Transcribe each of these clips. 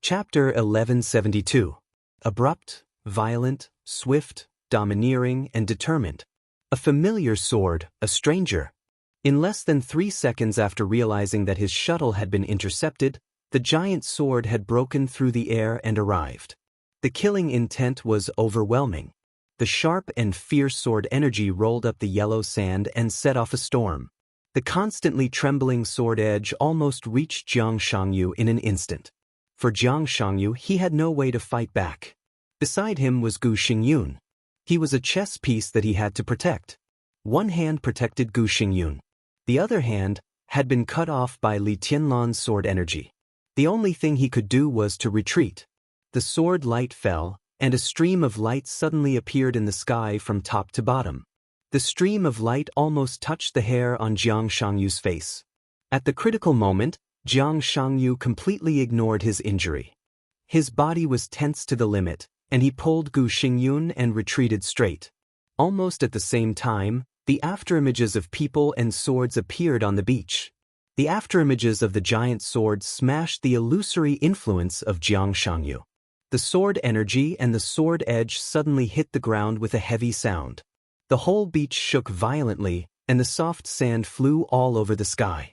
Chapter 1172. Abrupt, violent, swift, domineering, and determined. A familiar sword, a stranger. In less than 3 seconds after realizing that his shuttle had been intercepted, the giant sword had broken through the air and arrived. The killing intent was overwhelming. The sharp and fierce sword energy rolled up the yellow sand and set off a storm. The constantly trembling sword edge almost reached Jiang Shangyu in an instant. For Jiang Shangyu, he had no way to fight back. Beside him was Gu Xingyun. He was a chess piece that he had to protect. One hand protected Gu Xingyun. The other hand had been cut off by Li Tianlan's sword energy. The only thing he could do was to retreat. The sword light fell, and a stream of light suddenly appeared in the sky from top to bottom. The stream of light almost touched the hair on Jiang Shangyu's face. At the critical moment, Jiang Shangyu completely ignored his injury. His body was tense to the limit, and he pulled Gu Xingyun and retreated straight. Almost at the same time, the afterimages of people and swords appeared on the beach. The afterimages of the giant sword smashed the illusory influence of Jiang Shangyu. The sword energy and the sword edge suddenly hit the ground with a heavy sound. The whole beach shook violently, and the soft sand flew all over the sky.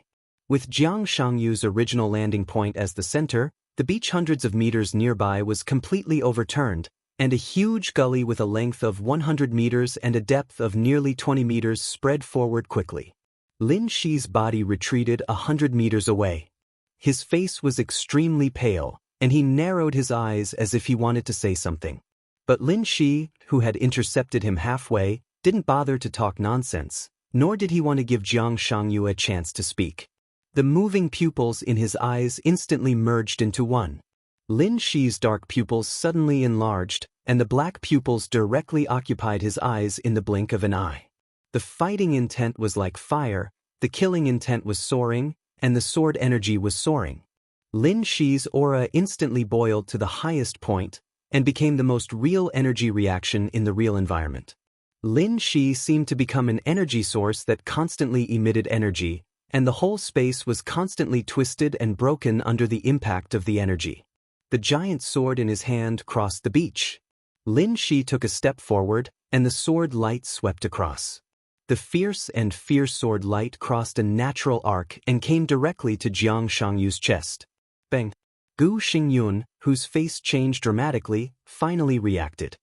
With Jiang Shangyu's original landing point as the center, the beach hundreds of meters nearby was completely overturned, and a huge gully with a length of 100 meters and a depth of nearly 20 meters spread forward quickly. Lin Shi's body retreated 100 meters away. His face was extremely pale, and he narrowed his eyes as if he wanted to say something. But Lin Shi, who had intercepted him halfway, didn't bother to talk nonsense, nor did he want to give Jiang Shangyu a chance to speak. The moving pupils in his eyes instantly merged into one. Lin Shi's dark pupils suddenly enlarged, and the black pupils directly occupied his eyes in the blink of an eye. The fighting intent was like fire, the killing intent was soaring, and the sword energy was soaring. Lin Shi's aura instantly boiled to the highest point, and became the most real energy reaction in the real environment. Lin Shi seemed to become an energy source that constantly emitted energy, and the whole space was constantly twisted and broken under the impact of the energy. The giant sword in his hand crossed the beach. Lin Shi took a step forward, and the sword light swept across. The fierce and fierce sword light crossed a natural arc and came directly to Jiang Shangyu's chest. Bang! Gu Xingyun, whose face changed dramatically, finally reacted.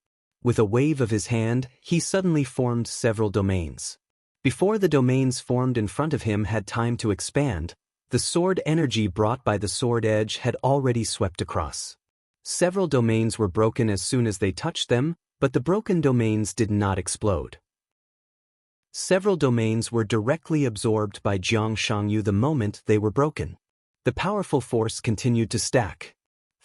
With a wave of his hand, he suddenly formed several domains. Before the domains formed in front of him had time to expand, the sword energy brought by the sword edge had already swept across. Several domains were broken as soon as they touched them, but the broken domains did not explode. Several domains were directly absorbed by Jiang Shangyu the moment they were broken. The powerful force continued to stack.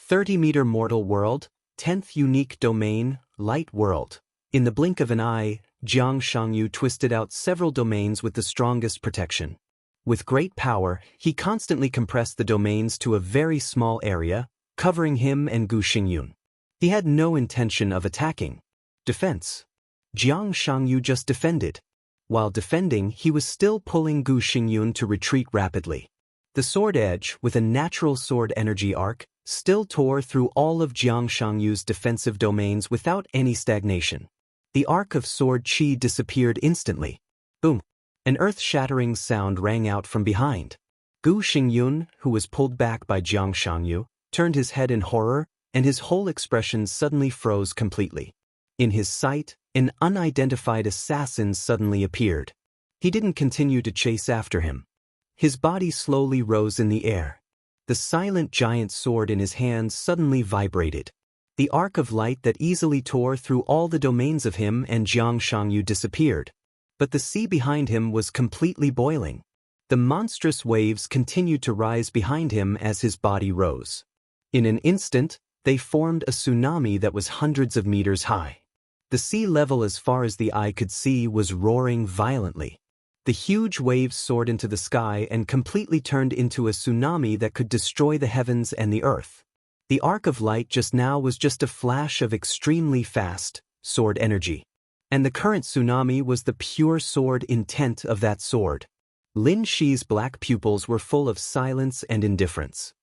30-meter mortal world, 10th unique domain, light world. In the blink of an eye, Jiang Shangyu twisted out several domains with the strongest protection. With great power, he constantly compressed the domains to a very small area, covering him and Gu Xingyun. He had no intention of attacking. Defense. Jiang Shangyu just defended. While defending, he was still pulling Gu Xingyun to retreat rapidly. The sword edge, with a natural sword energy arc, still tore through all of Jiang Shangyu's defensive domains without any stagnation. The arc of sword chi disappeared instantly. Boom! An earth-shattering sound rang out from behind. Gu Xingyun, who was pulled back by Jiang Shangyu, turned his head in horror, and his whole expression suddenly froze completely. In his sight, an unidentified assassin suddenly appeared. He didn't continue to chase after him. His body slowly rose in the air. The silent giant sword in his hand suddenly vibrated. The arc of light that easily tore through all the domains of him and Jiang Shangyu disappeared. But the sea behind him was completely boiling. The monstrous waves continued to rise behind him as his body rose. In an instant, they formed a tsunami that was hundreds of meters high. The sea level as far as the eye could see was roaring violently. The huge waves soared into the sky and completely turned into a tsunami that could destroy the heavens and the earth. The arc of light just now was just a flash of extremely fast sword energy. And the current tsunami was the pure sword intent of that sword. Lin Shi's black pupils were full of silence and indifference.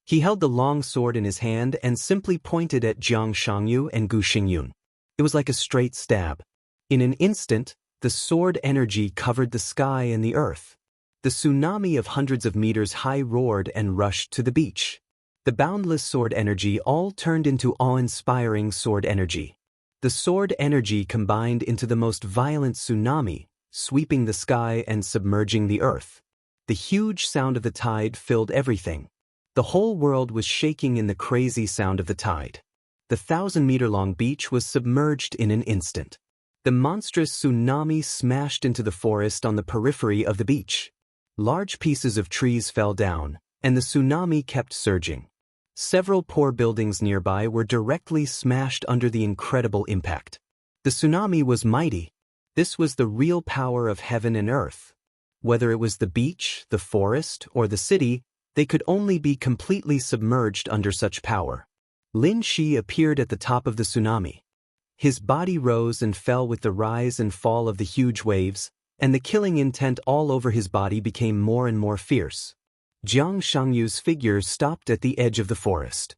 He held the long sword in his hand and simply pointed at Jiang Shangyu and Gu Xingyun. It was like a straight stab. In an instant, the sword energy covered the sky and the earth. The tsunami of hundreds of meters high roared and rushed to the beach. The boundless sword energy all turned into awe-inspiring sword energy. The sword energy combined into the most violent tsunami, sweeping the sky and submerging the earth. The huge sound of the tide filled everything. The whole world was shaking in the crazy sound of the tide. The 1,000-meter-long beach was submerged in an instant. The monstrous tsunami smashed into the forest on the periphery of the beach. Large pieces of trees fell down, and the tsunami kept surging. Several poor buildings nearby were directly smashed under the incredible impact. The tsunami was mighty. This was the real power of heaven and earth. Whether it was the beach, the forest, or the city, they could only be completely submerged under such power. Lin Shi appeared at the top of the tsunami. His body rose and fell with the rise and fall of the huge waves, and the killing intent all over his body became more and more fierce. Jiang Shangyu's figure stopped at the edge of the forest.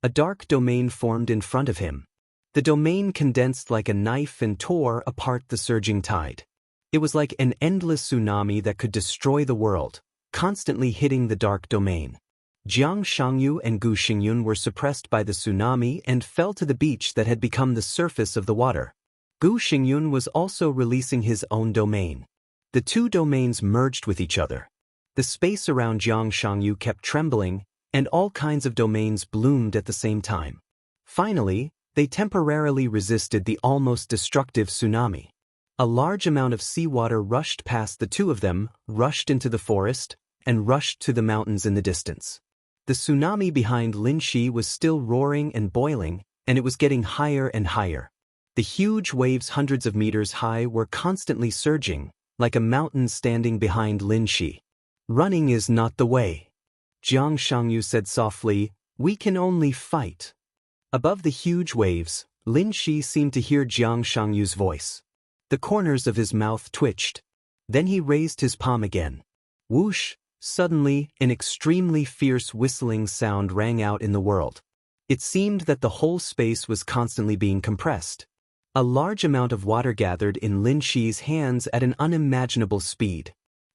A dark domain formed in front of him. The domain condensed like a knife and tore apart the surging tide. It was like an endless tsunami that could destroy the world, constantly hitting the dark domain. Jiang Shangyu and Gu Xingyun were suppressed by the tsunami and fell to the beach that had become the surface of the water. Gu Xingyun was also releasing his own domain. The two domains merged with each other. The space around Jiang Shangyu kept trembling, and all kinds of domains bloomed at the same time. Finally, they temporarily resisted the almost destructive tsunami. A large amount of seawater rushed past the two of them, rushed into the forest, and rushed to the mountains in the distance. The tsunami behind Lin Shi was still roaring and boiling, and it was getting higher and higher. The huge waves hundreds of meters high were constantly surging, like a mountain standing behind Lin Shi. "Running is not the way," Jiang Shangyu said softly. "We can only fight." Above the huge waves, Lin Shi seemed to hear Jiang Shangyu's voice. The corners of his mouth twitched. Then he raised his palm again. Whoosh! Suddenly, an extremely fierce whistling sound rang out in the world. It seemed that the whole space was constantly being compressed. A large amount of water gathered in Lin Shi's hands at an unimaginable speed.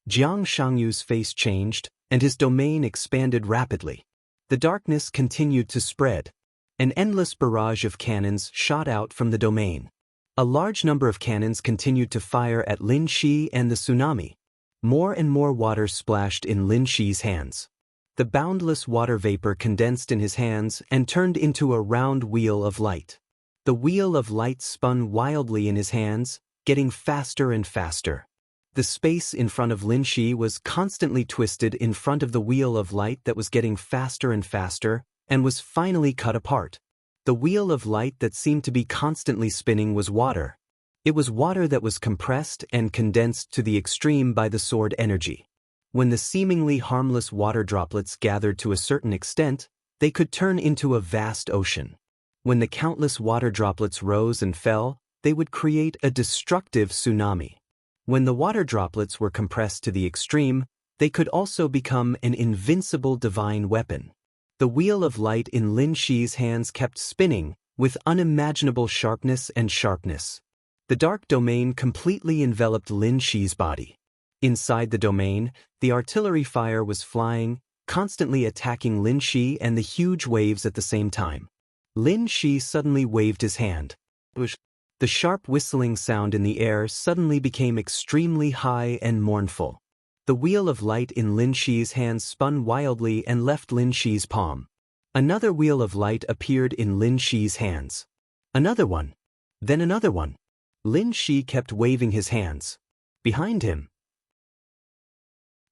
Jiang Shangyu's face changed, and his domain expanded rapidly. The darkness continued to spread. An endless barrage of cannons shot out from the domain. A large number of cannons continued to fire at Lin Shi and the tsunami. More and more water splashed in Lin Shi's hands. The boundless water vapor condensed in his hands and turned into a round wheel of light. The wheel of light spun wildly in his hands, getting faster and faster. The space in front of Lin Shi was constantly twisted in front of the wheel of light that was getting faster and faster, and was finally cut apart. The wheel of light that seemed to be constantly spinning was water. It was water that was compressed and condensed to the extreme by the sword energy. When the seemingly harmless water droplets gathered to a certain extent, they could turn into a vast ocean. When the countless water droplets rose and fell, they would create a destructive tsunami. When the water droplets were compressed to the extreme, they could also become an invincible divine weapon. The wheel of light in Lin Shi's hands kept spinning, with unimaginable sharpness and sharpness. The dark domain completely enveloped Lin Shi's body. Inside the domain, the artillery fire was flying, constantly attacking Lin Shi and the huge waves at the same time. Lin Shi suddenly waved his hand. The sharp whistling sound in the air suddenly became extremely high and mournful. The wheel of light in Lin Shi's hands spun wildly and left Lin Shi's palm. Another wheel of light appeared in Lin Shi's hands. Another one. Then another one. Lin Shi kept waving his hands. Behind him.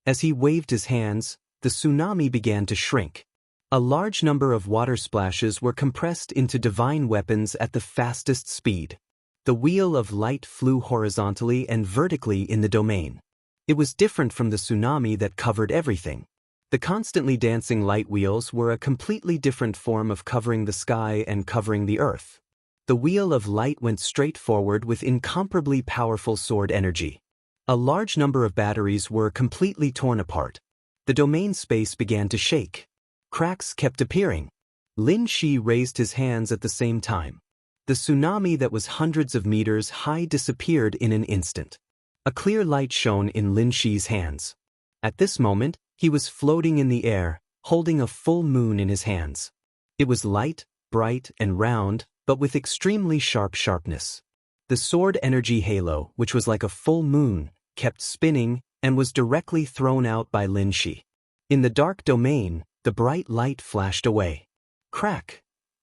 As he waved his hands, the tsunami began to shrink. A large number of water splashes were compressed into divine weapons at the fastest speed. The wheel of light flew horizontally and vertically in the domain. It was different from the tsunami that covered everything. The constantly dancing light wheels were a completely different form of covering the sky and covering the earth. The wheel of light went straight forward with incomparably powerful sword energy. A large number of batteries were completely torn apart. The domain space began to shake. Cracks kept appearing. Lin Shi raised his hands at the same time. The tsunami that was hundreds of meters high disappeared in an instant. A clear light shone in Lin Shi's hands. At this moment, he was floating in the air, holding a full moon in his hands. It was light, bright, and round, but with extremely sharp sharpness. The sword energy halo, which was like a full moon, kept spinning and was directly thrown out by Lin Shi. In the dark domain, the bright light flashed away. Crack!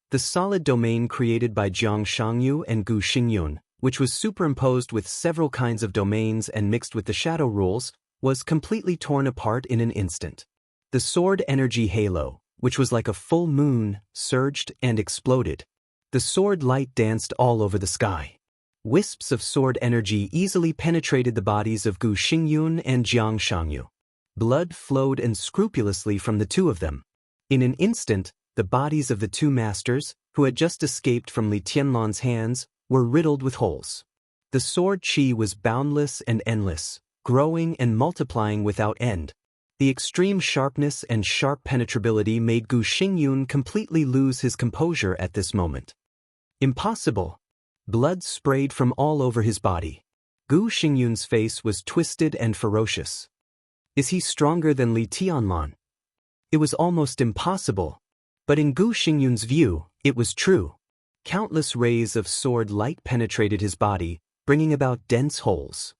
The solid domain created by Jiang Shangyu and Gu Xingyun, which was superimposed with several kinds of domains and mixed with the shadow rules, was completely torn apart in an instant. The sword energy halo, which was like a full moon, surged and exploded. The sword light danced all over the sky. Wisps of sword energy easily penetrated the bodies of Gu Xingyun and Jiang Shangyu. Blood flowed unscrupulously from the two of them. In an instant, the bodies of the two masters, who had just escaped from Li Tianlan's hands, were riddled with holes. The sword qi was boundless and endless, growing and multiplying without end. The extreme sharpness and sharp penetrability made Gu Xingyun completely lose his composure at this moment. Impossible! Blood sprayed from all over his body. Gu Xingyun's face was twisted and ferocious. Is he stronger than Li Tianlan? It was almost impossible. But in Gu Xingyun's view, it was true. Countless rays of sword light penetrated his body, bringing about dense holes.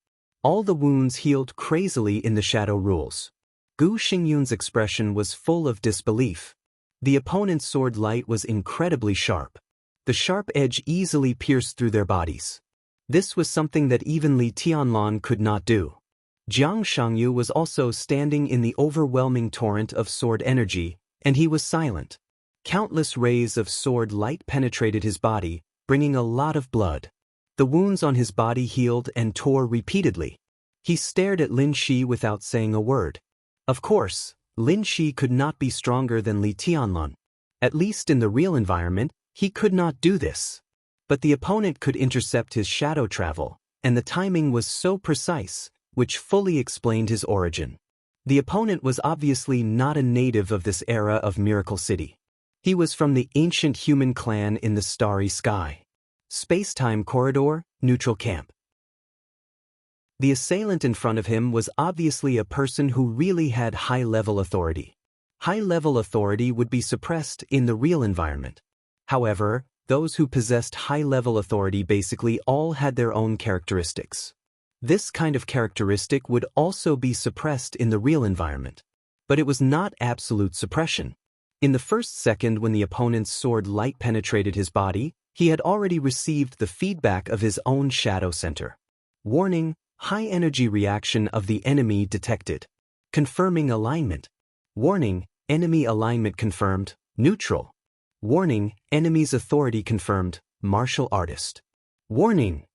All the wounds healed crazily in the shadow rules. Gu Xingyun's expression was full of disbelief. The opponent's sword light was incredibly sharp. The sharp edge easily pierced through their bodies. This was something that even Li Tianlan could not do. Jiang Shangyu was also standing in the overwhelming torrent of sword energy, and he was silent. Countless rays of sword light penetrated his body, bringing a lot of blood. The wounds on his body healed and tore repeatedly. He stared at Lin Shi without saying a word. Of course, Lin Shi could not be stronger than Li Tianlan. At least in the real environment, he could not do this. But the opponent could intercept his shadow travel, and the timing was so precise, which fully explained his origin. The opponent was obviously not a native of this era of Miracle City. He was from the ancient human clan in the starry sky. Space-time corridor, neutral camp. The assailant in front of him was obviously a person who really had high-level authority. High-level authority would be suppressed in the real environment. However, those who possessed high-level authority basically all had their own characteristics. This kind of characteristic would also be suppressed in the real environment. But it was not absolute suppression. In the first second when the opponent's sword light penetrated his body, he had already received the feedback of his own shadow center. Warning, high-energy reaction of the enemy detected. Confirming alignment. Warning, enemy alignment confirmed, neutral. Warning, enemy's authority confirmed, martial artist. Warning.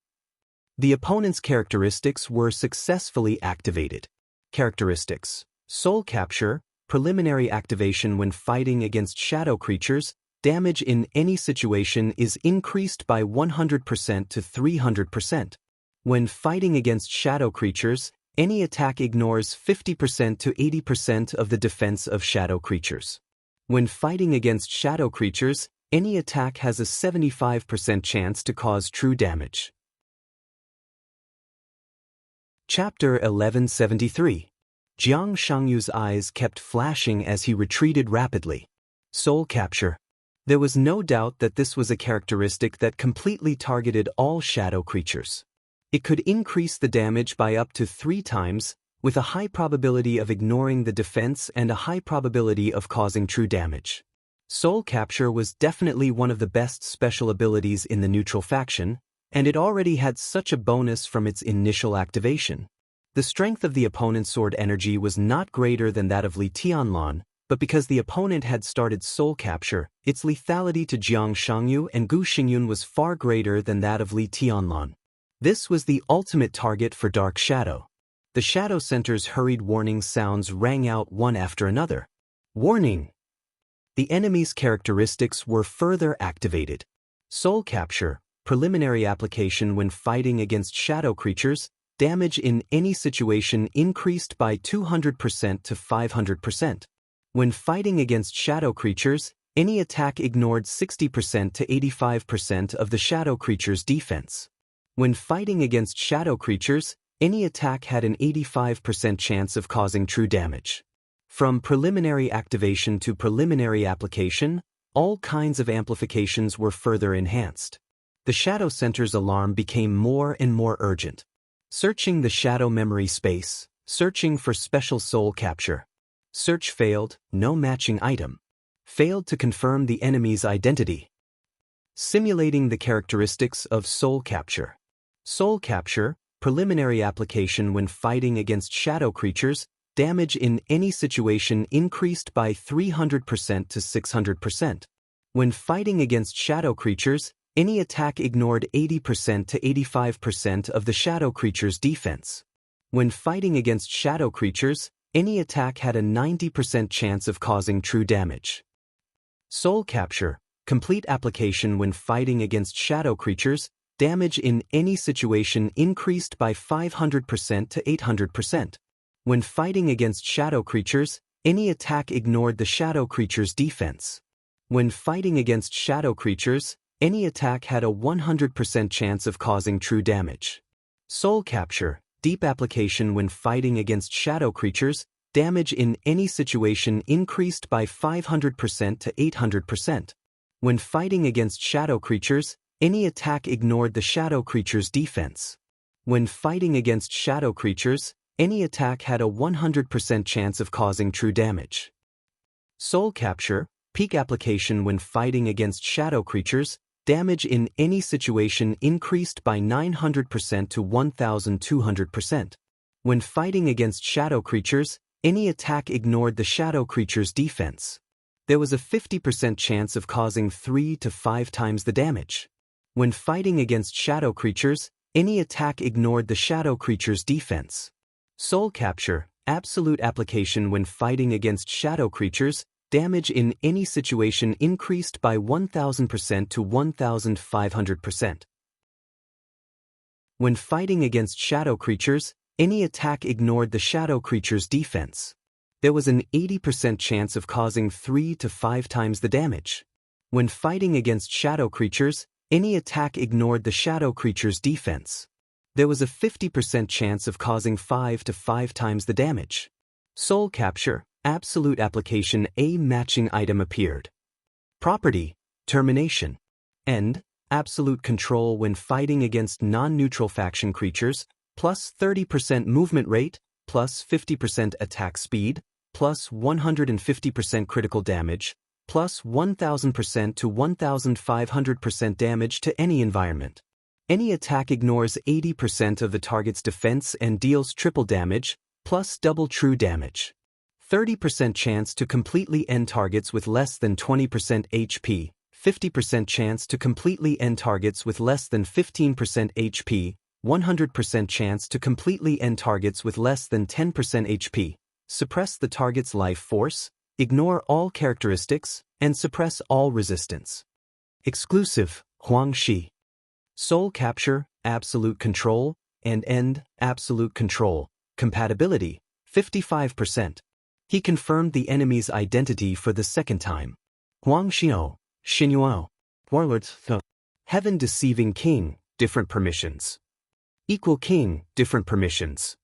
The opponent's characteristics were successfully activated. Characteristics: soul capture, preliminary activation when fighting against shadow creatures, damage in any situation is increased by 100% to 300%. When fighting against shadow creatures, any attack ignores 50% to 80% of the defense of shadow creatures. When fighting against shadow creatures, any attack has a 75% chance to cause true damage. Chapter 1173. Jiang Shangyu's eyes kept flashing as he retreated rapidly. Soul capture. There was no doubt that this was a characteristic that completely targeted all shadow creatures. It could increase the damage by up to 3 times, with a high probability of ignoring the defense and a high probability of causing true damage. Soul capture was definitely one of the best special abilities in the neutral faction, and it already had such a bonus from its initial activation. The strength of the opponent's sword energy was not greater than that of Li Tianlan, but because the opponent had started soul capture, its lethality to Jiang Shangyu and Gu Xingyun was far greater than that of Li Tianlan. This was the ultimate target for Dark Shadow. The Shadow Center's hurried warning sounds rang out one after another. Warning! The enemy's characteristics were further activated. Soul capture, preliminary application when fighting against shadow creatures, damage in any situation increased by 200% to 500%. When fighting against shadow creatures, any attack ignored 60% to 85% of the shadow creature's defense. When fighting against shadow creatures, any attack had an 85% chance of causing true damage. From preliminary activation to preliminary application, all kinds of amplifications were further enhanced. The Shadow Center's alarm became more and more urgent. Searching the shadow memory space, searching for special soul capture. Search failed, no matching item. Failed to confirm the enemy's identity. Simulating the characteristics of soul capture. Soul capture, preliminary application when fighting against shadow creatures, damage in any situation increased by 300% to 600%. When fighting against shadow creatures, any attack ignored 80% to 85% of the shadow creature's defense. When fighting against shadow creatures, any attack had a 90% chance of causing true damage. Soul capture, complete application when fighting against shadow creatures, damage in any situation increased by 500% to 800%. When fighting against shadow creatures, any attack ignored the shadow creature's defense. When fighting against shadow creatures, any attack had a 100% chance of causing true damage. Soul capture, deep application when fighting against shadow creatures, damage in any situation increased by 500% to 800%. When fighting against shadow creatures, any attack ignored the shadow creature's defense. When fighting against shadow creatures, any attack had a 100% chance of causing true damage. Soul capture, peak application when fighting against shadow creatures, damage in any situation increased by 900% to 1,200%. When fighting against shadow creatures, any attack ignored the shadow creature's defense. There was a 50% chance of causing 3 to 5 times the damage. When fighting against shadow creatures, any attack ignored the shadow creature's defense. Soul capture, absolute application when fighting against shadow creatures, damage in any situation increased by 1,000% to 1,500%. When fighting against shadow creatures, any attack ignored the shadow creature's defense. There was an 80% chance of causing 3 to 5 times the damage. When fighting against shadow creatures, any attack ignored the shadow creature's defense. There was a 50% chance of causing 5 to 5 times the damage. Soul capture, absolute application, a matching item appeared. Property, termination. End, absolute control when fighting against non-neutral faction creatures, plus 30% movement rate, plus 50% attack speed, plus 150% critical damage, plus 1,000% to 1,500% damage to any environment. Any attack ignores 80% of the target's defense and deals triple damage, plus double true damage. 30% chance to completely end targets with less than 20% HP, 50% chance to completely end targets with less than 15% HP, 100% chance to completely end targets with less than 10% HP, suppress the target's life force, ignore all characteristics, and suppress all resistance. Exclusive, Huangxi. Soul capture, absolute control, and end, absolute control, compatibility, 55%. He confirmed the enemy's identity for the second time. Huangxiao, Xinyuo, Warlords, Heaven Deceiving King, different permissions. Equal King, different permissions.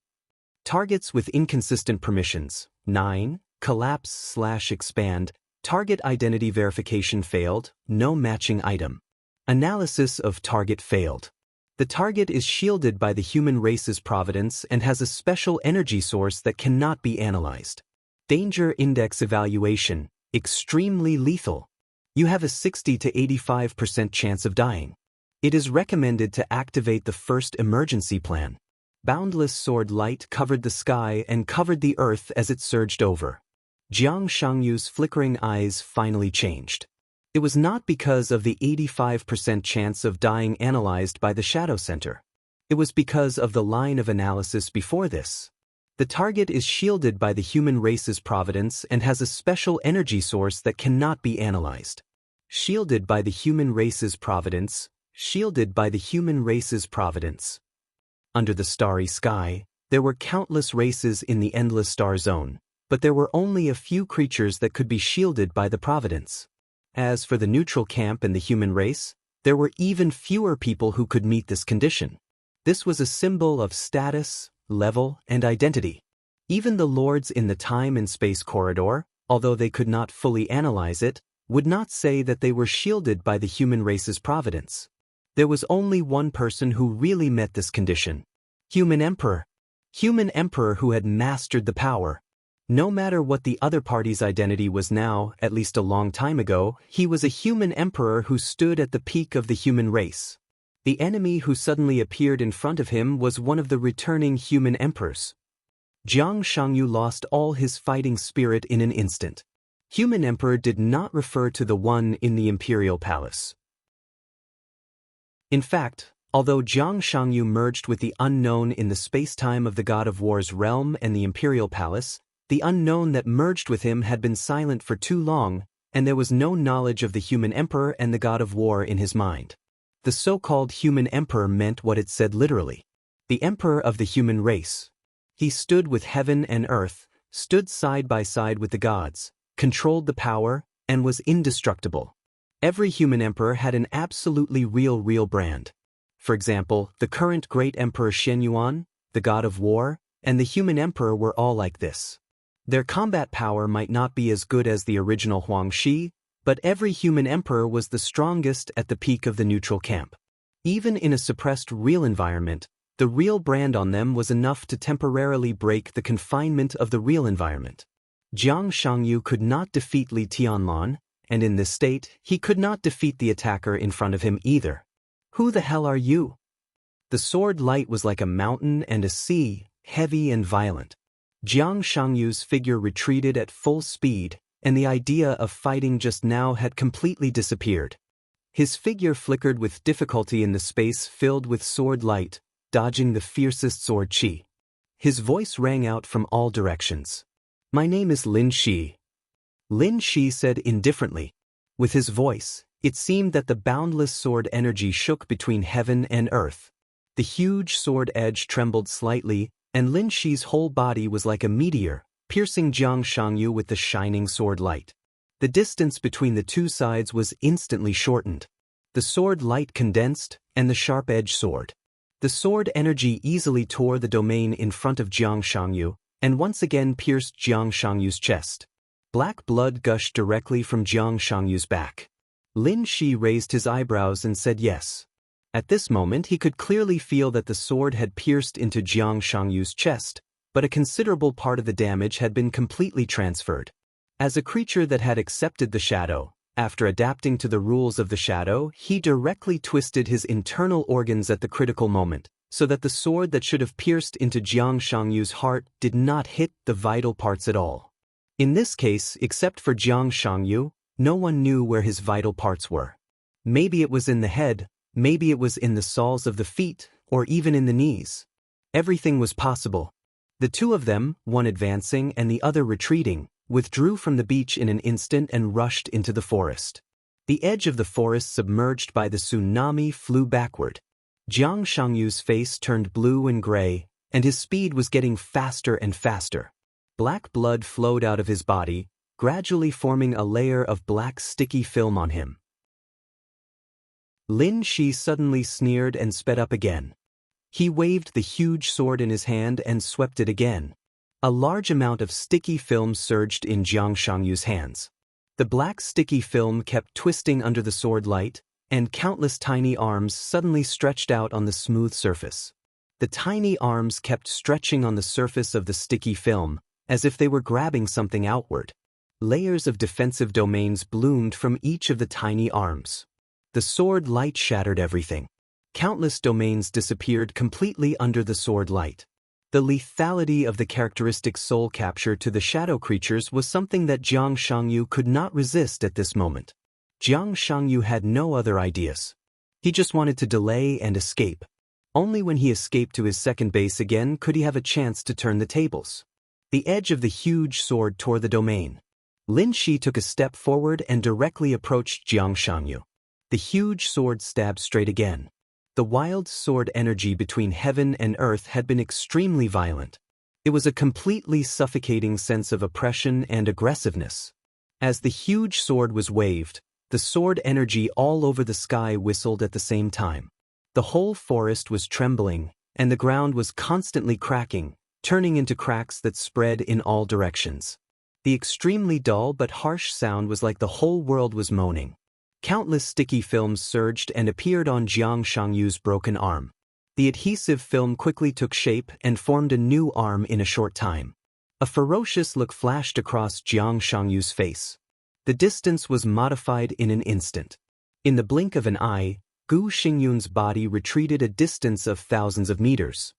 Targets with inconsistent permissions, 9, collapse/expand, target identity verification failed, no matching item. Analysis of target failed. The target is shielded by the human race's providence and has a special energy source that cannot be analyzed. Danger index evaluation, extremely lethal. You have a 60 to 85% chance of dying. It is recommended to activate the first emergency plan. Boundless sword light covered the sky and covered the earth as it surged over. Jiang Shangyu's flickering eyes finally changed. It was not because of the 85% chance of dying analyzed by the Shadow Center. It was because of the line of analysis before this. The target is shielded by the human race's providence and has a special energy source that cannot be analyzed. Shielded by the human race's providence, shielded by the human race's providence. Under the starry sky, there were countless races in the endless star zone, but there were only a few creatures that could be shielded by the providence. As for the neutral camp and the human race, there were even fewer people who could meet this condition. This was a symbol of status, level, and identity. Even the lords in the time and space corridor, although they could not fully analyze it, would not say that they were shielded by the human race's providence. There was only one person who really met this condition. Human Emperor. Human Emperor who had mastered the power. No matter what the other party's identity was now, at least a long time ago, he was a human emperor who stood at the peak of the human race. The enemy who suddenly appeared in front of him was one of the returning human emperors. Jiang Shangyu lost all his fighting spirit in an instant. Human Emperor did not refer to the one in the imperial palace. In fact, although Jiang Shangyu merged with the unknown in the space-time of the God of War's realm and the imperial palace, the unknown that merged with him had been silent for too long, and there was no knowledge of the human emperor and the God of War in his mind. The so-called human emperor meant what it said literally. The emperor of the human race. He stood with heaven and earth, stood side by side with the gods, controlled the power, and was indestructible. Every human emperor had an absolutely real brand. For example, the current great emperor Shenyuan, the God of War, and the human emperor were all like this. Their combat power might not be as good as the original Huang Shi, but every human emperor was the strongest at the peak of the neutral camp. Even in a suppressed real environment, the real brand on them was enough to temporarily break the confinement of the real environment. Jiang Shangyu could not defeat Li Tianlan, and in this state, he could not defeat the attacker in front of him either. Who the hell are you? The sword light was like a mountain and a sea, heavy and violent. Jiang Shangyu's figure retreated at full speed, and the idea of fighting just now had completely disappeared. His figure flickered with difficulty in the space filled with sword light, dodging the fiercest sword qi. His voice rang out from all directions. "My name is Lin Shi." Lin Shi said indifferently. With his voice, it seemed that the boundless sword energy shook between heaven and earth. The huge sword edge trembled slightly, and Lin Shi's whole body was like a meteor, piercing Jiang Shangyu with the shining sword light. The distance between the two sides was instantly shortened. The sword light condensed, and the sharp-edged sword. The sword energy easily tore the domain in front of Jiang Shangyu, and once again pierced Jiang Shangyu's chest. Black blood gushed directly from Jiang Shangyu's back. Lin Shi raised his eyebrows and said yes. At this moment he could clearly feel that the sword had pierced into Jiang Shangyu's chest, but a considerable part of the damage had been completely transferred. As a creature that had accepted the shadow, after adapting to the rules of the shadow, he directly twisted his internal organs at the critical moment, so that the sword that should have pierced into Jiang Shangyu's heart did not hit the vital parts at all. In this case, except for Jiang Shangyu, no one knew where his vital parts were. Maybe it was in the head, maybe it was in the soles of the feet, or even in the knees. Everything was possible. The two of them, one advancing and the other retreating, withdrew from the beach in an instant and rushed into the forest. The edge of the forest submerged by the tsunami flew backward. Jiang Shangyu's face turned blue and gray, and his speed was getting faster and faster. Black blood flowed out of his body, gradually forming a layer of black sticky film on him. Lin Shi suddenly sneered and sped up again. He waved the huge sword in his hand and swept it again. A large amount of sticky film surged in Jiang Shangyu's hands. The black sticky film kept twisting under the sword light, and countless tiny arms suddenly stretched out on the smooth surface. The tiny arms kept stretching on the surface of the sticky film, as if they were grabbing something outward. Layers of defensive domains bloomed from each of the tiny arms. The sword light shattered everything. Countless domains disappeared completely under the sword light. The lethality of the characteristic soul capture to the shadow creatures was something that Jiang Shangyu could not resist at this moment. Jiang Shangyu had no other ideas. He just wanted to delay and escape. Only when he escaped to his second base again could he have a chance to turn the tables. The edge of the huge sword tore the domain. Lin Shi took a step forward and directly approached Jiang Shangyu. The huge sword stabbed straight again. The wild sword energy between heaven and earth had been extremely violent. It was a completely suffocating sense of oppression and aggressiveness. As the huge sword was waved, the sword energy all over the sky whistled at the same time. The whole forest was trembling, and the ground was constantly cracking, turning into cracks that spread in all directions. The extremely dull but harsh sound was like the whole world was moaning. Countless sticky films surged and appeared on Jiang Shangyu's broken arm. The adhesive film quickly took shape and formed a new arm in a short time. A ferocious look flashed across Jiang Shangyu's face. The distance was modified in an instant. In the blink of an eye, Gu Xingyun's body retreated a distance of thousands of meters.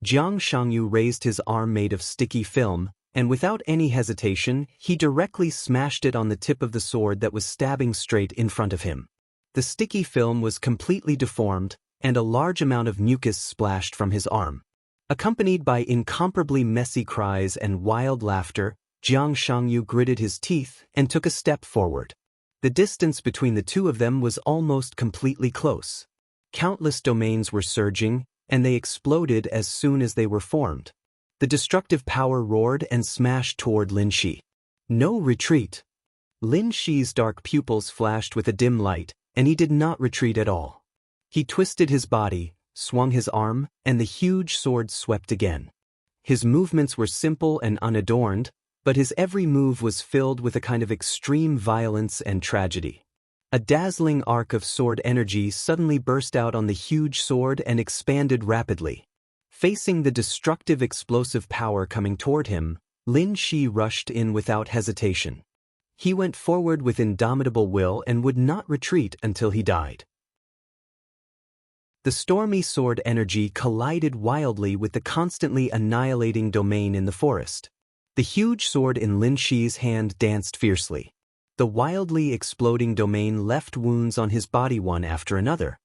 Jiang Shangyu raised his arm made of sticky film, and without any hesitation, he directly smashed it on the tip of the sword that was stabbing straight in front of him. The sticky film was completely deformed, and a large amount of mucus splashed from his arm. Accompanied by incomparably messy cries and wild laughter, Jiang Shangyu gritted his teeth and took a step forward. The distance between the two of them was almost completely close. Countless domains were surging, and they exploded as soon as they were formed. The destructive power roared and smashed toward Lin Shi. No retreat. Lin Shi's dark pupils flashed with a dim light, and he did not retreat at all. He twisted his body, swung his arm, and the huge sword swept again. His movements were simple and unadorned, but his every move was filled with a kind of extreme violence and tragedy. A dazzling arc of sword energy suddenly burst out on the huge sword and expanded rapidly. Facing the destructive explosive power coming toward him, Lin Shi rushed in without hesitation. He went forward with indomitable will and would not retreat until he died. The stormy sword energy collided wildly with the constantly annihilating domain in the forest. The huge sword in Lin Shi's hand danced fiercely. The wildly exploding domain left wounds on his body one after another.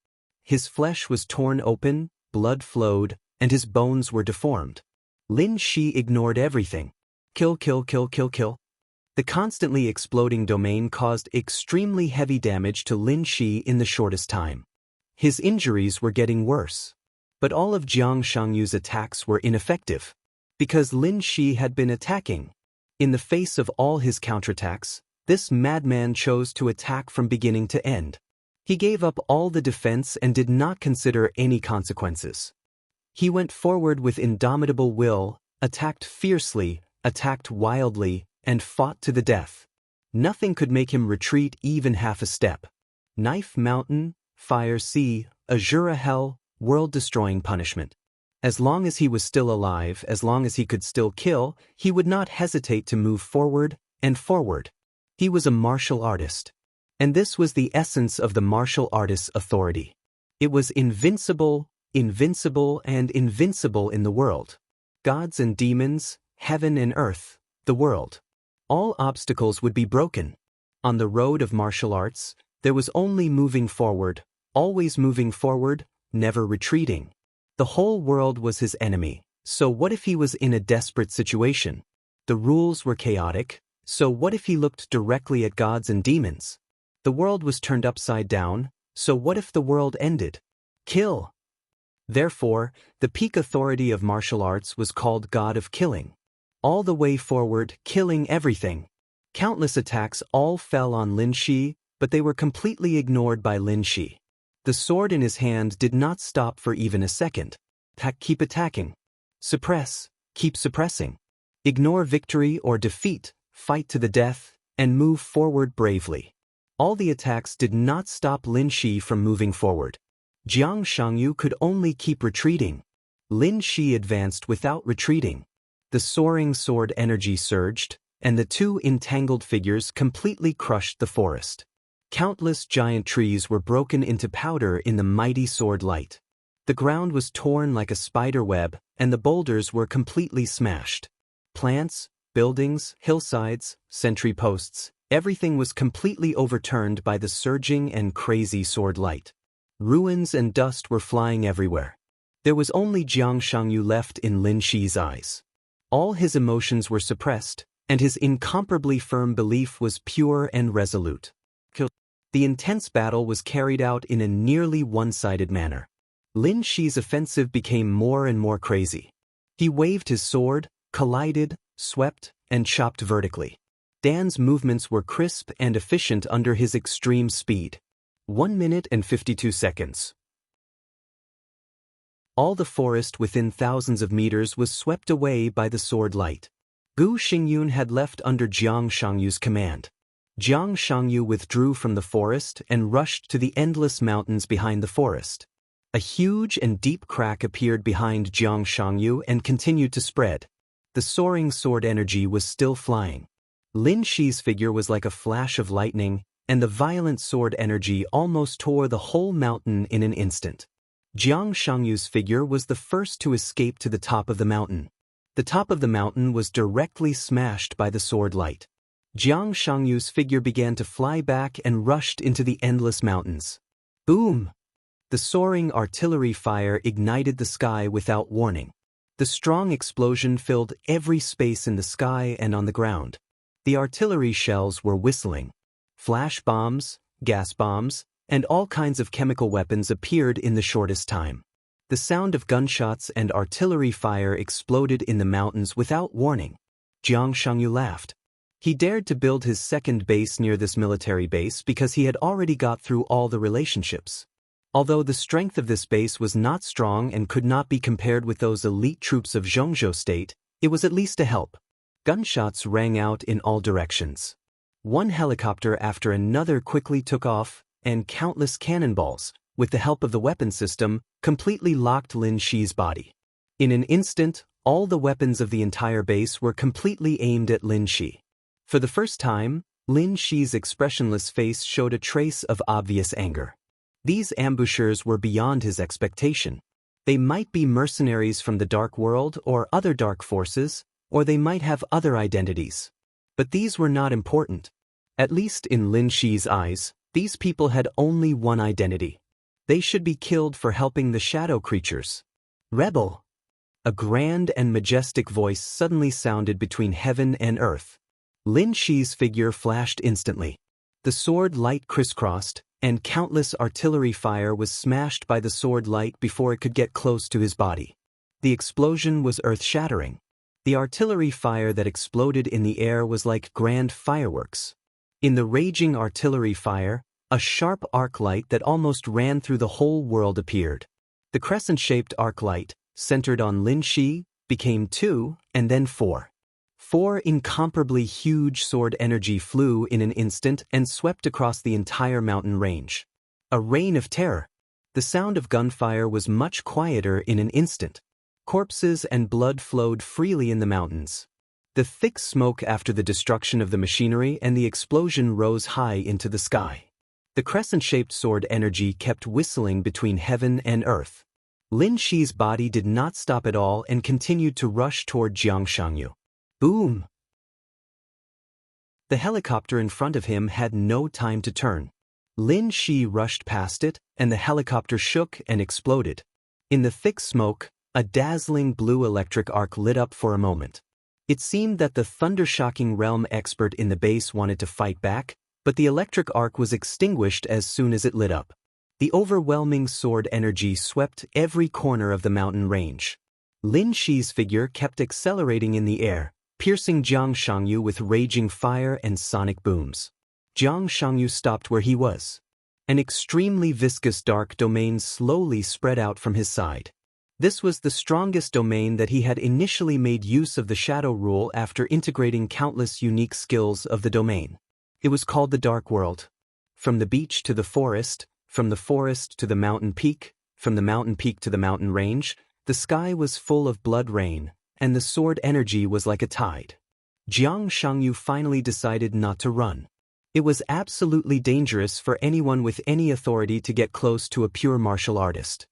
His flesh was torn open, blood flowed, and his bones were deformed. Lin Shi ignored everything. Kill, kill, kill, kill, kill. The constantly exploding domain caused extremely heavy damage to Lin Shi in the shortest time. His injuries were getting worse. But all of Jiang Shangyu's attacks were ineffective, because Lin Shi had been attacking. In the face of all his counterattacks, this madman chose to attack from beginning to end. He gave up all the defense and did not consider any consequences. He went forward with indomitable will, attacked fiercely, attacked wildly, and fought to the death. Nothing could make him retreat even half a step. Knife mountain, fire sea, Azura hell, world-destroying punishment. As long as he was still alive, as long as he could still kill, he would not hesitate to move forward and forward. He was a martial artist. And this was the essence of the martial artist's authority. It was invincible, invincible, and invincible in the world. Gods and demons, heaven and earth, the world. All obstacles would be broken. On the road of martial arts, there was only moving forward, always moving forward, never retreating. The whole world was his enemy, so what if he was in a desperate situation? The rules were chaotic, so what if he looked directly at gods and demons? The world was turned upside down, so what if the world ended? Kill. Therefore, the peak authority of martial arts was called God of Killing. All the way forward, killing everything. Countless attacks all fell on Lin Shi, but they were completely ignored by Lin Shi. The sword in his hand did not stop for even a second. Keep attacking. Suppress, keep suppressing. Ignore victory or defeat, fight to the death, and move forward bravely. All the attacks did not stop Lin Shi from moving forward. Jiang Shangyu could only keep retreating. Lin Shi advanced without retreating. The soaring sword energy surged, and the two entangled figures completely crushed the forest. Countless giant trees were broken into powder in the mighty sword light. The ground was torn like a spider web, and the boulders were completely smashed. Plants, buildings, hillsides, sentry posts, everything was completely overturned by the surging and crazy sword light. Ruins and dust were flying everywhere. There was only Jiang Shangyu left in Lin Shi's eyes. All his emotions were suppressed, and his incomparably firm belief was pure and resolute. The intense battle was carried out in a nearly one-sided manner. Lin Shi's offensive became more and more crazy. He waved his sword, collided, swept, and chopped vertically. Dan's movements were crisp and efficient under his extreme speed. 1 minute and 52 seconds. All the forest within thousands of meters was swept away by the sword light. Gu Xingyun had left under Jiang Shangyu's command. Jiang Shangyu withdrew from the forest and rushed to the endless mountains behind the forest. A huge and deep crack appeared behind Jiang Shangyu and continued to spread. The soaring sword energy was still flying. Lin Shi's figure was like a flash of lightning, and the violent sword energy almost tore the whole mountain in an instant. Jiang Shangyu's figure was the first to escape to the top of the mountain. The top of the mountain was directly smashed by the sword light. Jiang Shangyu's figure began to fly back and rushed into the endless mountains. Boom! The soaring artillery fire ignited the sky without warning. The strong explosion filled every space in the sky and on the ground. The artillery shells were whistling. Flash bombs, gas bombs, and all kinds of chemical weapons appeared in the shortest time. The sound of gunshots and artillery fire exploded in the mountains without warning. Jiang Shangyu laughed. He dared to build his second base near this military base because he had already got through all the relationships. Although the strength of this base was not strong and could not be compared with those elite troops of Zhongzhou State, it was at least a help. Gunshots rang out in all directions. One helicopter after another quickly took off, and countless cannonballs, with the help of the weapon system, completely locked Lin Shi's body. In an instant, all the weapons of the entire base were completely aimed at Lin Shi. For the first time, Lin Shi's expressionless face showed a trace of obvious anger. These ambushers were beyond his expectation. They might be mercenaries from the dark world or other dark forces, or they might have other identities. But these were not important. At least in Lin Shi's eyes, these people had only one identity. They should be killed for helping the shadow creatures. Rebel! A grand and majestic voice suddenly sounded between heaven and earth. Lin Shi's figure flashed instantly. The sword light crisscrossed, and countless artillery fire was smashed by the sword light before it could get close to his body. The explosion was earth-shattering. The artillery fire that exploded in the air was like grand fireworks. In the raging artillery fire, a sharp arc light that almost ran through the whole world appeared. The crescent-shaped arc light, centered on Lin Shi, became 2, and then 4. 4 incomparably huge sword energy flew in an instant and swept across the entire mountain range. A reign of terror. The sound of gunfire was much quieter in an instant. Corpses and blood flowed freely in the mountains. The thick smoke after the destruction of the machinery and the explosion rose high into the sky. The crescent-shaped sword energy kept whistling between heaven and earth. Lin Shi's body did not stop at all and continued to rush toward Jiang Shangyu. Boom! The helicopter in front of him had no time to turn. Lin Shi rushed past it, and the helicopter shook and exploded. In the thick smoke, a dazzling blue electric arc lit up for a moment. It seemed that the thunder-shocking realm expert in the base wanted to fight back, but the electric arc was extinguished as soon as it lit up. The overwhelming sword energy swept every corner of the mountain range. Lin Shi's figure kept accelerating in the air, piercing Jiang Shangyu with raging fire and sonic booms. Jiang Shangyu stopped where he was. An extremely viscous dark domain slowly spread out from his side. This was the strongest domain that he had initially made use of the shadow rule after integrating countless unique skills of the domain. It was called the Dark World. From the beach to the forest, from the forest to the mountain peak, from the mountain peak to the mountain range, the sky was full of blood rain, and the sword energy was like a tide. Jiang Shangyu finally decided not to run. It was absolutely dangerous for anyone with any authority to get close to a pure martial artist.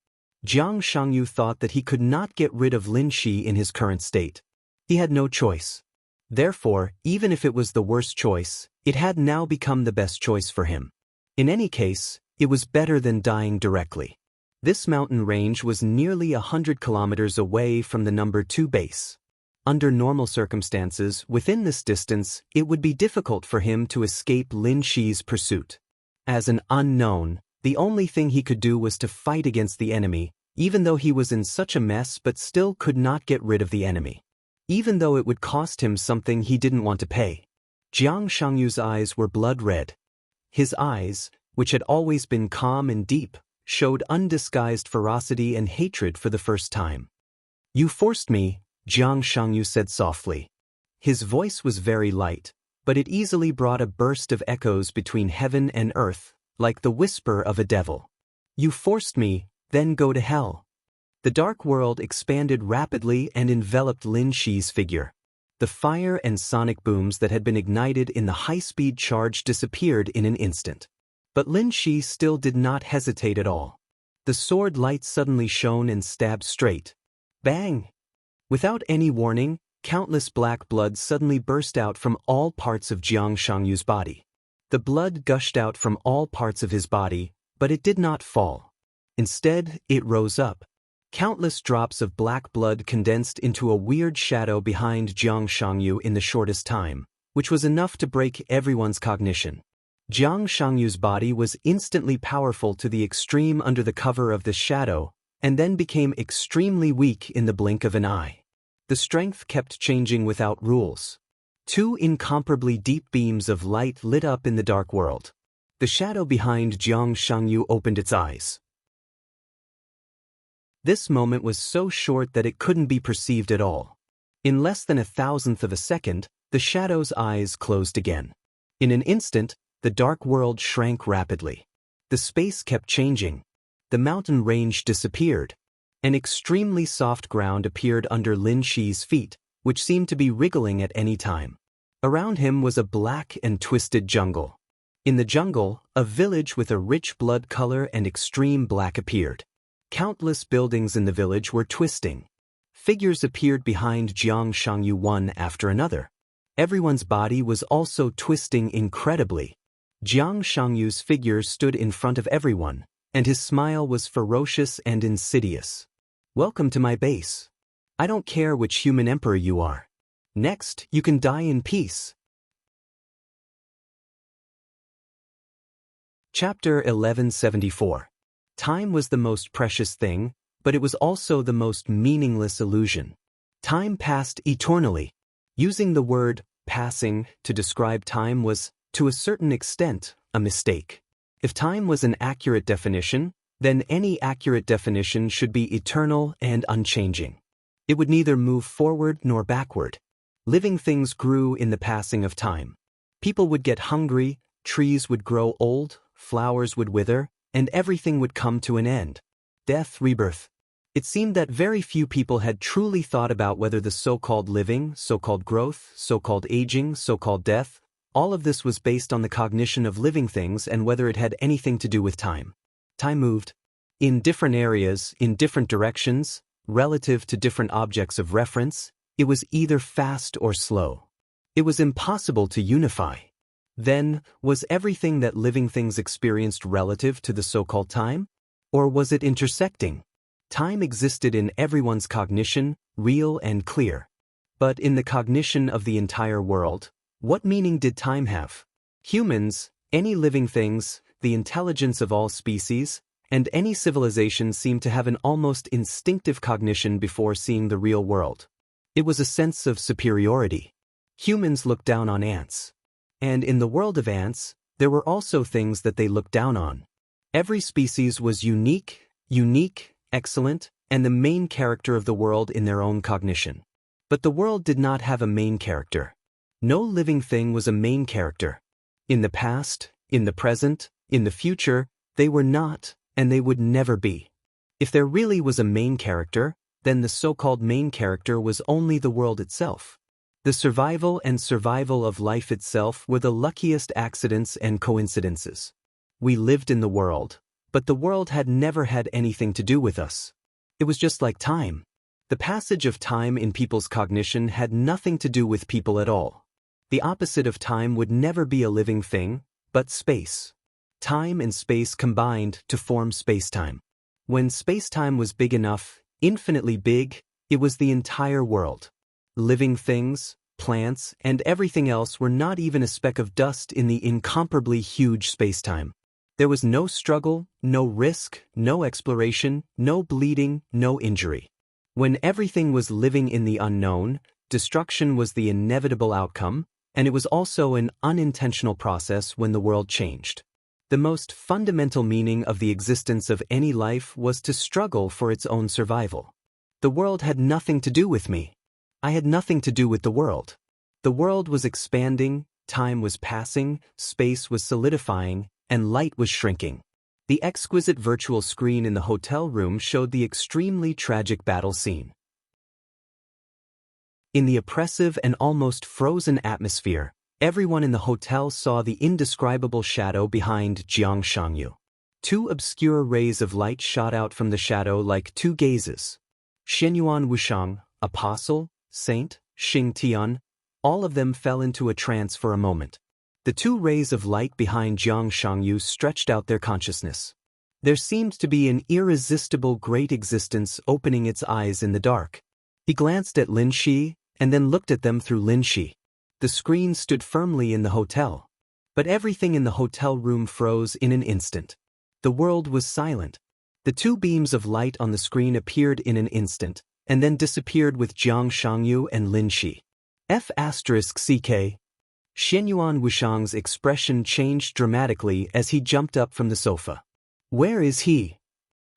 Jiang Shangyu thought that he could not get rid of Lin Shi in his current state. He had no choice. Therefore, even if it was the worst choice, it had now become the best choice for him. In any case, it was better than dying directly. This mountain range was nearly 100 kilometers away from the number 2 base. Under normal circumstances, within this distance, it would be difficult for him to escape Lin Shi's pursuit. As an unknown, the only thing he could do was to fight against the enemy, even though he was in such a mess but still could not get rid of the enemy. Even though it would cost him something he didn't want to pay. Jiang Shangyu's eyes were blood red. His eyes, which had always been calm and deep, showed undisguised ferocity and hatred for the first time. "You forced me," Jiang Shangyu said softly. His voice was very light, but it easily brought a burst of echoes between heaven and earth, like the whisper of a devil. "You forced me, then go to hell." The dark world expanded rapidly and enveloped Lin Shi's figure. The fire and sonic booms that had been ignited in the high-speed charge disappeared in an instant. But Lin Shi still did not hesitate at all. The sword light suddenly shone and stabbed straight. Bang! Without any warning, countless black blood suddenly burst out from all parts of Jiang Shangyu's body. The blood gushed out from all parts of his body, but it did not fall. Instead, it rose up. Countless drops of black blood condensed into a weird shadow behind Jiang Shangyu in the shortest time, which was enough to break everyone's cognition. Jiang Shangyu's body was instantly powerful to the extreme under the cover of the shadow, and then became extremely weak in the blink of an eye. The strength kept changing without rules. Two incomparably deep beams of light lit up in the dark world. The shadow behind Jiang Shangyu opened its eyes. This moment was so short that it couldn't be perceived at all. In less than 1,000th of a second, the shadow's eyes closed again. In an instant, the dark world shrank rapidly. The space kept changing. The mountain range disappeared. An extremely soft ground appeared under Lin Shi's feet, which seemed to be wriggling at any time. Around him was a black and twisted jungle. In the jungle, a village with a rich blood color and extreme black appeared. Countless buildings in the village were twisting. Figures appeared behind Jiang Shangyu one after another. Everyone's body was also twisting incredibly. Jiang Shangyu's figure stood in front of everyone, and his smile was ferocious and insidious. "Welcome to my base. I don't care which human emperor you are. Next, you can die in peace." Chapter 1174. Time was the most precious thing, but it was also the most meaningless illusion. Time passed eternally. Using the word passing to describe time was, to a certain extent, a mistake. If time was an accurate definition, then any accurate definition should be eternal and unchanging. It would neither move forward nor backward. Living things grew in the passing of time. People would get hungry, trees would grow old, flowers would wither, and everything would come to an end. Death, rebirth. It seemed that very few people had truly thought about whether the so-called living, so-called growth, so-called aging, so-called death, all of this was based on the cognition of living things and whether it had anything to do with time. Time moved. In different areas, in different directions, relative to different objects of reference, it was either fast or slow. It was impossible to unify. Then, was everything that living things experienced relative to the so-called time? Or was it intersecting? Time existed in everyone's cognition, real and clear. But in the cognition of the entire world, what meaning did time have? Humans, any living things, the intelligence of all species, and any civilization seemed to have an almost instinctive cognition before seeing the real world. It was a sense of superiority. Humans looked down on ants. And in the world of ants, there were also things that they looked down on. Every species was unique, excellent, and the main character of the world in their own cognition. But the world did not have a main character. No living thing was a main character. In the past, in the present, in the future, they were not, and they would never be. If there really was a main character, then the so-called main character was only the world itself. The survival of life itself were the luckiest accidents and coincidences. We lived in the world, but the world had never had anything to do with us. It was just like time. The passage of time in people's cognition had nothing to do with people at all. The opposite of time would never be a living thing, but space. Time and space combined to form space-time. When space-time was big enough, infinitely big, it was the entire world. Living things, plants, and everything else were not even a speck of dust in the incomparably huge space-time. There was no struggle, no risk, no exploration, no bleeding, no injury. When everything was living in the unknown, destruction was the inevitable outcome, and it was also an unintentional process when the world changed. The most fundamental meaning of the existence of any life was to struggle for its own survival. The world had nothing to do with me. I had nothing to do with the world. The world was expanding, time was passing, space was solidifying, and light was shrinking. The exquisite virtual screen in the hotel room showed the extremely tragic battle scene. In the oppressive and almost frozen atmosphere, everyone in the hotel saw the indescribable shadow behind Jiang Shangyu. Two obscure rays of light shot out from the shadow like two gazes. Xianyuan Wushang, apostle, saint, Xing Tian, all of them fell into a trance for a moment. The two rays of light behind Jiang Shangyu stretched out their consciousness. There seemed to be an irresistible great existence opening its eyes in the dark. He glanced at Lin Shi, and then looked at them through Lin Shi. The screen stood firmly in the hotel. But everything in the hotel room froze in an instant. The world was silent. The two beams of light on the screen appeared in an instant, and then disappeared with Jiang Shangyu and Lin Shi. F***CK. Xianyuan Wushang's expression changed dramatically as he jumped up from the sofa. Where is he?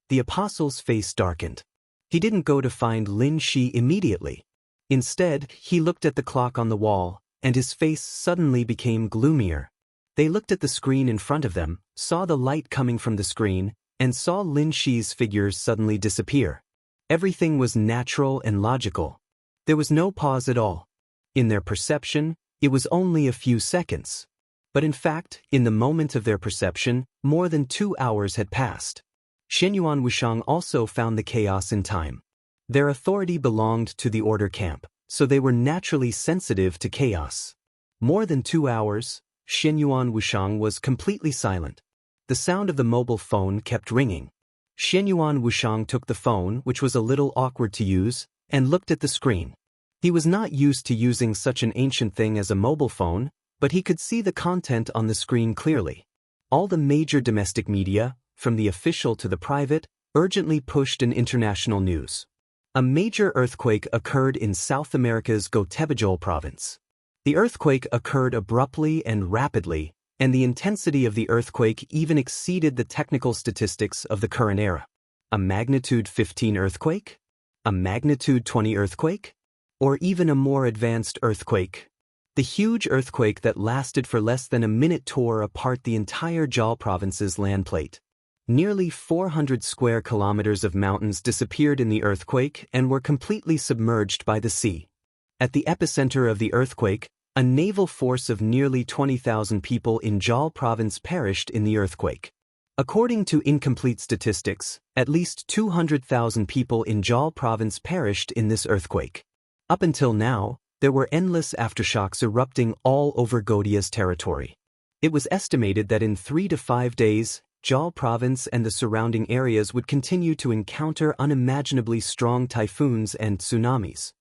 The apostle's face darkened. He didn't go to find Lin Shi immediately. Instead, he looked at the clock on the wall, and his face suddenly became gloomier. They looked at the screen in front of them, saw the light coming from the screen, and saw Lin Shi's figure suddenly disappear. Everything was natural and logical. There was no pause at all. In their perception, it was only a few seconds. But in fact, in the moment of their perception, more than 2 hours had passed. Xianyuan Wushang also found the chaos in time. Their authority belonged to the order camp, so they were naturally sensitive to chaos. More than 2 hours, Xianyuan Wushang was completely silent. The sound of the mobile phone kept ringing. Xianyuan Wushang took the phone, which was a little awkward to use, and looked at the screen. He was not used to using such an ancient thing as a mobile phone, but he could see the content on the screen clearly. All the major domestic media, from the official to the private, urgently pushed an international news. A major earthquake occurred in South America's Gotebejol province. The earthquake occurred abruptly and rapidly, and the intensity of the earthquake even exceeded the technical statistics of the current era. A magnitude 15 earthquake? A magnitude 20 earthquake? Or even a more advanced earthquake? The huge earthquake that lasted for less than a minute tore apart the entire Jal province's land plate. Nearly 400 square kilometers of mountains disappeared in the earthquake and were completely submerged by the sea. At the epicenter of the earthquake, a naval force of nearly 20,000 people in Jal province perished in the earthquake. According to incomplete statistics, at least 200,000 people in Jal province perished in this earthquake. Up until now, there were endless aftershocks erupting all over Godia's territory. It was estimated that in 3 to 5 days, Jal province and the surrounding areas would continue to encounter unimaginably strong typhoons and tsunamis.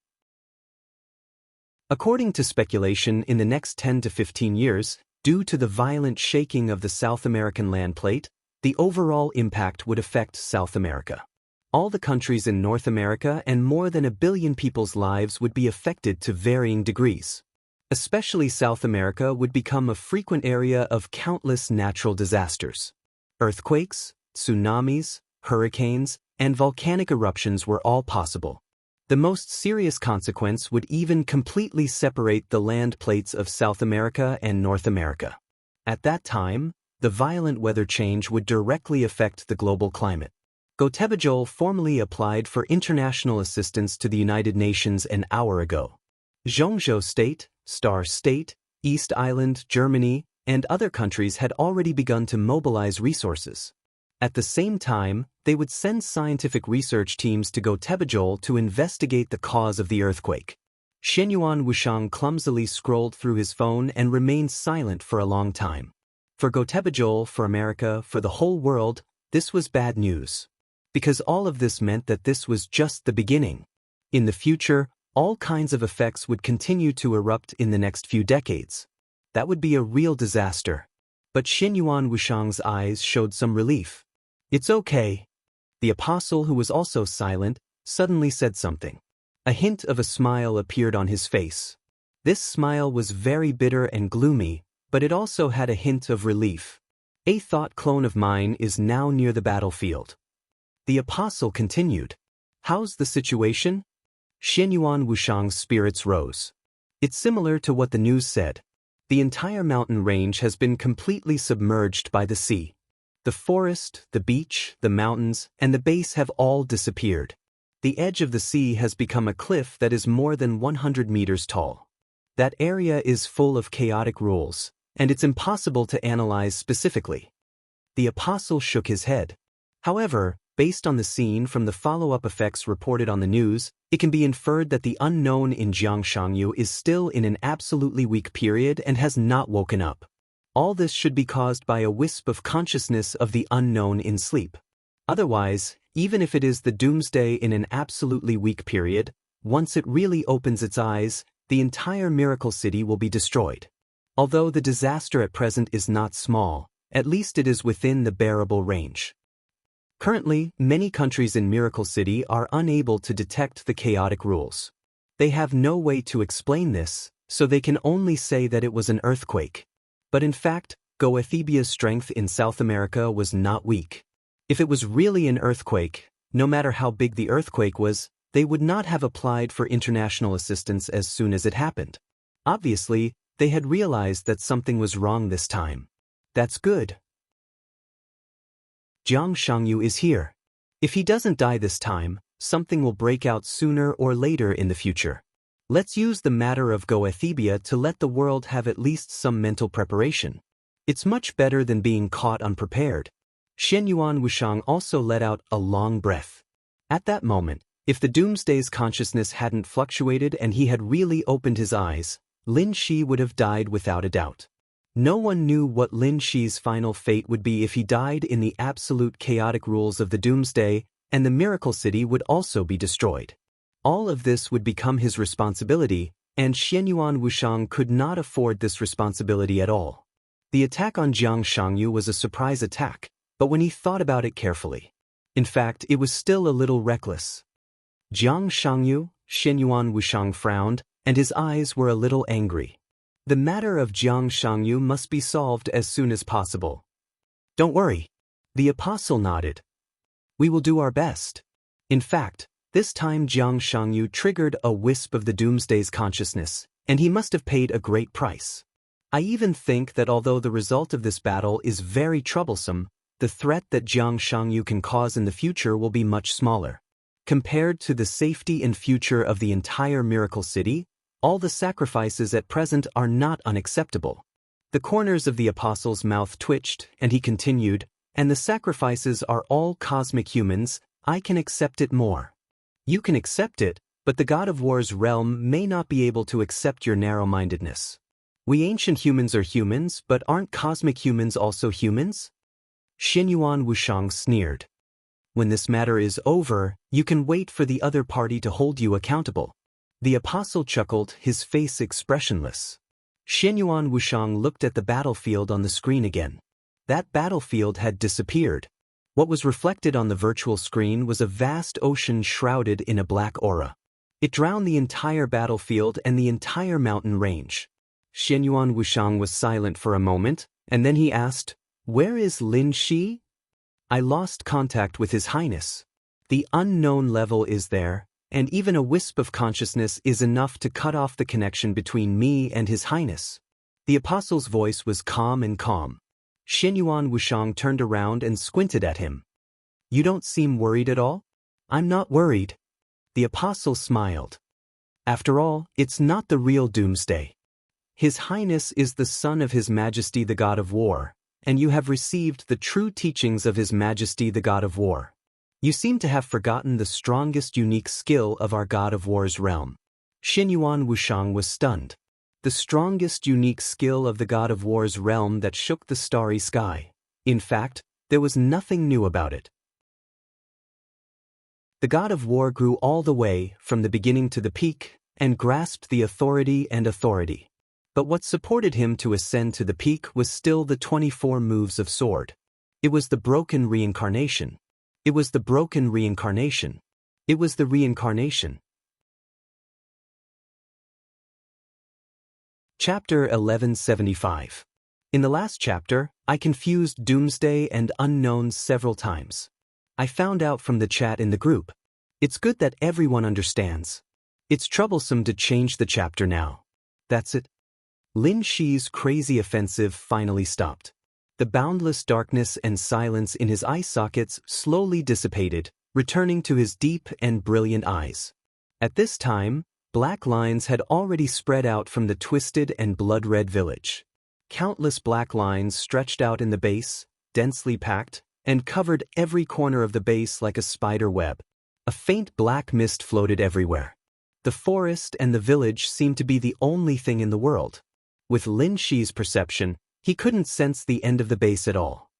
According to speculation, in the next 10 to 15 years, due to the violent shaking of the South American land plate, the overall impact would affect South America. All the countries in North America and more than 1 billion people's lives would be affected to varying degrees. Especially South America would become a frequent area of countless natural disasters. Earthquakes, tsunamis, hurricanes, and volcanic eruptions were all possible. The most serious consequence would even completely separate the land plates of South America and North America. At that time, the violent weather change would directly affect the global climate. Gotebejol formally applied for international assistance to the United Nations an hour ago. Zhongzhou State, Star State, East Island, Germany, and other countries had already begun to mobilize resources. At the same time, they would send scientific research teams to Gotebejol to investigate the cause of the earthquake. Xianyuan Wushang clumsily scrolled through his phone and remained silent for a long time. For Gotebejol, for America, for the whole world, this was bad news. Because all of this meant that this was just the beginning. In the future, all kinds of effects would continue to erupt in the next few decades. That would be a real disaster. But Xinyuan Wushang's eyes showed some relief. "It's okay." The apostle, who was also silent, suddenly said something. A hint of a smile appeared on his face. This smile was very bitter and gloomy, but it also had a hint of relief. "A thought clone of mine is now near the battlefield." The apostle continued. "How's the situation?" Xinyuan Wushang's spirits rose. "It's similar to what the news said. The entire mountain range has been completely submerged by the sea. The forest, the beach, the mountains, and the base have all disappeared. The edge of the sea has become a cliff that is more than 100 meters tall. That area is full of chaotic rules, and it's impossible to analyze specifically." The apostle shook his head. However, based on the scene from the follow-up effects reported on the news, it can be inferred that the unknown in Jiangshangyu is still in an absolutely weak period and has not woken up. All this should be caused by a wisp of consciousness of the unknown in sleep. Otherwise, even if it is the doomsday in an absolutely weak period, once it really opens its eyes, the entire miracle city will be destroyed. Although the disaster at present is not small, at least it is within the bearable range. Currently, many countries in Miracle City are unable to detect the chaotic rules. They have no way to explain this, so they can only say that it was an earthquake. But in fact, Goethebia's strength in South America was not weak. If it was really an earthquake, no matter how big the earthquake was, they would not have applied for international assistance as soon as it happened. Obviously, they had realized that something was wrong this time. That's good. Jiang Shangyu is here. If he doesn't die this time, something will break out sooner or later in the future. Let's use the matter of Goethebia to let the world have at least some mental preparation. It's much better than being caught unprepared. Xinyuan Wushang also let out a long breath. At that moment, if the doomsday's consciousness hadn't fluctuated and he had really opened his eyes, Lin Shi would have died without a doubt. No one knew what Lin Shi's final fate would be if he died in the absolute chaotic rules of the doomsday, and the miracle city would also be destroyed. All of this would become his responsibility, and Xinyuan Wushang could not afford this responsibility at all. The attack on Jiang Shangyu was a surprise attack, but when he thought about it carefully, in fact, it was still a little reckless. Jiang Shangyu, Xinyuan Wushang frowned, and his eyes were a little angry. The matter of Jiang Shangyu must be solved as soon as possible. Don't worry. The apostle nodded. We will do our best. In fact, this time Jiang Shangyu triggered a wisp of the doomsday's consciousness, and he must have paid a great price. I even think that although the result of this battle is very troublesome, the threat that Jiang Shangyu can cause in the future will be much smaller. Compared to the safety and future of the entire miracle city, all the sacrifices at present are not unacceptable. The corners of the apostle's mouth twitched, and he continued, and the sacrifices are all cosmic humans. I can accept it more. You can accept it, but the God of War's realm may not be able to accept your narrow-mindedness. We ancient humans are humans, but aren't cosmic humans also humans? Xinyuan Wushang sneered. When this matter is over, you can wait for the other party to hold you accountable. The apostle chuckled, his face expressionless. Xinyuan Wushang looked at the battlefield on the screen again. That battlefield had disappeared. What was reflected on the virtual screen was a vast ocean shrouded in a black aura. It drowned the entire battlefield and the entire mountain range. Xinyuan Wushang was silent for a moment, and then he asked, "Where is Lin Shi?" "I lost contact with His Highness. The unknown level is there, and even a wisp of consciousness is enough to cut off the connection between me and His Highness." The apostle's voice was calm and calm. Xinyuan Wushang turned around and squinted at him. "You don't seem worried at all?" "I'm not worried." The apostle smiled. "After all, it's not the real doomsday. His Highness is the son of His Majesty the God of War, and you have received the true teachings of His Majesty the God of War. You seem to have forgotten the strongest unique skill of our God of War's realm." Xinyuan Wushang was stunned. The strongest unique skill of the God of War's realm that shook the starry sky. In fact, there was nothing new about it. The God of War grew all the way, from the beginning to the peak, and grasped the authority. But what supported him to ascend to the peak was still the 24 moves of sword. It was the broken reincarnation. It was the broken reincarnation. It was the reincarnation. Chapter 1175. In the last chapter, I confused doomsday and unknowns several times. I found out from the chat in the group. It's good that everyone understands. It's troublesome to change the chapter now. That's it. Lin Shi's crazy offensive finally stopped. The boundless darkness and silence in his eye sockets slowly dissipated, returning to his deep and brilliant eyes. At this time, black lines had already spread out from the twisted and blood-red village. Countless black lines stretched out in the base, densely packed, and covered every corner of the base like a spider web. A faint black mist floated everywhere. The forest and the village seemed to be the only thing in the world. With Lin Shi's perception, he couldn't sense the end of the base at all.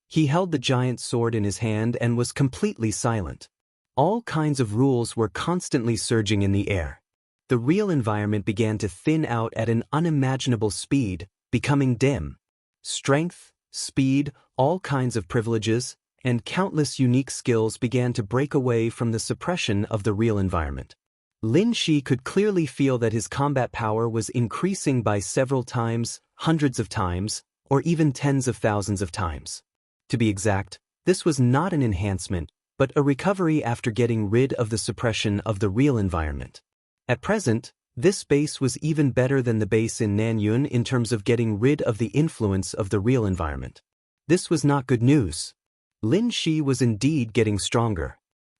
He held the giant sword in his hand and was completely silent. All kinds of rules were constantly surging in the air. The real environment began to thin out at an unimaginable speed, becoming dim. Strength, speed, all kinds of privileges, and countless unique skills began to break away from the suppression of the real environment. Lin Shi could clearly feel that his combat power was increasing by several times, hundreds of times, or even tens of thousands of times. To be exact, this was not an enhancement, but a recovery after getting rid of the suppression of the real environment. At present, this base was even better than the base in Nanyun in terms of getting rid of the influence of the real environment. This was not good news. Lin Shi was indeed getting stronger.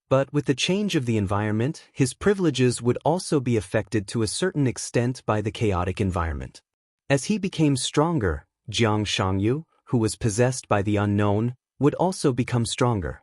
But with the change of the environment, his privileges would also be affected to a certain extent by the chaotic environment. As he became stronger, Jiang Shangyu, who was possessed by the unknown, would also become stronger.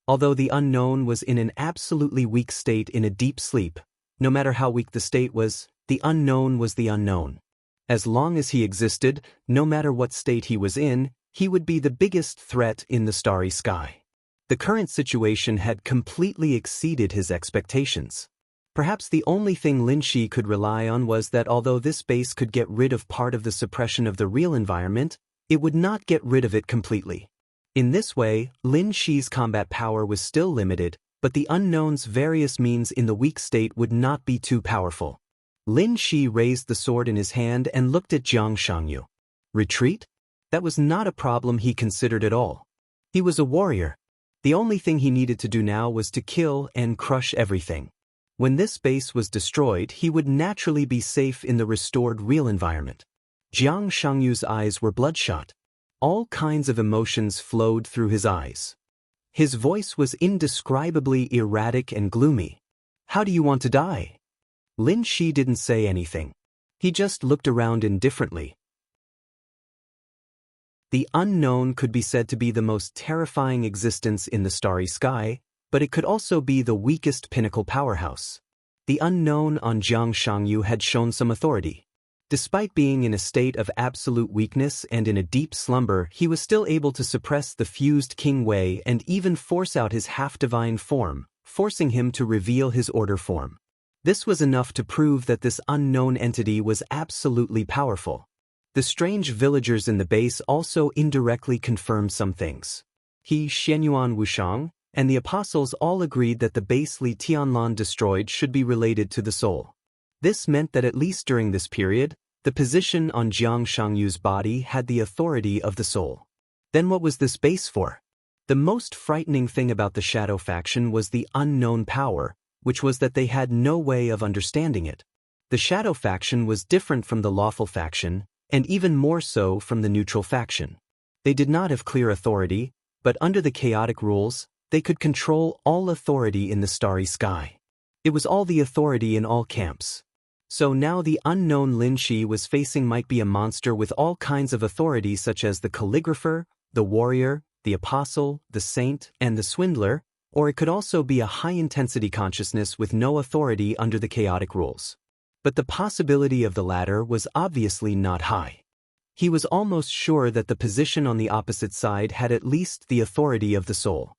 Although the unknown was in an absolutely weak state in a deep sleep, no matter how weak the state was, the unknown was the unknown. As long as he existed, no matter what state he was in, he would be the biggest threat in the starry sky. The current situation had completely exceeded his expectations. Perhaps the only thing Lin Shi could rely on was that although this base could get rid of part of the suppression of the real environment, it would not get rid of it completely. In this way, Lin Shi's combat power was still limited, but the unknown's various means in the weak state would not be too powerful. Lin Shi raised the sword in his hand and looked at Jiang Shangyu. Retreat? That was not a problem he considered at all. He was a warrior. The only thing he needed to do now was to kill and crush everything. When this base was destroyed, he would naturally be safe in the restored real environment. Jiang Shangyu's eyes were bloodshot. All kinds of emotions flowed through his eyes. His voice was indescribably erratic and gloomy. How do you want to die? Lin Shi didn't say anything. He just looked around indifferently. The unknown could be said to be the most terrifying existence in the starry sky, but it could also be the weakest pinnacle powerhouse. The unknown on Jiang Shangyu had shown some authority. Despite being in a state of absolute weakness and in a deep slumber, he was still able to suppress the fused King Wei and even force out his half-divine form, forcing him to reveal his order form. This was enough to prove that this unknown entity was absolutely powerful. The strange villagers in the base also indirectly confirmed some things. He, Xianyuan Wushang, and the apostles all agreed that the base Li Tianlan destroyed should be related to the soul. This meant that at least during this period, the position on Jiang Shangyu's body had the authority of the soul. Then what was this base for? The most frightening thing about the Shadow faction was the unknown power, which was that they had no way of understanding it. The Shadow faction was different from the Lawful faction, and even more so from the Neutral faction. They did not have clear authority, but under the chaotic rules, they could control all authority in the starry sky. It was all the authority in all camps. So now the unknown Lin Shi was facing might be a monster with all kinds of authority such as the calligrapher, the warrior, the apostle, the saint, and the swindler, or it could also be a high-intensity consciousness with no authority under the chaotic rules. But the possibility of the latter was obviously not high. He was almost sure that the position on the opposite side had at least the authority of the soul.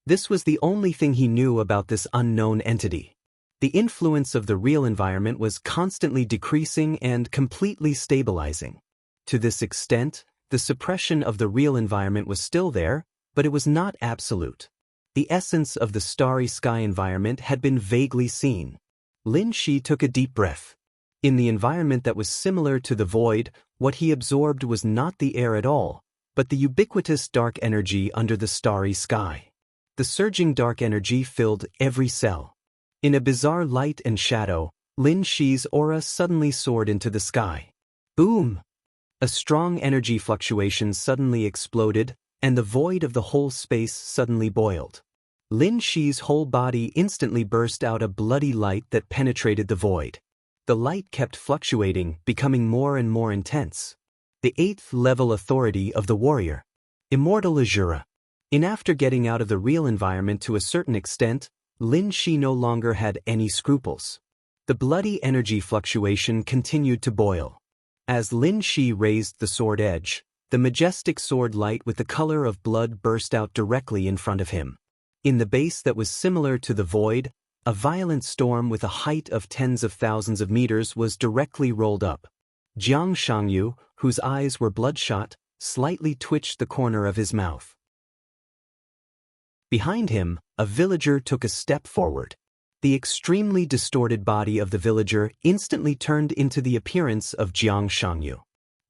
This was the only thing he knew about this unknown entity. The influence of the real environment was constantly decreasing and completely stabilizing. To this extent, the suppression of the real environment was still there, but it was not absolute. The essence of the starry sky environment had been vaguely seen. Lin Shi took a deep breath. In the environment that was similar to the void, what he absorbed was not the air at all, but the ubiquitous dark energy under the starry sky. The surging dark energy filled every cell. In a bizarre light and shadow, Lin Shi's aura suddenly soared into the sky. Boom! A strong energy fluctuation suddenly exploded, and the void of the whole space suddenly boiled. Lin Shi's whole body instantly burst out a bloody light that penetrated the void. The light kept fluctuating, becoming more and more intense. The 8th level authority of the warrior. Immortal Azura. After getting out of the real environment to a certain extent, Lin Shi no longer had any scruples. The bloody energy fluctuation continued to boil. As Lin Shi raised the sword edge, the majestic sword light with the color of blood burst out directly in front of him. In the base that was similar to the void, a violent storm with a height of tens of thousands of meters was directly rolled up. Jiang Shangyu, whose eyes were bloodshot, slightly twitched the corner of his mouth. Behind him, a villager took a step forward. The extremely distorted body of the villager instantly turned into the appearance of Jiang Shangyu.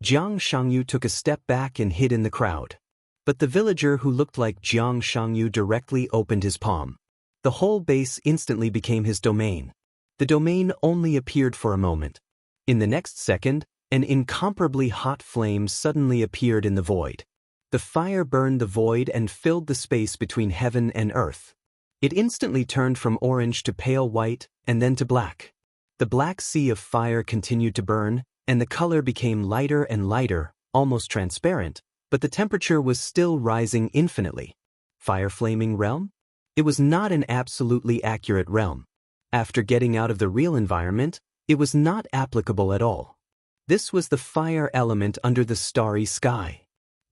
Jiang Shangyu took a step back and hid in the crowd. But the villager who looked like Jiang Shangyu directly opened his palm. The whole base instantly became his domain. The domain only appeared for a moment. In the next second, an incomparably hot flame suddenly appeared in the void. The fire burned the void and filled the space between heaven and earth. It instantly turned from orange to pale white and then to black. The black sea of fire continued to burn, and the color became lighter and lighter, almost transparent, but the temperature was still rising infinitely. Fire-flaming realm? It was not an absolutely accurate realm. After getting out of the real environment, it was not applicable at all. This was the fire element under the starry sky.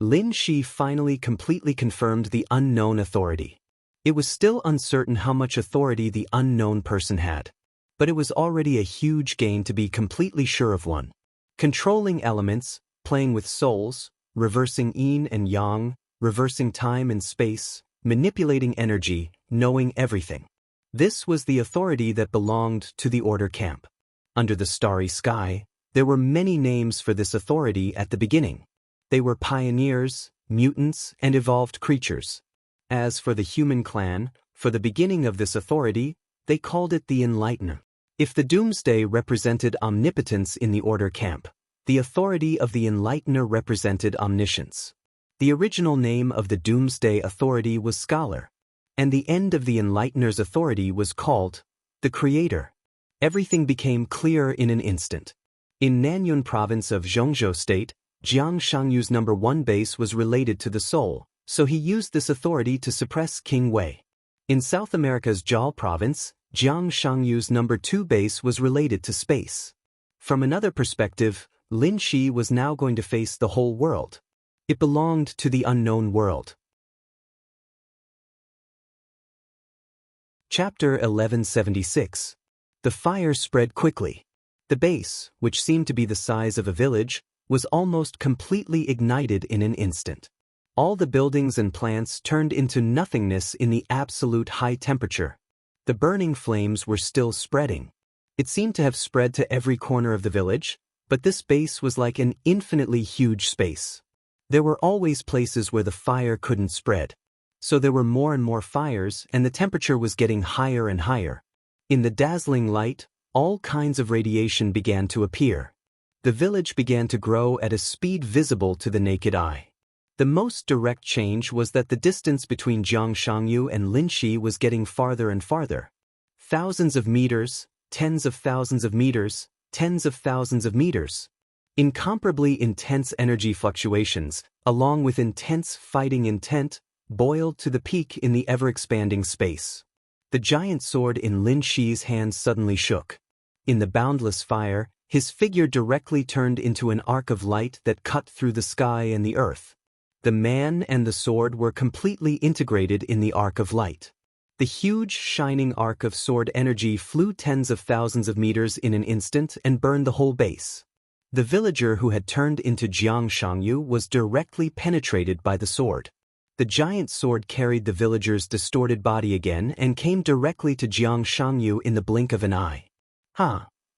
Lin Shi finally completely confirmed the unknown authority. It was still uncertain how much authority the unknown person had, but it was already a huge gain to be completely sure of one. Controlling elements, playing with souls, reversing yin and yang, reversing time and space, manipulating energy, knowing everything. This was the authority that belonged to the Order camp. Under the starry sky, there were many names for this authority at the beginning. They were pioneers, mutants, and evolved creatures. As for the human clan, for the beginning of this authority, they called it the Enlightener. If the Doomsday represented omnipotence in the Order camp, the authority of the Enlightener represented omniscience. The original name of the Doomsday Authority was Scholar, and the end of the Enlightener's authority was called the Creator. Everything became clear in an instant. In Nanyun province of Zhongzhou State, Jiang Shangyu's number 1 base was related to the soul, so he used this authority to suppress King Wei. In South America's Jiao province, Jiang Shangyu's number 2 base was related to space. From another perspective, Lin Shi was now going to face the whole world. It belonged to the unknown world. Chapter 1176. The fire spread quickly. The base, which seemed to be the size of a village, was almost completely ignited in an instant. All the buildings and plants turned into nothingness in the absolute high temperature. The burning flames were still spreading. It seemed to have spread to every corner of the village, but this base was like an infinitely huge space. There were always places where the fire couldn't spread. So there were more and more fires, and the temperature was getting higher and higher. In the dazzling light, all kinds of radiation began to appear. The village began to grow at a speed visible to the naked eye. The most direct change was that the distance between Jiang Shangyu and Lin Shi was getting farther and farther. Thousands of meters, tens of thousands of meters, tens of thousands of meters. Incomparably intense energy fluctuations, along with intense fighting intent, boiled to the peak in the ever-expanding space. The giant sword in Lin Shi's hand suddenly shook. In the boundless fire, his figure directly turned into an arc of light that cut through the sky and the earth. The man and the sword were completely integrated in the arc of light. The huge, shining arc of sword energy flew tens of thousands of meters in an instant and burned the whole base. The villager who had turned into Jiang Shangyu was directly penetrated by the sword. The giant sword carried the villager's distorted body again and came directly to Jiang Shangyu in the blink of an eye.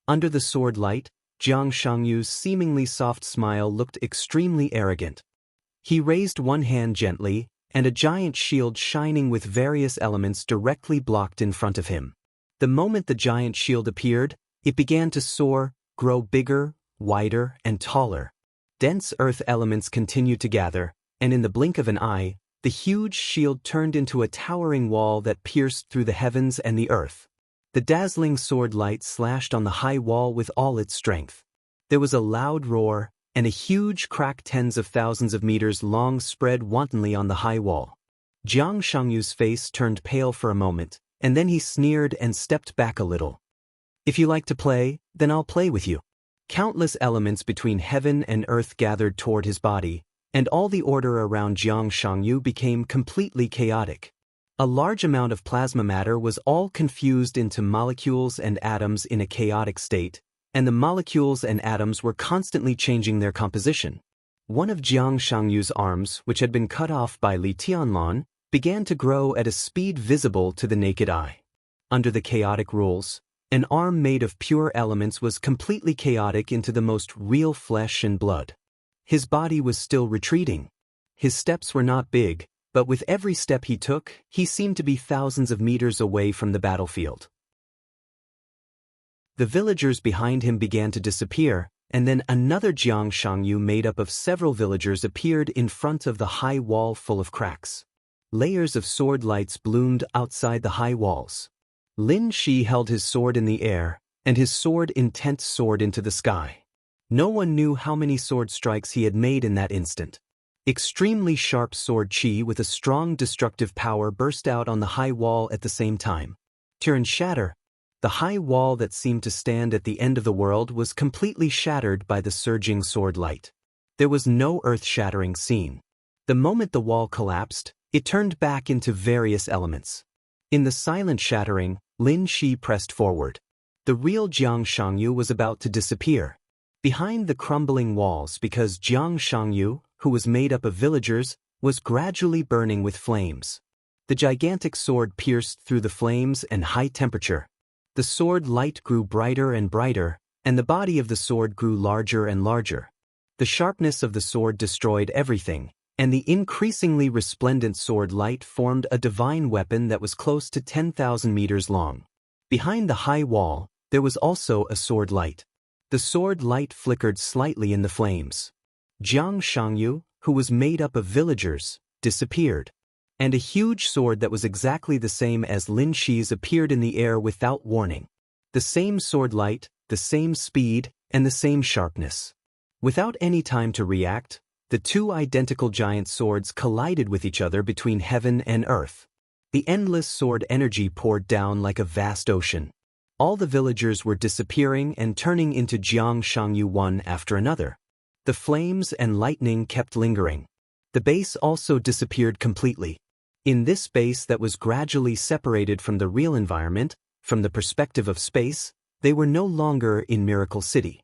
Under the sword light, Jiang Shangyu's seemingly soft smile looked extremely arrogant. He raised one hand gently, and a giant shield shining with various elements directly blocked in front of him. The moment the giant shield appeared, it began to soar, grow bigger, wider, and taller. Dense earth elements continued to gather, and in the blink of an eye, the huge shield turned into a towering wall that pierced through the heavens and the earth. The dazzling sword light slashed on the high wall with all its strength. There was a loud roar, and a huge crack tens of thousands of meters long spread wantonly on the high wall. Jiang Shangyu's face turned pale for a moment, and then he sneered and stepped back a little. "If you like to play, then I'll play with you." Countless elements between heaven and earth gathered toward his body, and all the order around Jiang Shangyu became completely chaotic. A large amount of plasma matter was all confused into molecules and atoms in a chaotic state, and the molecules and atoms were constantly changing their composition. One of Jiang Shangyu's arms, which had been cut off by Li Tianlan, began to grow at a speed visible to the naked eye. Under the chaotic rules, an arm made of pure elements was completely chaotic into the most real flesh and blood. His body was still retreating. His steps were not big, but with every step he took, he seemed to be thousands of meters away from the battlefield. The villagers behind him began to disappear, and then another Jiang Shangyu made up of several villagers appeared in front of the high wall full of cracks. Layers of sword lights bloomed outside the high walls. Lin Shi held his sword in the air, and his sword intent soared into the sky. No one knew how many sword strikes he had made in that instant. Extremely sharp sword chi with a strong destructive power burst out on the high wall at the same time. Tear and shatter. The high wall that seemed to stand at the end of the world was completely shattered by the surging sword light. There was no earth-shattering scene. The moment the wall collapsed, it turned back into various elements. In the silent shattering, Lin Shi pressed forward. The real Jiang Shangyu was about to disappear. Behind the crumbling walls, because Jiang Shangyu, who was made up of villagers, was gradually burning with flames. The gigantic sword pierced through the flames and high temperature. The sword light grew brighter and brighter, and the body of the sword grew larger and larger. The sharpness of the sword destroyed everything, and the increasingly resplendent sword light formed a divine weapon that was close to 10,000 meters long. Behind the high wall, there was also a sword light. The sword light flickered slightly in the flames. Jiang Shangyu, who was made up of villagers, disappeared. And a huge sword that was exactly the same as Lin Shi's appeared in the air without warning. The same sword light, the same speed, and the same sharpness. Without any time to react, the two identical giant swords collided with each other between heaven and earth. The endless sword energy poured down like a vast ocean. All the villagers were disappearing and turning into Jiang Shangyu one after another. The flames and lightning kept lingering. The base also disappeared completely. In this space that was gradually separated from the real environment, from the perspective of space, they were no longer in Miracle City.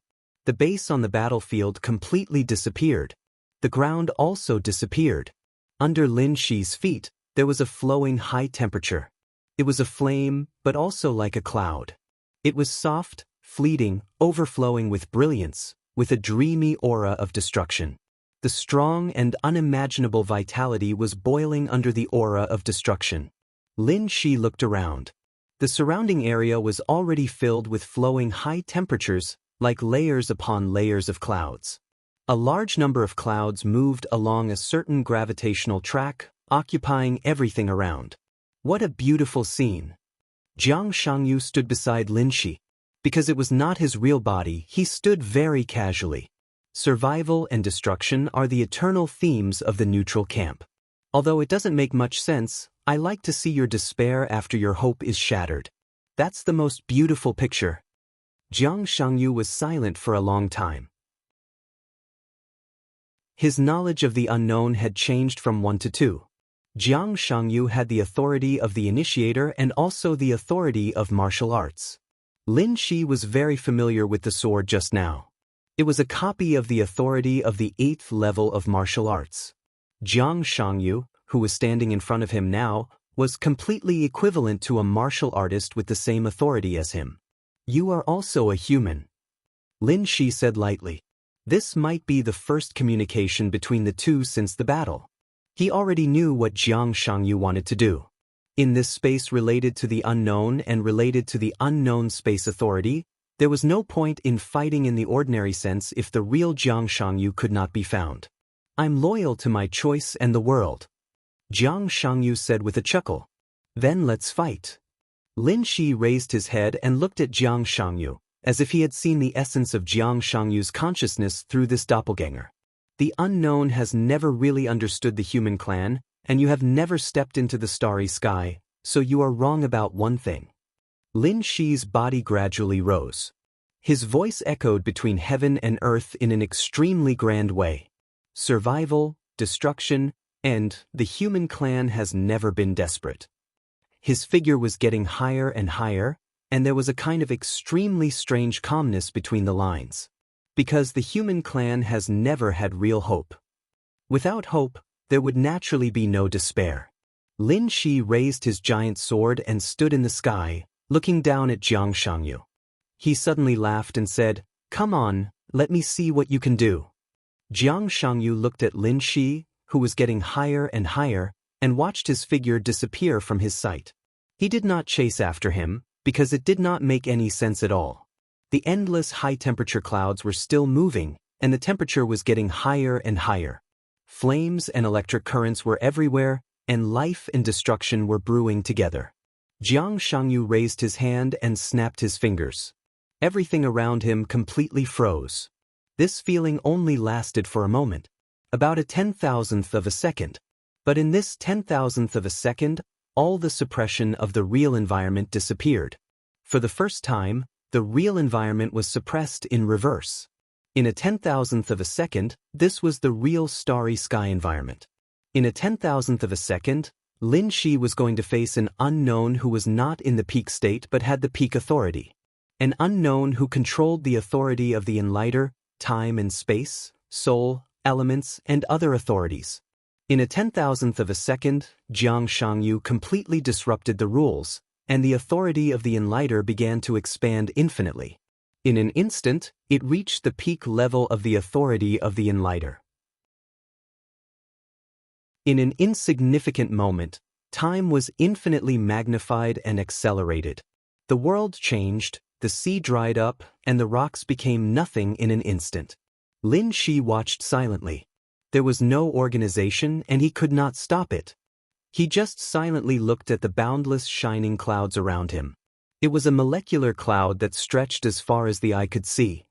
The base on the battlefield completely disappeared. The ground also disappeared. Under Lin Shi's feet, there was a flowing high temperature. It was a flame, but also like a cloud. It was soft, fleeting, overflowing with brilliance, with a dreamy aura of destruction. The strong and unimaginable vitality was boiling under the aura of destruction. Lin Shi looked around. The surrounding area was already filled with flowing high temperatures, like layers upon layers of clouds. A large number of clouds moved along a certain gravitational track, occupying everything around. What a beautiful scene! Jiang Shangyu stood beside Lin Shi. Because it was not his real body, he stood very casually. Survival and destruction are the eternal themes of the neutral camp. Although it doesn't make much sense, I like to see your despair after your hope is shattered. That's the most beautiful picture. Jiang Shangyu was silent for a long time. His knowledge of the unknown had changed from 1 to 2. Jiang Shangyu had the authority of the initiator and also the authority of martial arts. Lin Shi was very familiar with the sword just now. It was a copy of the authority of the 8th level of martial arts. Jiang Shangyu, who was standing in front of him now, was completely equivalent to a martial artist with the same authority as him. You are also a human, Lin Shi said lightly. This might be the first communication between the two since the battle. He already knew what Jiang Shangyu wanted to do. In this space related to the unknown and related to the unknown space authority, there was no point in fighting in the ordinary sense if the real Jiang Shangyu could not be found. I'm loyal to my choice and the world, Jiang Shangyu said with a chuckle. Then let's fight. Lin Shi raised his head and looked at Jiang Shangyu, as if he had seen the essence of Jiang Shangyu's consciousness through this doppelganger. The unknown has never really understood the human clan, and you have never stepped into the starry sky, so you are wrong about one thing. Lin Shi's body gradually rose. His voice echoed between heaven and earth in an extremely grand way. Survival, destruction, and the human clan has never been desperate. His figure was getting higher and higher, and there was a kind of extremely strange calmness between the lines. Because the human clan has never had real hope. Without hope, there would naturally be no despair. Lin Shi raised his giant sword and stood in the sky, looking down at Jiang Shangyu. He suddenly laughed and said, "Come on, let me see what you can do." Jiang Shangyu looked at Lin Shi, who was getting higher and higher, and watched his figure disappear from his sight. He did not chase after him, because it did not make any sense at all. The endless high-temperature clouds were still moving, and the temperature was getting higher and higher. Flames and electric currents were everywhere, and life and destruction were brewing together. Jiang Shangyu raised his hand and snapped his fingers. Everything around him completely froze. This feeling only lasted for a moment, about a 10,000th of a second. But in this 10,000th of a second, all the suppression of the real environment disappeared. For the first time, the real environment was suppressed in reverse. In a 10,000th of a second, this was the real starry sky environment. In a 10,000th of a second, Lin Shi was going to face an unknown who was not in the peak state but had the peak authority. An unknown who controlled the authority of the enlighter, time and space, soul, elements, and other authorities. In a 10,000th of a second, Jiang Shangyu completely disrupted the rules, and the authority of the enlighter began to expand infinitely. In an instant, it reached the peak level of the authority of the enlighter. In an insignificant moment, time was infinitely magnified and accelerated. The world changed, the sea dried up, and the rocks became nothing in an instant. Lin Shi watched silently. There was no organization and he could not stop it. He just silently looked at the boundless shining clouds around him. It was a molecular cloud that stretched as far as the eye could see.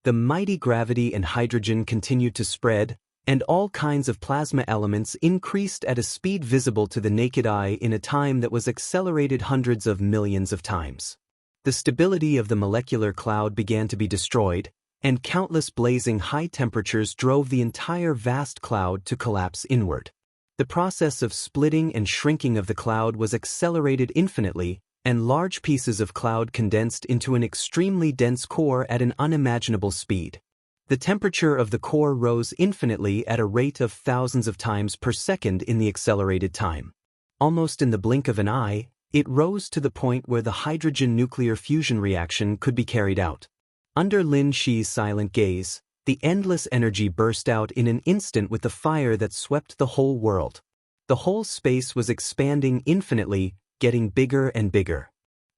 The mighty gravity and hydrogen continued to spread, and all kinds of plasma elements increased at a speed visible to the naked eye in a time that was accelerated hundreds of millions of times. The stability of the molecular cloud began to be destroyed, and countless blazing high temperatures drove the entire vast cloud to collapse inward. The process of splitting and shrinking of the cloud was accelerated infinitely, and large pieces of cloud condensed into an extremely dense core at an unimaginable speed. The temperature of the core rose infinitely at a rate of thousands of times per second in the accelerated time. Almost in the blink of an eye, it rose to the point where the hydrogen nuclear fusion reaction could be carried out. Under Lin Shi's silent gaze, the endless energy burst out in an instant with the fire that swept the whole world. The whole space was expanding infinitely, getting bigger and bigger.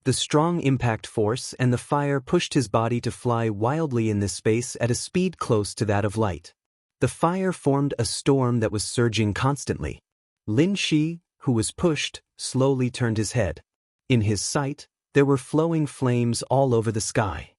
The strong impact force and the fire pushed his body to fly wildly in this space at a speed close to that of light. The fire formed a storm that was surging constantly. Lin Shi, who was pushed, slowly turned his head. In his sight, there were flowing flames all over the sky.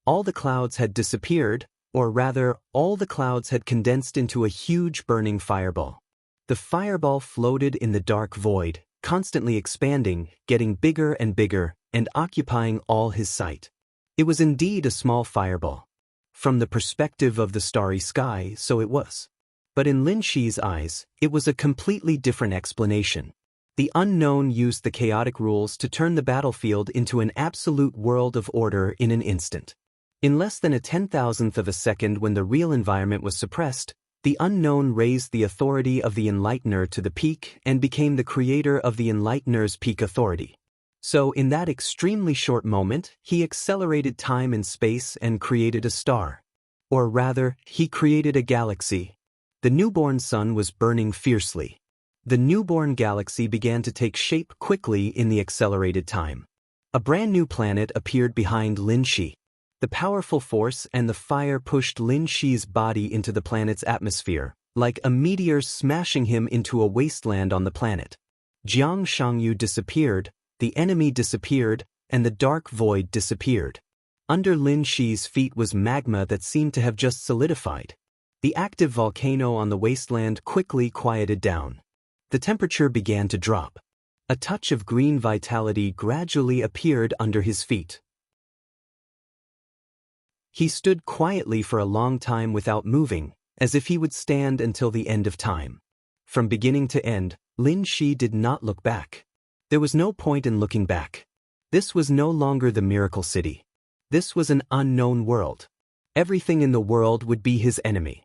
All the clouds had disappeared, or rather, all the clouds had condensed into a huge burning fireball. The fireball floated in the dark void, constantly expanding, getting bigger and bigger, and occupying all his sight. It was indeed a small fireball. From the perspective of the starry sky, so it was. But in Lin Shi's eyes, it was a completely different explanation. The unknown used the chaotic rules to turn the battlefield into an absolute world of order in an instant. In less than a 10,000th of a second, when the real environment was suppressed, the unknown raised the authority of the enlightener to the peak and became the creator of the enlightener's peak authority. So in that extremely short moment, he accelerated time and space and created a star. Or rather, he created a galaxy. The newborn sun was burning fiercely. The newborn galaxy began to take shape quickly in the accelerated time. A brand new planet appeared behind Lin Shi. The powerful force and the fire pushed Lin Shi's body into the planet's atmosphere, like a meteor smashing him into a wasteland on the planet. Jiang Shangyu disappeared, the enemy disappeared, and the dark void disappeared. Under Lin Shi's feet was magma that seemed to have just solidified. The active volcano on the wasteland quickly quieted down. The temperature began to drop. A touch of green vitality gradually appeared under his feet. He stood quietly for a long time without moving, as if he would stand until the end of time. From beginning to end, Lin Shi did not look back. There was no point in looking back. This was no longer the miracle city. This was an unknown world. Everything in the world would be his enemy.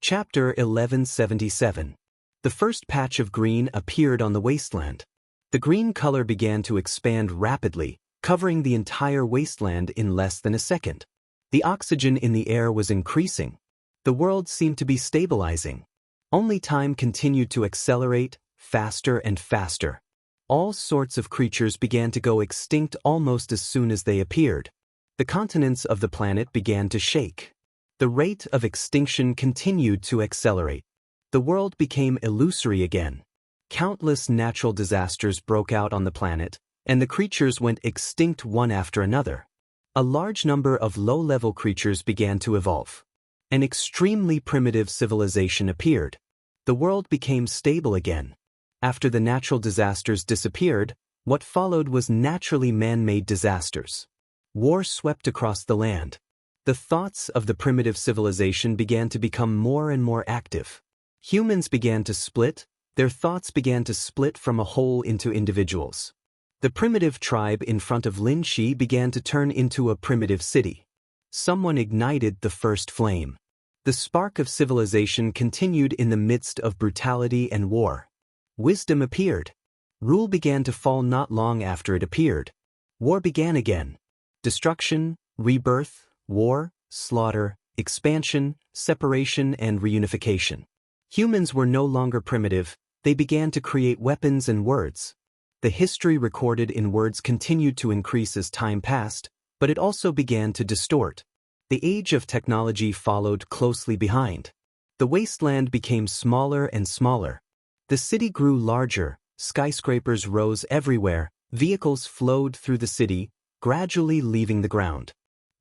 Chapter 1177. The first patch of green appeared on the wasteland. The green color began to expand rapidly, covering the entire wasteland in less than a second. The oxygen in the air was increasing. The world seemed to be stabilizing. Only time continued to accelerate, faster and faster. All sorts of creatures began to go extinct almost as soon as they appeared. The continents of the planet began to shake. The rate of extinction continued to accelerate. The world became illusory again. Countless natural disasters broke out on the planet, and the creatures went extinct one after another. A large number of low-level creatures began to evolve. An extremely primitive civilization appeared. The world became stable again. After the natural disasters disappeared, what followed was naturally man-made disasters. War swept across the land. The thoughts of the primitive civilization began to become more and more active. Humans began to split, their thoughts began to split from a whole into individuals. The primitive tribe in front of Lin Shi began to turn into a primitive city. Someone ignited the first flame. The spark of civilization continued in the midst of brutality and war. Wisdom appeared. Rule began to fall not long after it appeared. War began again. Destruction, rebirth, war, slaughter, expansion, separation and reunification. Humans were no longer primitive, they began to create weapons and words. The history recorded in words continued to increase as time passed, but it also began to distort. The age of technology followed closely behind. The wasteland became smaller and smaller. The city grew larger, skyscrapers rose everywhere, vehicles flowed through the city, gradually leaving the ground.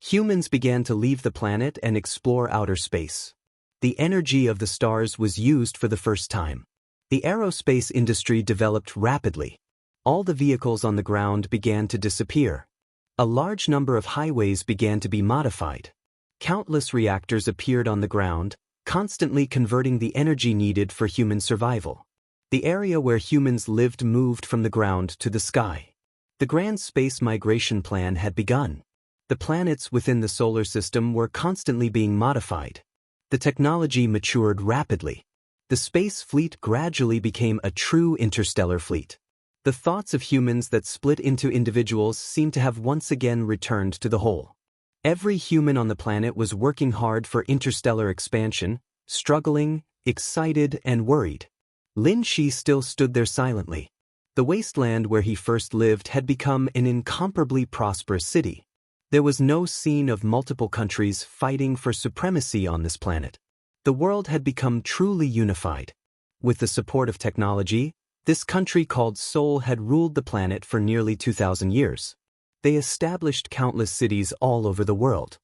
Humans began to leave the planet and explore outer space. The energy of the stars was used for the first time. The aerospace industry developed rapidly. All the vehicles on the ground began to disappear. A large number of highways began to be modified. Countless reactors appeared on the ground, constantly converting the energy needed for human survival. The area where humans lived moved from the ground to the sky. The grand space migration plan had begun. The planets within the solar system were constantly being modified. The technology matured rapidly. The space fleet gradually became a true interstellar fleet. The thoughts of humans that split into individuals seemed to have once again returned to the whole. Every human on the planet was working hard for interstellar expansion, struggling, excited, and worried. Lin Shi still stood there silently. The wasteland where he first lived had become an incomparably prosperous city. There was no scene of multiple countries fighting for supremacy on this planet. The world had become truly unified. With the support of technology, this country called Seoul had ruled the planet for nearly 2,000 years. They established countless cities all over the world.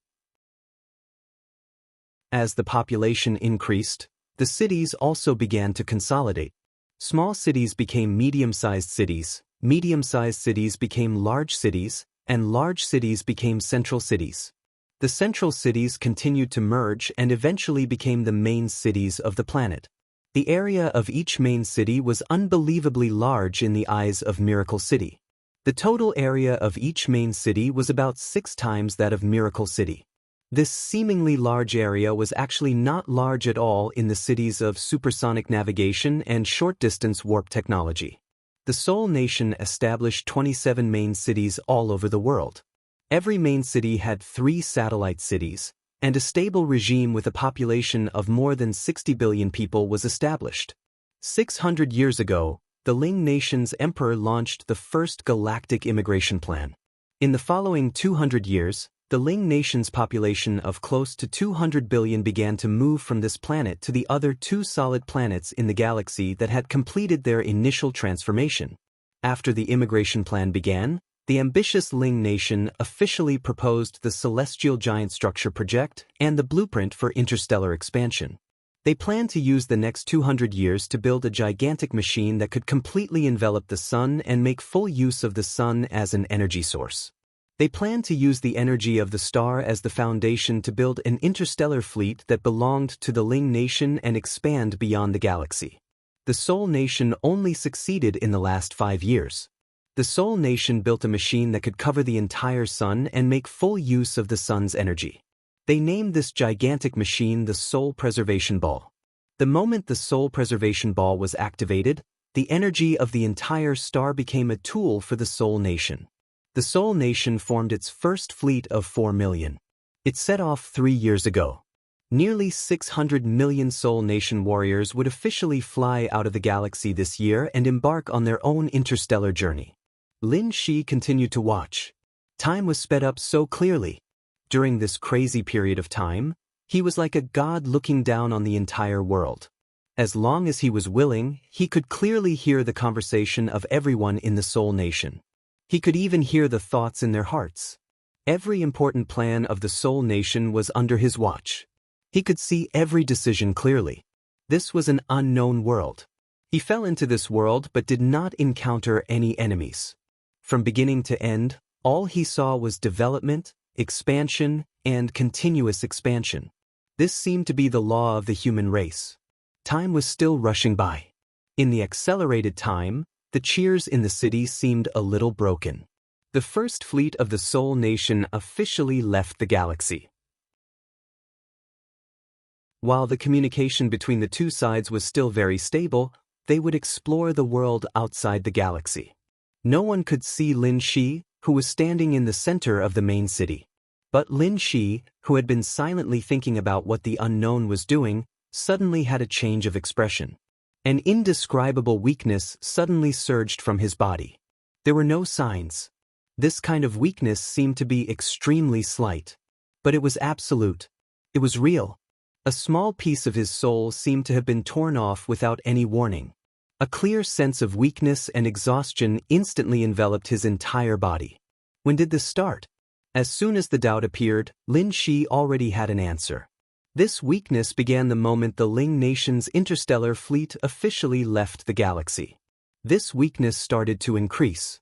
As the population increased, the cities also began to consolidate. Small cities became medium-sized cities became large cities, and large cities became central cities. The central cities continued to merge and eventually became the main cities of the planet. The area of each main city was unbelievably large in the eyes of Miracle City. The total area of each main city was about 6 times that of Miracle City. This seemingly large area was actually not large at all in the cities of supersonic navigation and short-distance warp technology. The Seoul Nation established 27 main cities all over the world. Every main city had 3 satellite cities, and a stable regime with a population of more than 60 billion people was established. 600 years ago, the Ling Nation's emperor launched the first galactic immigration plan. In the following 200 years, the Ling Nation's population of close to 200 billion began to move from this planet to the other 2 solid planets in the galaxy that had completed their initial transformation. After the immigration plan began, the ambitious Ling Nation officially proposed the Celestial Giant Structure Project and the blueprint for interstellar expansion. They planned to use the next 200 years to build a gigantic machine that could completely envelop the sun and make full use of the sun as an energy source. They planned to use the energy of the star as the foundation to build an interstellar fleet that belonged to the Ling Nation and expand beyond the galaxy. The Seoul Nation only succeeded in the last 5 years. The Seoul Nation built a machine that could cover the entire sun and make full use of the sun's energy. They named this gigantic machine the Soul Preservation Ball. The moment the Soul Preservation Ball was activated, the energy of the entire star became a tool for the Seoul Nation. The Seoul Nation formed its first fleet of 4 million. It set off 3 years ago. Nearly 600 million Seoul Nation warriors would officially fly out of the galaxy this year and embark on their own interstellar journey. Lin Shi continued to watch. Time was sped up so clearly. During this crazy period of time, he was like a god looking down on the entire world. As long as he was willing, he could clearly hear the conversation of everyone in the Seoul Nation. He could even hear the thoughts in their hearts. Every important plan of the Seoul Nation was under his watch. He could see every decision clearly. This was an unknown world. He fell into this world but did not encounter any enemies. From beginning to end, all he saw was development, expansion, and continuous expansion. This seemed to be the law of the human race. Time was still rushing by. In the accelerated time, the cheers in the city seemed a little broken. The first fleet of the Seoul Nation officially left the galaxy. While the communication between the 2 sides was still very stable, they would explore the world outside the galaxy. No one could see Lin Shi, who was standing in the center of the main city. But Lin Shi, who had been silently thinking about what the unknown was doing, suddenly had a change of expression. An indescribable weakness suddenly surged from his body. There were no signs. This kind of weakness seemed to be extremely slight. But it was absolute. It was real. A small piece of his soul seemed to have been torn off without any warning. A clear sense of weakness and exhaustion instantly enveloped his entire body. When did this start? As soon as the doubt appeared, Lin Shi already had an answer. This weakness began the moment the Ling Nation's interstellar fleet officially left the galaxy. This weakness started to increase.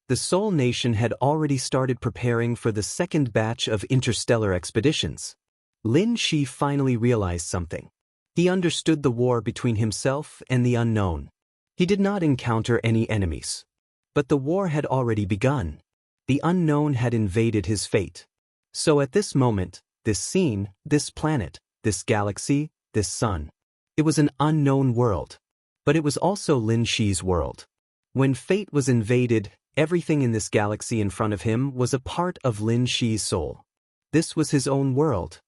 The Seoul Nation had already started preparing for the second batch of interstellar expeditions. Lin Shi finally realized something. He understood the war between himself and the unknown. He did not encounter any enemies. But the war had already begun. The unknown had invaded his fate. So at this moment, this scene, this planet, this galaxy, this sun, it was an unknown world. But it was also Lin Shi's world. When fate was invaded, everything in this galaxy in front of him was a part of Lin Shi's soul. This was his own world.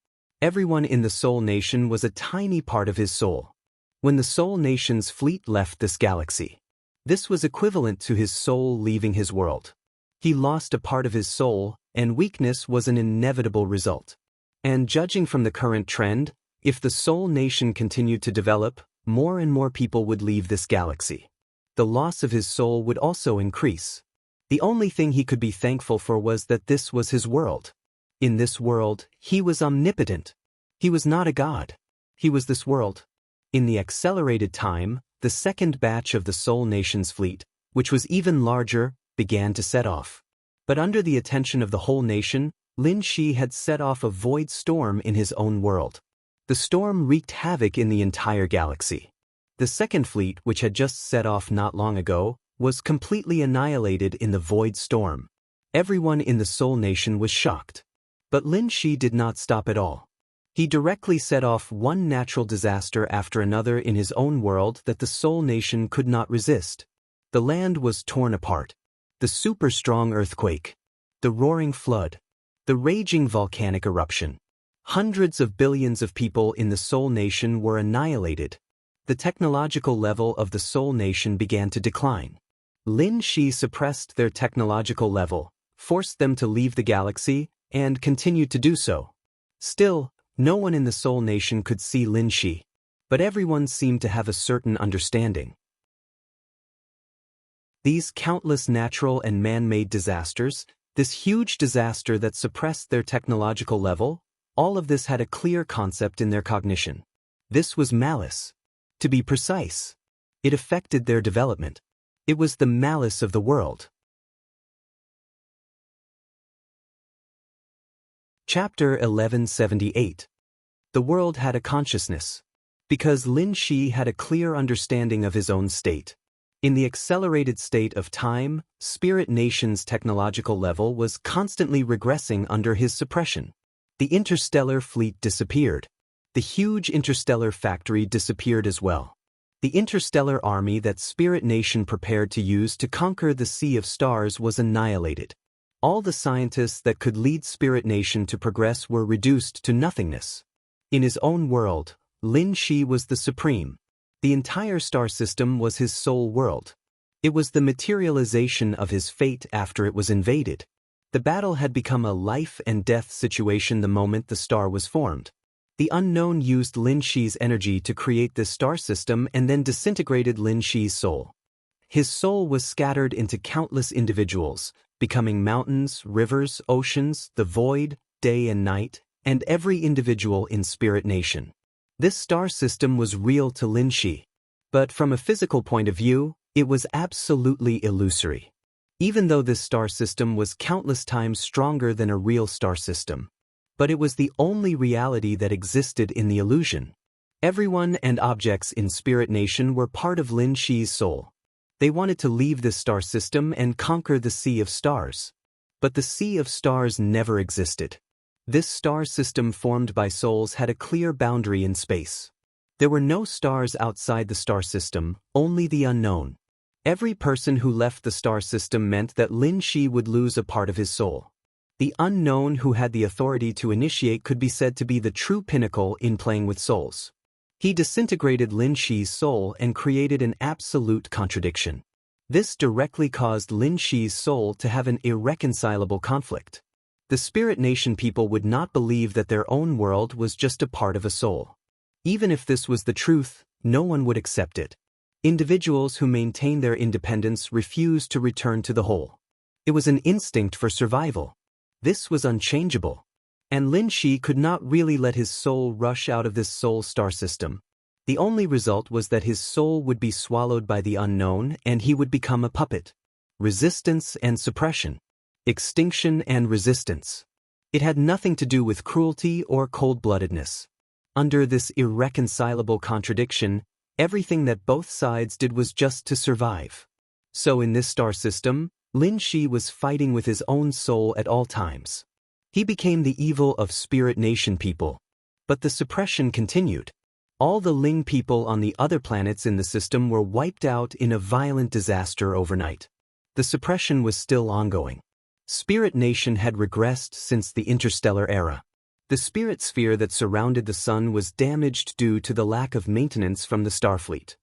Everyone in the Seoul Nation was a tiny part of his soul. When the Seoul Nation's fleet left this galaxy, this was equivalent to his soul leaving his world. He lost a part of his soul, and weakness was an inevitable result. And judging from the current trend, if the Seoul Nation continued to develop, more and more people would leave this galaxy. The loss of his soul would also increase. The only thing he could be thankful for was that this was his world. In this world, he was omnipotent. He was not a god. He was this world. In the accelerated time, the second batch of the Seoul Nation's fleet, which was even larger, began to set off. But under the attention of the whole nation, Lin Shi had set off a void storm in his own world. The storm wreaked havoc in the entire galaxy. The second fleet, which had just set off not long ago, was completely annihilated in the void storm. Everyone in the Soul Nation was shocked. But Lin Shi did not stop at all. He directly set off one natural disaster after another in his own world that the Soul Nation could not resist. The land was torn apart. The super-strong earthquake. The roaring flood. The raging volcanic eruption. Hundreds of billions of people in the Soul Nation were annihilated. The technological level of the Soul Nation began to decline. Lin Shi suppressed their technological level, forced them to leave the galaxy, and continued to do so. Still, no one in the Soul Nation could see Lin Shi, but everyone seemed to have a certain understanding. These countless natural and man-made disasters, this huge disaster that suppressed their technological level, all of this had a clear concept in their cognition. This was malice. To be precise, it affected their development. It was the malice of the world. Chapter 1178. The world had a consciousness. Because Lin Shi had a clear understanding of his own state. In the accelerated state of time, Spirit Nation's technological level was constantly regressing under his suppression. The interstellar fleet disappeared. The huge interstellar factory disappeared as well. The interstellar army that Spirit Nation prepared to use to conquer the Sea of Stars was annihilated. All the scientists that could lead Spirit Nation to progress were reduced to nothingness. In his own world, Lin Shi was the supreme. The entire star system was his soul world. It was the materialization of his fate after it was invaded. The battle had become a life and death situation the moment the star was formed. The unknown used Lin Shi's energy to create this star system and then disintegrated Lin Shi's soul. His soul was scattered into countless individuals, becoming mountains, rivers, oceans, the void, day and night, and every individual in Spirit Nation. This star system was real to Lin Shi. But from a physical point of view, it was absolutely illusory. Even though this star system was countless times stronger than a real star system. But it was the only reality that existed in the illusion. Everyone and objects in Spirit Nation were part of Lin Shi's soul. They wanted to leave this star system and conquer the Sea of Stars. But the Sea of Stars never existed. This star system formed by souls had a clear boundary in space. There were no stars outside the star system, only the unknown. Every person who left the star system meant that Lin Shi would lose a part of his soul. The unknown who had the authority to initiate could be said to be the true pinnacle in playing with souls. He disintegrated Lin Shi's soul and created an absolute contradiction. This directly caused Lin Shi's soul to have an irreconcilable conflict. The Spirit Nation people would not believe that their own world was just a part of a soul. Even if this was the truth, no one would accept it. Individuals who maintained their independence refused to return to the whole. It was an instinct for survival. This was unchangeable. And Lin Shi could not really let his soul rush out of this soul star system. The only result was that his soul would be swallowed by the unknown and he would become a puppet. Resistance and suppression. Extinction and resistance. It had nothing to do with cruelty or cold-bloodedness. Under this irreconcilable contradiction, everything that both sides did was just to survive. So in this star system, Lin Shi was fighting with his own soul at all times. He became the evil of Spirit Nation people. But the suppression continued. All the Ling people on the other planets in the system were wiped out in a violent disaster overnight. The suppression was still ongoing. Spirit Nation had regressed since the interstellar era. The spirit sphere that surrounded the sun was damaged due to the lack of maintenance from the Starfleet.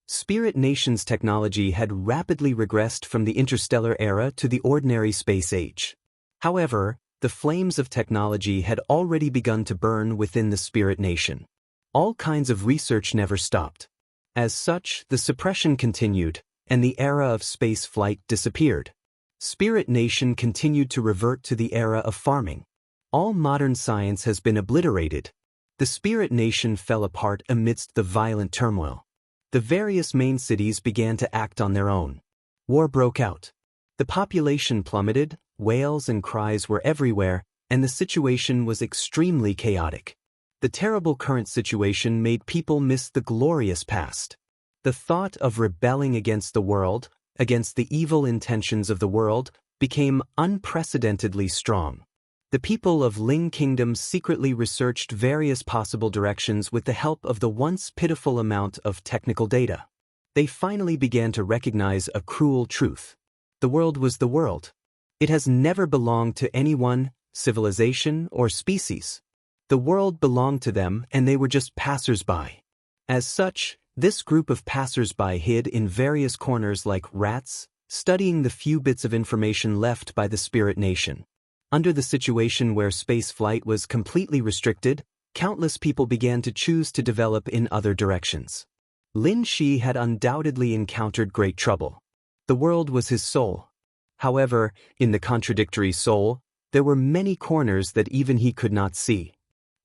Spirit Nation's technology had rapidly regressed from the interstellar era to the ordinary space age. However, the flames of technology had already begun to burn within the Spirit Nation. All kinds of research never stopped. As such, the suppression continued, and the era of space flight disappeared. Spirit Nation continued to revert to the era of farming. All modern science has been obliterated. The Spirit Nation fell apart amidst the violent turmoil. The various main cities began to act on their own. War broke out. The population plummeted, wails and cries were everywhere, and the situation was extremely chaotic. The terrible current situation made people miss the glorious past. The thought of rebelling against the world, against the evil intentions of the world, became unprecedentedly strong. The people of Ling Kingdom secretly researched various possible directions with the help of the once pitiful amount of technical data. They finally began to recognize a cruel truth. The world was the world. It has never belonged to anyone, civilization, or species. The world belonged to them, and they were just passers-by. As such, this group of passers-by hid in various corners like rats, studying the few bits of information left by the spirit nation. Under the situation where space flight was completely restricted, countless people began to choose to develop in other directions. Lin Shi had undoubtedly encountered great trouble. The world was his soul. However, in the contradictory soul, there were many corners that even he could not see.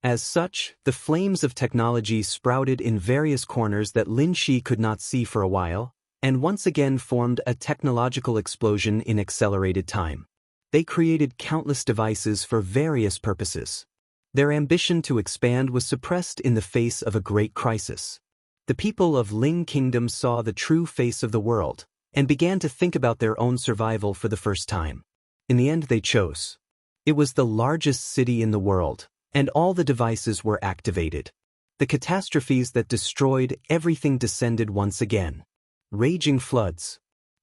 As such, the flames of technology sprouted in various corners that Lin Shi could not see for a while, and once again formed a technological explosion in accelerated time. They created countless devices for various purposes. Their ambition to expand was suppressed in the face of a great crisis. The people of Ling Kingdom saw the true face of the world, and began to think about their own survival for the first time. In the end they chose. It was the largest city in the world, and all the devices were activated. The catastrophes that destroyed everything descended once again. Raging floods,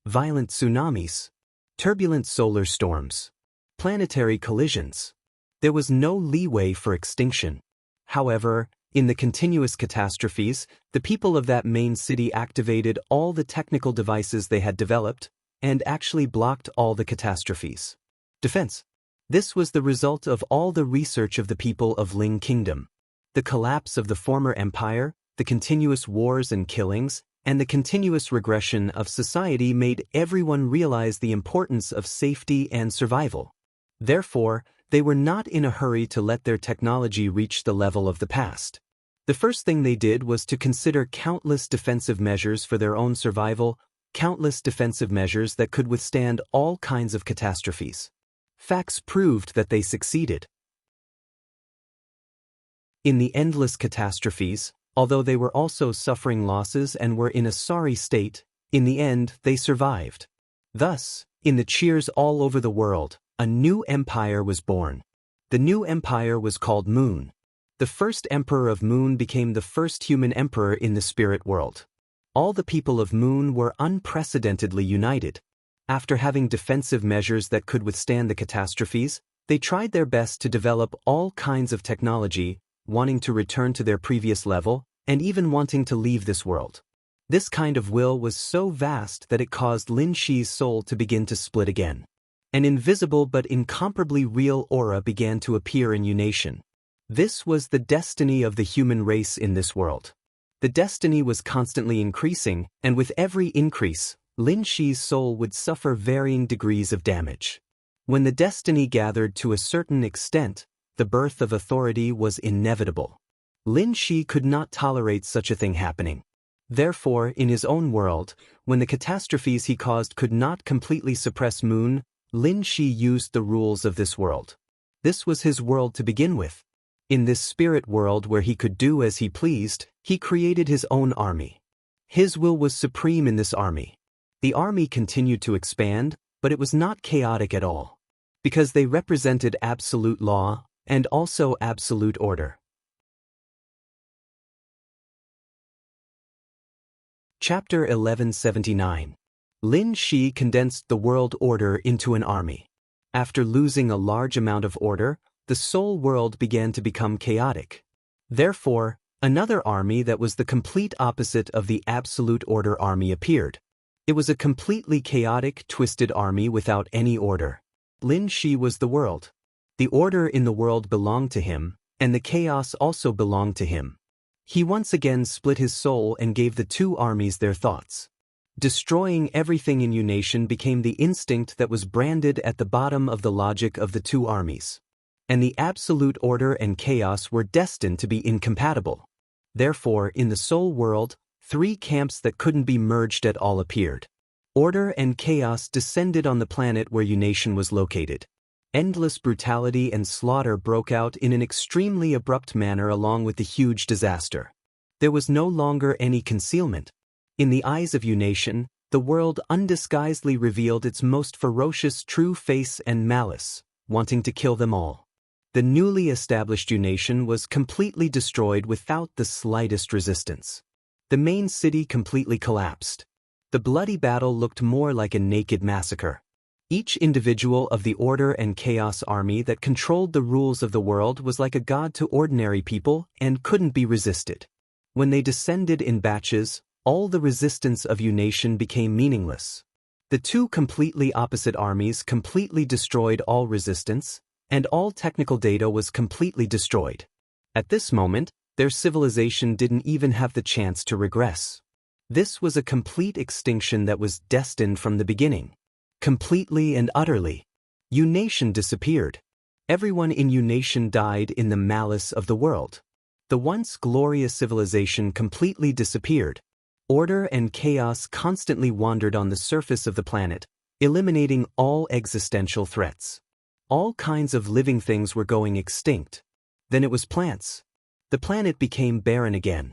violent tsunamis, turbulent solar storms, planetary collisions. There was no leeway for extinction. However, in the continuous catastrophes, the people of that main city activated all the technical devices they had developed, and actually blocked all the catastrophes. Defense. This was the result of all the research of the people of Ling Kingdom. The collapse of the former empire, the continuous wars and killings, and the continuous regression of society made everyone realize the importance of safety and survival. Therefore, they were not in a hurry to let their technology reach the level of the past. The first thing they did was to consider countless defensive measures for their own survival, countless defensive measures that could withstand all kinds of catastrophes. Facts proved that they succeeded. In the endless catastrophes, although they were also suffering losses and were in a sorry state, in the end they survived. Thus, in the cheers all over the world, a new empire was born. The new empire was called Moon. The first emperor of Moon became the first human emperor in the spirit world. All the people of Moon were unprecedentedly united. After having defensive measures that could withstand the catastrophes, they tried their best to develop all kinds of technology, wanting to return to their previous level, and even wanting to leave this world. This kind of will was so vast that it caused Lin Shi's soul to begin to split again. An invisible but incomparably real aura began to appear in unation. This was the destiny of the human race in this world. The destiny was constantly increasing, and with every increase, Lin Shi's soul would suffer varying degrees of damage. When the destiny gathered to a certain extent, the birth of authority was inevitable. Lin Shi could not tolerate such a thing happening. Therefore, in his own world, when the catastrophes he caused could not completely suppress Moon, Lin Shi used the rules of this world. This was his world to begin with. In this spirit world where he could do as he pleased, he created his own army. His will was supreme in this army. The army continued to expand, but it was not chaotic at all, because they represented absolute law and also absolute order. Chapter 1179. Lin Shi condensed the world order into an army. After losing a large amount of order, the soul world began to become chaotic. Therefore, another army that was the complete opposite of the absolute order army appeared. It was a completely chaotic, twisted army without any order. Lin Shi was the world. The order in the world belonged to him, and the chaos also belonged to him. He once again split his soul and gave the two armies their thoughts. Destroying everything in unation became the instinct that was branded at the bottom of the logic of the two armies. And the absolute order and chaos were destined to be incompatible. Therefore, in the soul world, three camps that couldn't be merged at all appeared. Order and chaos descended on the planet where Unation was located. Endless brutality and slaughter broke out in an extremely abrupt manner along with the huge disaster. There was no longer any concealment. In the eyes of Unation, the world undisguisedly revealed its most ferocious true face and malice, wanting to kill them all. The newly established Unation was completely destroyed without the slightest resistance. The main city completely collapsed. The bloody battle looked more like a naked massacre. Each individual of the Order and Chaos army that controlled the rules of the world was like a god to ordinary people and couldn't be resisted. When they descended in batches, all the resistance of Unation became meaningless. The two completely opposite armies completely destroyed all resistance, and all technical data was completely destroyed. At this moment, their civilization didn't even have the chance to regress. This was a complete extinction that was destined from the beginning. Completely and utterly. Unation disappeared. Everyone in Unation died in the malice of the world. The once glorious civilization completely disappeared. Order and chaos constantly wandered on the surface of the planet, eliminating all existential threats. All kinds of living things were going extinct. Then it was plants. The planet became barren again.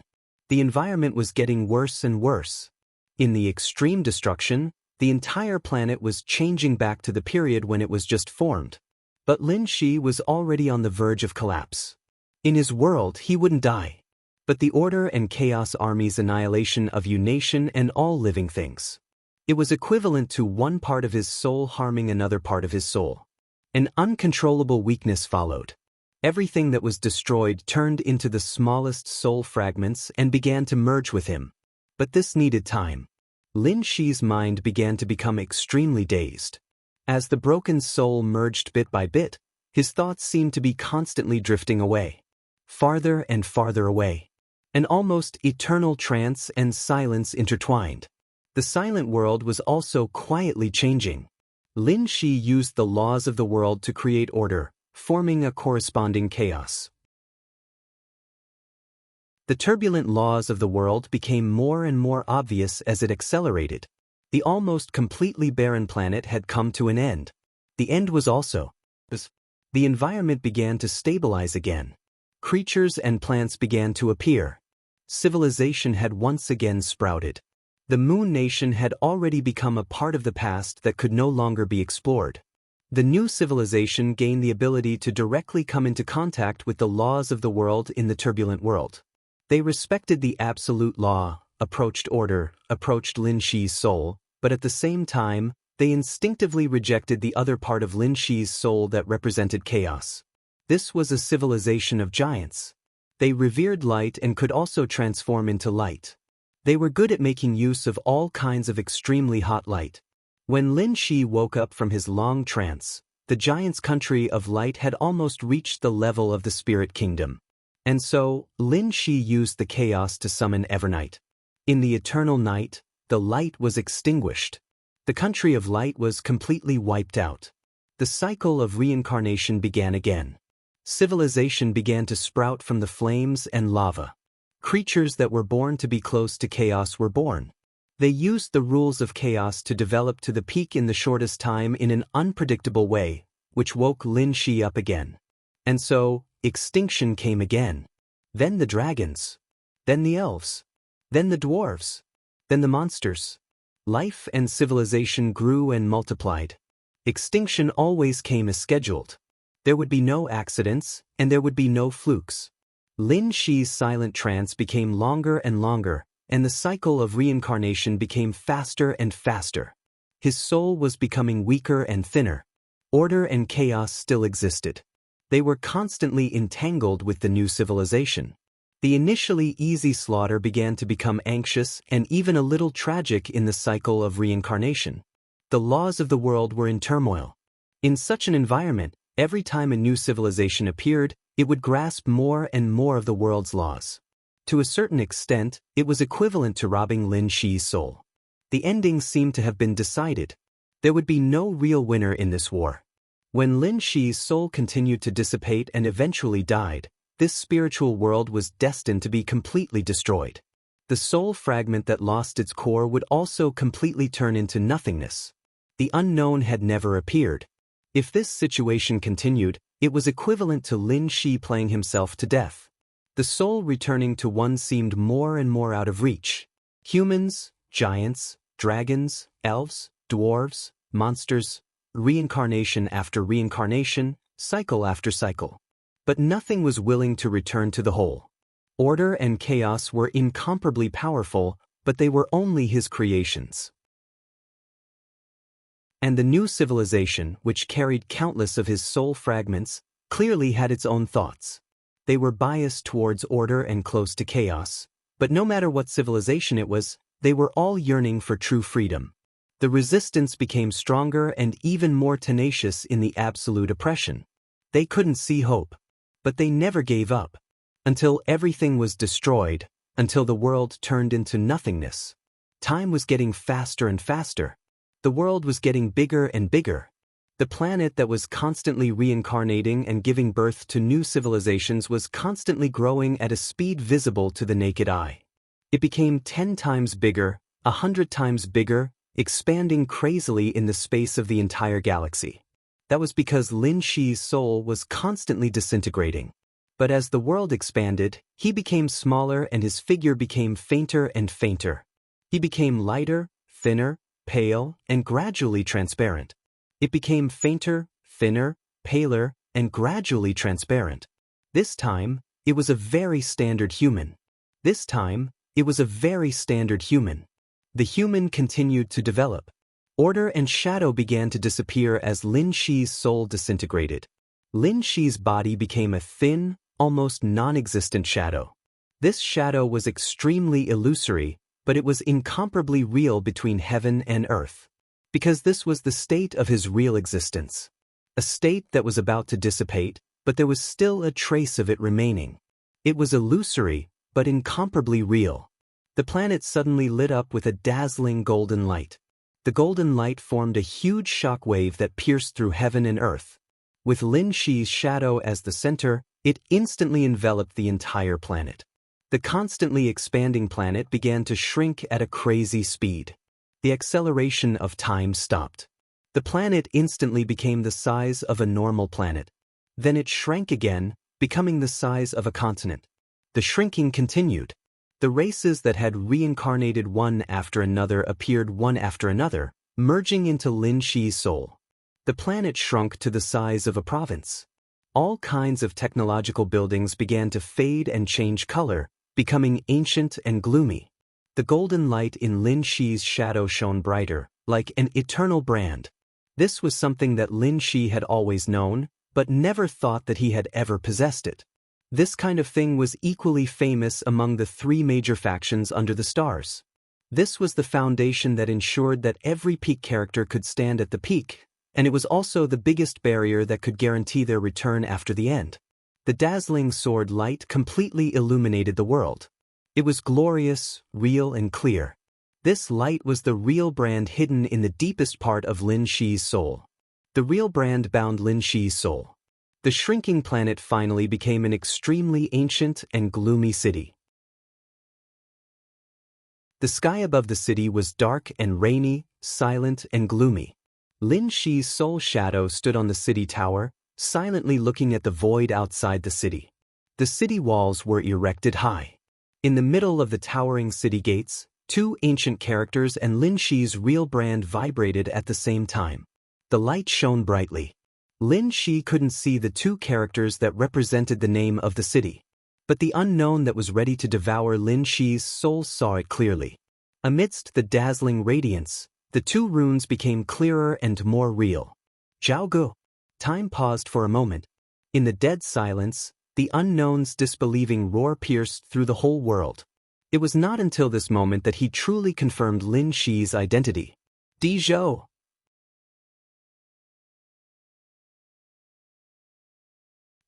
The environment was getting worse and worse. In the extreme destruction, the entire planet was changing back to the period when it was just formed. But Lin Shi was already on the verge of collapse. In his world, he wouldn't die. But the Order and Chaos Army's annihilation of Unation and all living things. It was equivalent to one part of his soul harming another part of his soul. An uncontrollable weakness followed. Everything that was destroyed turned into the smallest soul fragments and began to merge with him. But this needed time. Lin Shi's mind began to become extremely dazed. As the broken soul merged bit by bit, his thoughts seemed to be constantly drifting away. Farther and farther away. An almost eternal trance and silence intertwined. The silent world was also quietly changing. Lin Shi used the laws of the world to create order, forming a corresponding chaos. The turbulent laws of the world became more and more obvious as it accelerated. The almost completely barren planet had come to an end. The end was also. The environment began to stabilize again. Creatures and plants began to appear. Civilization had once again sprouted. The Moon Nation had already become a part of the past that could no longer be explored. The new civilization gained the ability to directly come into contact with the laws of the world in the turbulent world. They respected the absolute law, approached order, approached Lin Shi's soul, but at the same time, they instinctively rejected the other part of Lin Shi's soul that represented chaos. This was a civilization of giants. They revered light and could also transform into light. They were good at making use of all kinds of extremely hot light. When Lin Shi woke up from his long trance, the giant's country of light had almost reached the level of the spirit kingdom. And so, Lin Shi used the chaos to summon Evernight. In the eternal night, the light was extinguished. The country of light was completely wiped out. The cycle of reincarnation began again. Civilization began to sprout from the flames and lava. Creatures that were born to be close to chaos were born. They used the rules of chaos to develop to the peak in the shortest time in an unpredictable way, which woke Lin Shi up again. And so, extinction came again. Then the dragons. Then the elves. Then the dwarves. Then the monsters. Life and civilization grew and multiplied. Extinction always came as scheduled. There would be no accidents, and there would be no flukes. Lin Shi's silent trance became longer and longer, and the cycle of reincarnation became faster and faster. His soul was becoming weaker and thinner. Order and chaos still existed. They were constantly entangled with the new civilization. The initially easy slaughter began to become anxious and even a little tragic in the cycle of reincarnation. The laws of the world were in turmoil. In such an environment, every time a new civilization appeared, it would grasp more and more of the world's laws. To a certain extent, it was equivalent to robbing Lin Shi's soul. The ending seemed to have been decided. There would be no real winner in this war. When Lin Shi's soul continued to dissipate and eventually died, this spiritual world was destined to be completely destroyed. The soul fragment that lost its core would also completely turn into nothingness. The unknown had never appeared. If this situation continued, it was equivalent to Lin Shi playing himself to death. The soul returning to one seemed more and more out of reach. Humans, giants, dragons, elves, dwarves, monsters, reincarnation after reincarnation, cycle after cycle. But nothing was willing to return to the whole. Order and chaos were incomparably powerful, but they were only his creations. And the new civilization, which carried countless of his soul fragments, clearly had its own thoughts. They were biased towards order and close to chaos, but no matter what civilization it was, they were all yearning for true freedom. The resistance became stronger and even more tenacious in the absolute oppression. They couldn't see hope, but they never gave up. Until everything was destroyed, until the world turned into nothingness. Time was getting faster and faster. The world was getting bigger and bigger. The planet that was constantly reincarnating and giving birth to new civilizations was constantly growing at a speed visible to the naked eye. It became 10 times bigger, 100 times bigger, expanding crazily in the space of the entire galaxy. That was because Lin Shi's soul was constantly disintegrating. But as the world expanded, he became smaller and his figure became fainter and fainter. He became lighter, thinner, pale, and gradually transparent. It became fainter, thinner, paler, and gradually transparent. This time, it was a very standard human. This time, it was a very standard human. The human continued to develop. Order and shadow began to disappear as Lin Shi's soul disintegrated. Lin Shi's body became a thin, almost non-existent shadow. This shadow was extremely illusory, but it was incomparably real between heaven and earth. Because this was the state of his real existence. A state that was about to dissipate, but there was still a trace of it remaining. It was illusory, but incomparably real. The planet suddenly lit up with a dazzling golden light. The golden light formed a huge shock wave that pierced through heaven and earth. With Lin Shi's shadow as the center, it instantly enveloped the entire planet. The constantly expanding planet began to shrink at a crazy speed. The acceleration of time stopped. The planet instantly became the size of a normal planet. Then it shrank again, becoming the size of a continent. The shrinking continued. The races that had reincarnated one after another appeared one after another, merging into Lin Shi's soul. The planet shrunk to the size of a province. All kinds of technological buildings began to fade and change color, becoming ancient and gloomy. The golden light in Lin Shi's shadow shone brighter, like an eternal brand. This was something that Lin Shi had always known, but never thought that he had ever possessed it. This kind of thing was equally famous among the 3 major factions under the stars. This was the foundation that ensured that every peak character could stand at the peak, and it was also the biggest barrier that could guarantee their return after the end. The dazzling sword light completely illuminated the world. It was glorious, real, and clear. This light was the real brand hidden in the deepest part of Lin Shi's soul. The real brand bound Lin Shi's soul. The shrinking planet finally became an extremely ancient and gloomy city. The sky above the city was dark and rainy, silent and gloomy. Lin Shi's soul shadow stood on the city tower, silently looking at the void outside the city. The city walls were erected high. In the middle of the towering city gates, 2 ancient characters and Lin Shi's real brand vibrated at the same time. The light shone brightly. Lin Shi couldn't see the 2 characters that represented the name of the city. But the unknown that was ready to devour Lin Shi's soul saw it clearly. Amidst the dazzling radiance, the 2 runes became clearer and more real. Zhao Gu. Time paused for a moment. In the dead silence, the unknown's disbelieving roar pierced through the whole world. It was not until this moment that he truly confirmed Lin Shi's identity. Di Zhou.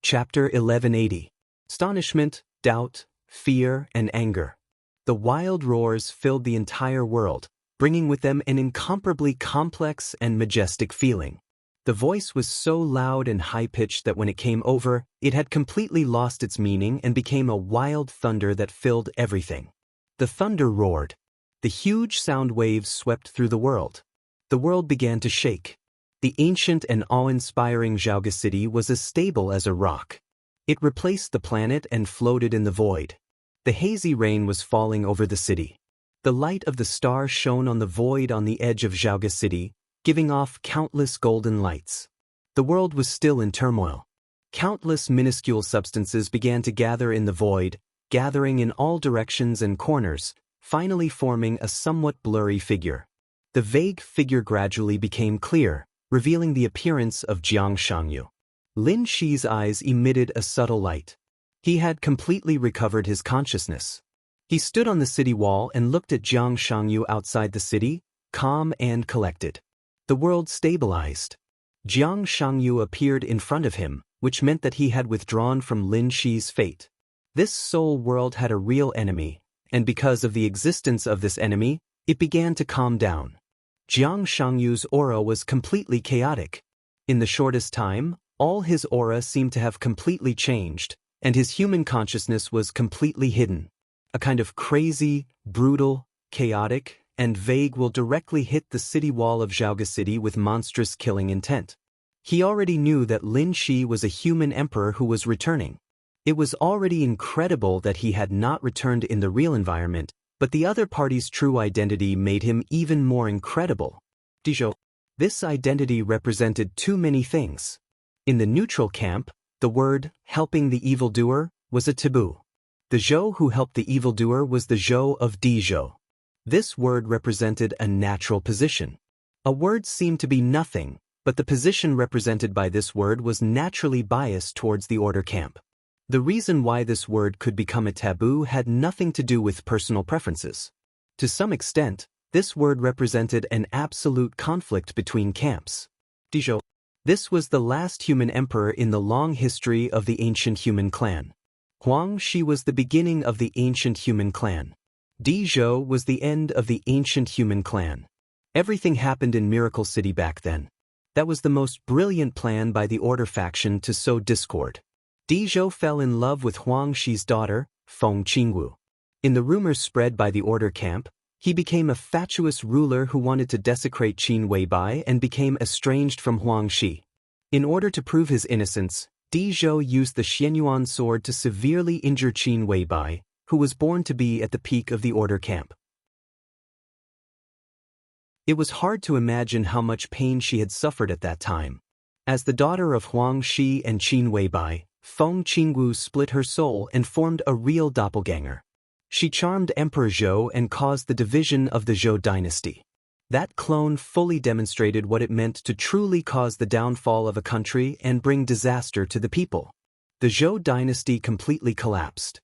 Chapter 1180. Astonishment, doubt, fear, and anger. The wild roars filled the entire world, bringing with them an incomparably complex and majestic feeling. The voice was so loud and high-pitched that when it came over, it had completely lost its meaning and became a wild thunder that filled everything. The thunder roared. The huge sound waves swept through the world. The world began to shake. The ancient and awe-inspiring Zhaoge city was as stable as a rock. It replaced the planet and floated in the void. The hazy rain was falling over the city. The light of the star shone on the void on the edge of Zhaoge city, giving off countless golden lights. The world was still in turmoil. Countless minuscule substances began to gather in the void, gathering in all directions and corners, finally forming a somewhat blurry figure. The vague figure gradually became clear, revealing the appearance of Jiang Shangyu. Lin Shi's eyes emitted a subtle light. He had completely recovered his consciousness. He stood on the city wall and looked at Jiang Shangyu outside the city, calm and collected. The world stabilized. Jiang Shangyu appeared in front of him, which meant that he had withdrawn from Lin Shi's fate. This soul world had a real enemy, and because of the existence of this enemy, it began to calm down. Jiang Shangyu's aura was completely chaotic. In the shortest time, all his aura seemed to have completely changed, and his human consciousness was completely hidden. A kind of crazy, brutal, chaotic, and vague will directly hit the city wall of Zhaoge City with monstrous killing intent. He already knew that Lin Shi was a human emperor who was returning. It was already incredible that he had not returned in the real environment, but the other party's true identity made him even more incredible. This identity represented too many things. In the neutral camp, the word, helping the evildoer, was a taboo. The Zhou who helped the evildoer was the Zhou of Dizhou. This word represented a natural position. A word seemed to be nothing, but the position represented by this word was naturally biased towards the order camp. The reason why this word could become a taboo had nothing to do with personal preferences. To some extent, this word represented an absolute conflict between camps. This was the last human emperor in the long history of the ancient human clan. Huang Shi was the beginning of the ancient human clan. Dizhou was the end of the ancient human clan. Everything happened in Miracle City back then. That was the most brilliant plan by the Order faction to sow discord. Dizhou fell in love with Huang Shi's daughter, Feng Qingwu. In the rumors spread by the Order camp, he became a fatuous ruler who wanted to desecrate Qin Weibai and became estranged from Huang Shi. In order to prove his innocence, Dizhou used the Xianyuan sword to severely injure Qin Weibai, who was born to be at the peak of the Order camp. It was hard to imagine how much pain she had suffered at that time. As the daughter of Huang Shi and Qin Weibai, Feng Qingwu split her soul and formed a real doppelganger. She charmed Emperor Zhou and caused the division of the Zhou dynasty. That clone fully demonstrated what it meant to truly cause the downfall of a country and bring disaster to the people. The Zhou dynasty completely collapsed.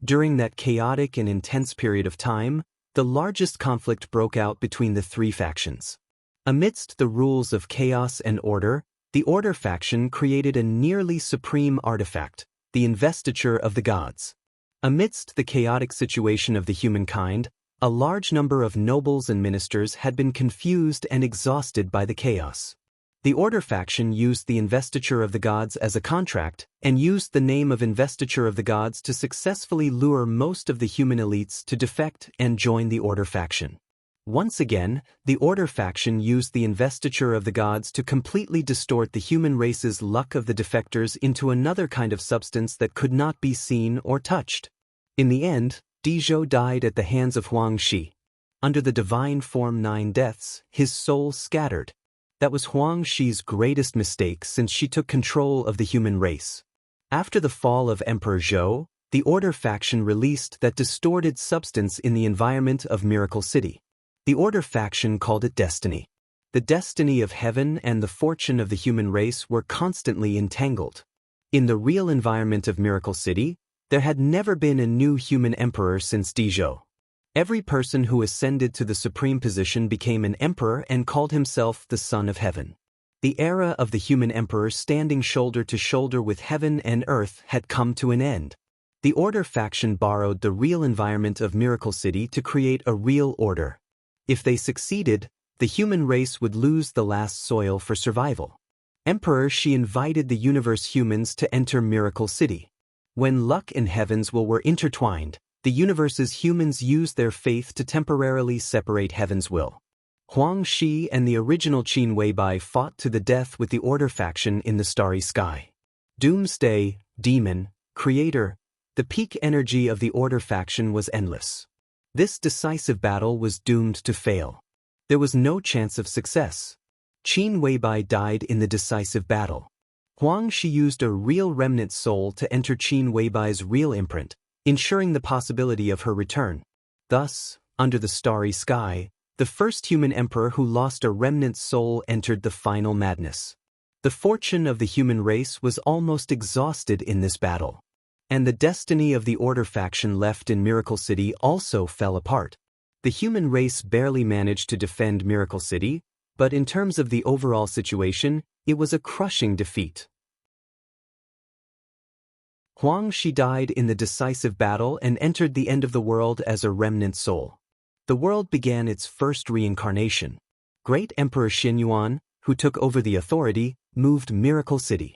During that chaotic and intense period of time, the largest conflict broke out between the three factions. Amidst the rules of chaos and order, the Order faction created a nearly supreme artifact, the investiture of the gods. Amidst the chaotic situation of the humankind, a large number of nobles and ministers had been confused and exhausted by the chaos. The Order faction used the investiture of the gods as a contract and used the name of investiture of the gods to successfully lure most of the human elites to defect and join the Order faction. Once again, the Order faction used the investiture of the gods to completely distort the human race's luck of the defectors into another kind of substance that could not be seen or touched. In the end, Dizhou died at the hands of Huang Shi. Under the divine form 9 deaths, his soul scattered. That was Huang Shi's greatest mistake since she took control of the human race. After the fall of Emperor Zhou, the Order faction released that distorted substance in the environment of Miracle City. The Order faction called it destiny. The destiny of heaven and the fortune of the human race were constantly entangled. In the real environment of Miracle City, there had never been a new human emperor since Dizhou. Every person who ascended to the supreme position became an emperor and called himself the Son of Heaven. The era of the human emperor standing shoulder to shoulder with heaven and earth had come to an end. The Order faction borrowed the real environment of Miracle City to create a real order. If they succeeded, the human race would lose the last soil for survival. Emperor Shi invited the universe humans to enter Miracle City. When luck and heavens were intertwined, The universe's humans used their faith to temporarily separate heaven's will. Huang Shi and the original Qin Weibai fought to the death with the Order faction in the Starry Sky. Doomsday, Demon, Creator, the peak energy of the Order faction was endless. This decisive battle was doomed to fail. There was no chance of success. Qin Weibai died in the decisive battle. Huang Shi used a real remnant soul to enter Qin Weibai's real imprint, ensuring the possibility of her return. Thus, under the Starry Sky, the first human emperor who lost a remnant soul entered the final madness. The fortune of the human race was almost exhausted in this battle. And the destiny of the Order faction left in Miracle City also fell apart. The human race barely managed to defend Miracle City, but in terms of the overall situation, it was a crushing defeat. Huang Shi died in the decisive battle and entered the end of the world as a remnant soul. The world began its first reincarnation. Great Emperor Xinyuan, who took over the authority, moved Miracle City.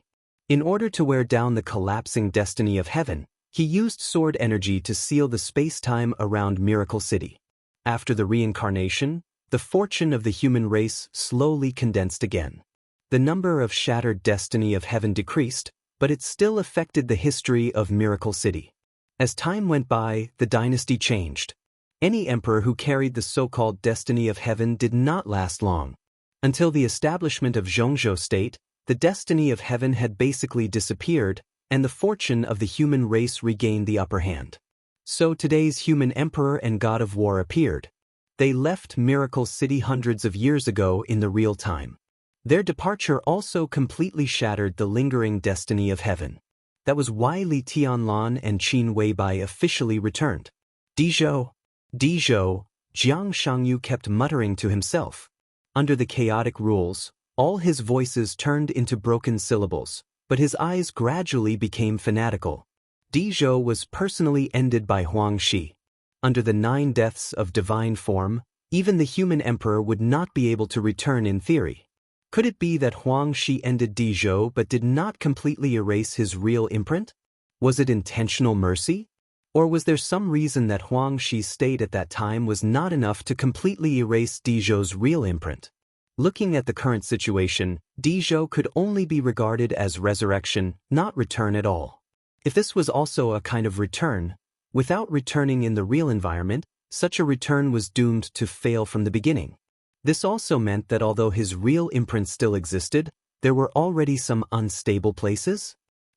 In order to wear down the collapsing destiny of heaven, he used sword energy to seal the space-time around Miracle City. After the reincarnation, the fortune of the human race slowly condensed again. The number of shattered destiny of heaven decreased, but it still affected the history of Miracle City. As time went by, the dynasty changed. Any emperor who carried the so-called destiny of heaven did not last long. Until the establishment of Zhongzhou State, the destiny of heaven had basically disappeared, and the fortune of the human race regained the upper hand. So today's human emperor and god of war appeared. They left Miracle City hundreds of years ago in the real time. Their departure also completely shattered the lingering destiny of heaven. That was why Li Tianlan and Qin Weibai officially returned. Dizhou, Jiang Shangyu kept muttering to himself. Under the chaotic rules, all his voices turned into broken syllables, but his eyes gradually became fanatical. Dizhou was personally ended by Huang Shi. Under the 9 deaths of divine form, even the human emperor would not be able to return in theory. Could it be that Huang Shi ended Dizhou but did not completely erase his real imprint? Was it intentional mercy? Or was there some reason that Huang Shi's state at that time was not enough to completely erase Dizhou's real imprint? Looking at the current situation, Dizhou could only be regarded as resurrection, not return at all. If this was also a kind of return, without returning in the real environment, such a return was doomed to fail from the beginning. This also meant that although his real imprint still existed, there were already some unstable places.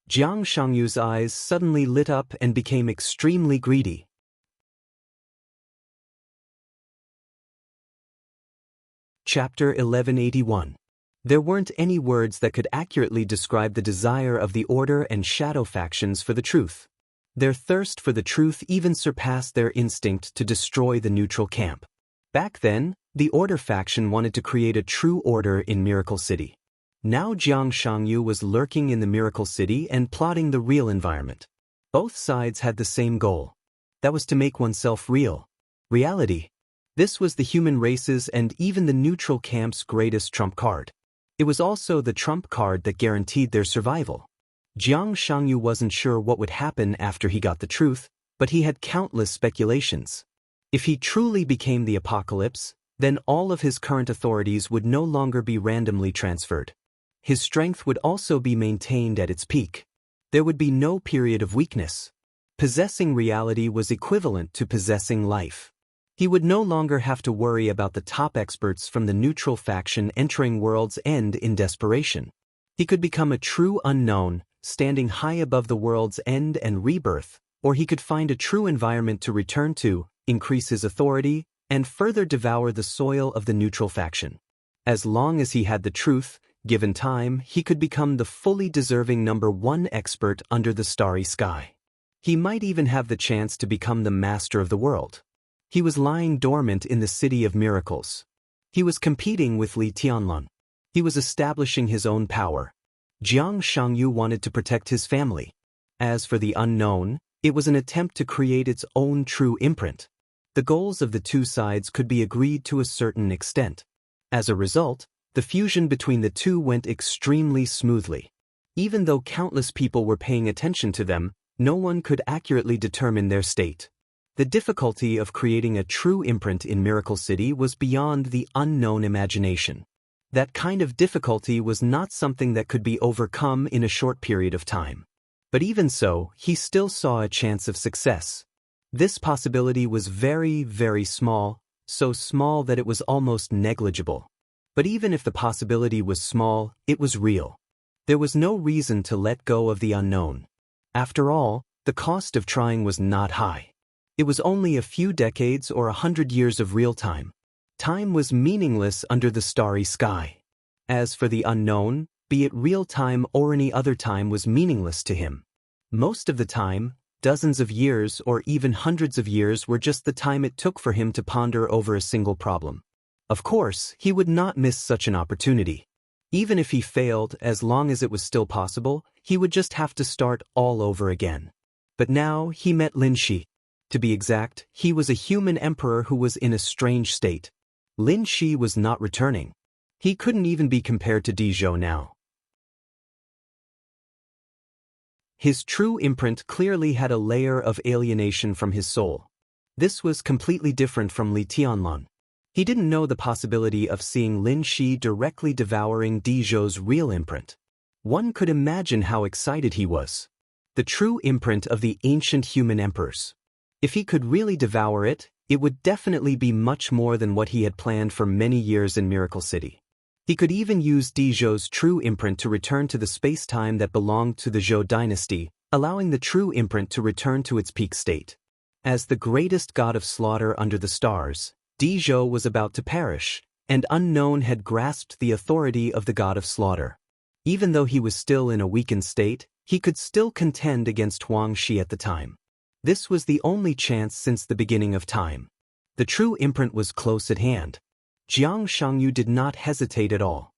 Jiang Shangyu's eyes suddenly lit up and became extremely greedy. Chapter 1181. There weren't any words that could accurately describe the desire of the Order and Shadow factions for the truth. Their thirst for the truth even surpassed their instinct to destroy the neutral camp. Back then, the Order faction wanted to create a true order in Miracle City. Now Jiang Shangyu was lurking in the Miracle City and plotting the real environment. Both sides had the same goal. That was to make oneself real. Reality. This was the human race's and even the neutral camp's greatest trump card. It was also the trump card that guaranteed their survival. Jiang Shangyu wasn't sure what would happen after he got the truth, but he had countless speculations. If he truly became the apocalypse, then all of his current authorities would no longer be randomly transferred. His strength would also be maintained at its peak. There would be no period of weakness. Possessing reality was equivalent to possessing life. He would no longer have to worry about the top experts from the neutral faction entering World's End in desperation. He could become a true unknown, standing high above the World's End and rebirth, or he could find a true environment to return to, increase his authority, and further devour the soil of the neutral faction. As long as he had the truth, given time, he could become the fully deserving #1 expert under the starry sky. He might even have the chance to become the master of the world. He was lying dormant in the City of Miracles. He was competing with Li Tianlan. He was establishing his own power. Jiang Shangyu wanted to protect his family. As for the unknown, it was an attempt to create its own true imprint. The goals of the two sides could be agreed to a certain extent. As a result, the fusion between the two went extremely smoothly. Even though countless people were paying attention to them, no one could accurately determine their state. The difficulty of creating a true imprint in Miracle City was beyond the unknown imagination. That kind of difficulty was not something that could be overcome in a short period of time. But even so, he still saw a chance of success. This possibility was very, very small, so small that it was almost negligible. But even if the possibility was small, it was real. There was no reason to let go of the unknown. After all, the cost of trying was not high. It was only a few decades or 100 years of real time. Time was meaningless under the starry sky. As for the unknown, be it real time or any other time, was meaningless to him. Most of the time, dozens of years or even hundreds of years were just the time it took for him to ponder over a single problem. Of course, he would not miss such an opportunity. Even if he failed, as long as it was still possible, he would just have to start all over again. But now he met Lin Shi. To be exact, he was a human emperor who was in a strange state. Lin Shi was not returning. He couldn't even be compared to Di Zhou now. His true imprint clearly had a layer of alienation from his soul. This was completely different from Li Tianlan. He didn't know the possibility of seeing Lin Shi directly devouring Di Zhou's real imprint. One could imagine how excited he was. The true imprint of the ancient human emperors. If he could really devour it, it would definitely be much more than what he had planned for many years in Miracle City. He could even use Di Zhou's true imprint to return to the space-time that belonged to the Zhou dynasty, allowing the true imprint to return to its peak state. As the greatest god of slaughter under the stars, Di Zhou was about to perish, and Unknown had grasped the authority of the god of slaughter. Even though he was still in a weakened state, he could still contend against Huang Shi at the time. This was the only chance since the beginning of time. The true imprint was close at hand. Jiang Shangyu did not hesitate at all.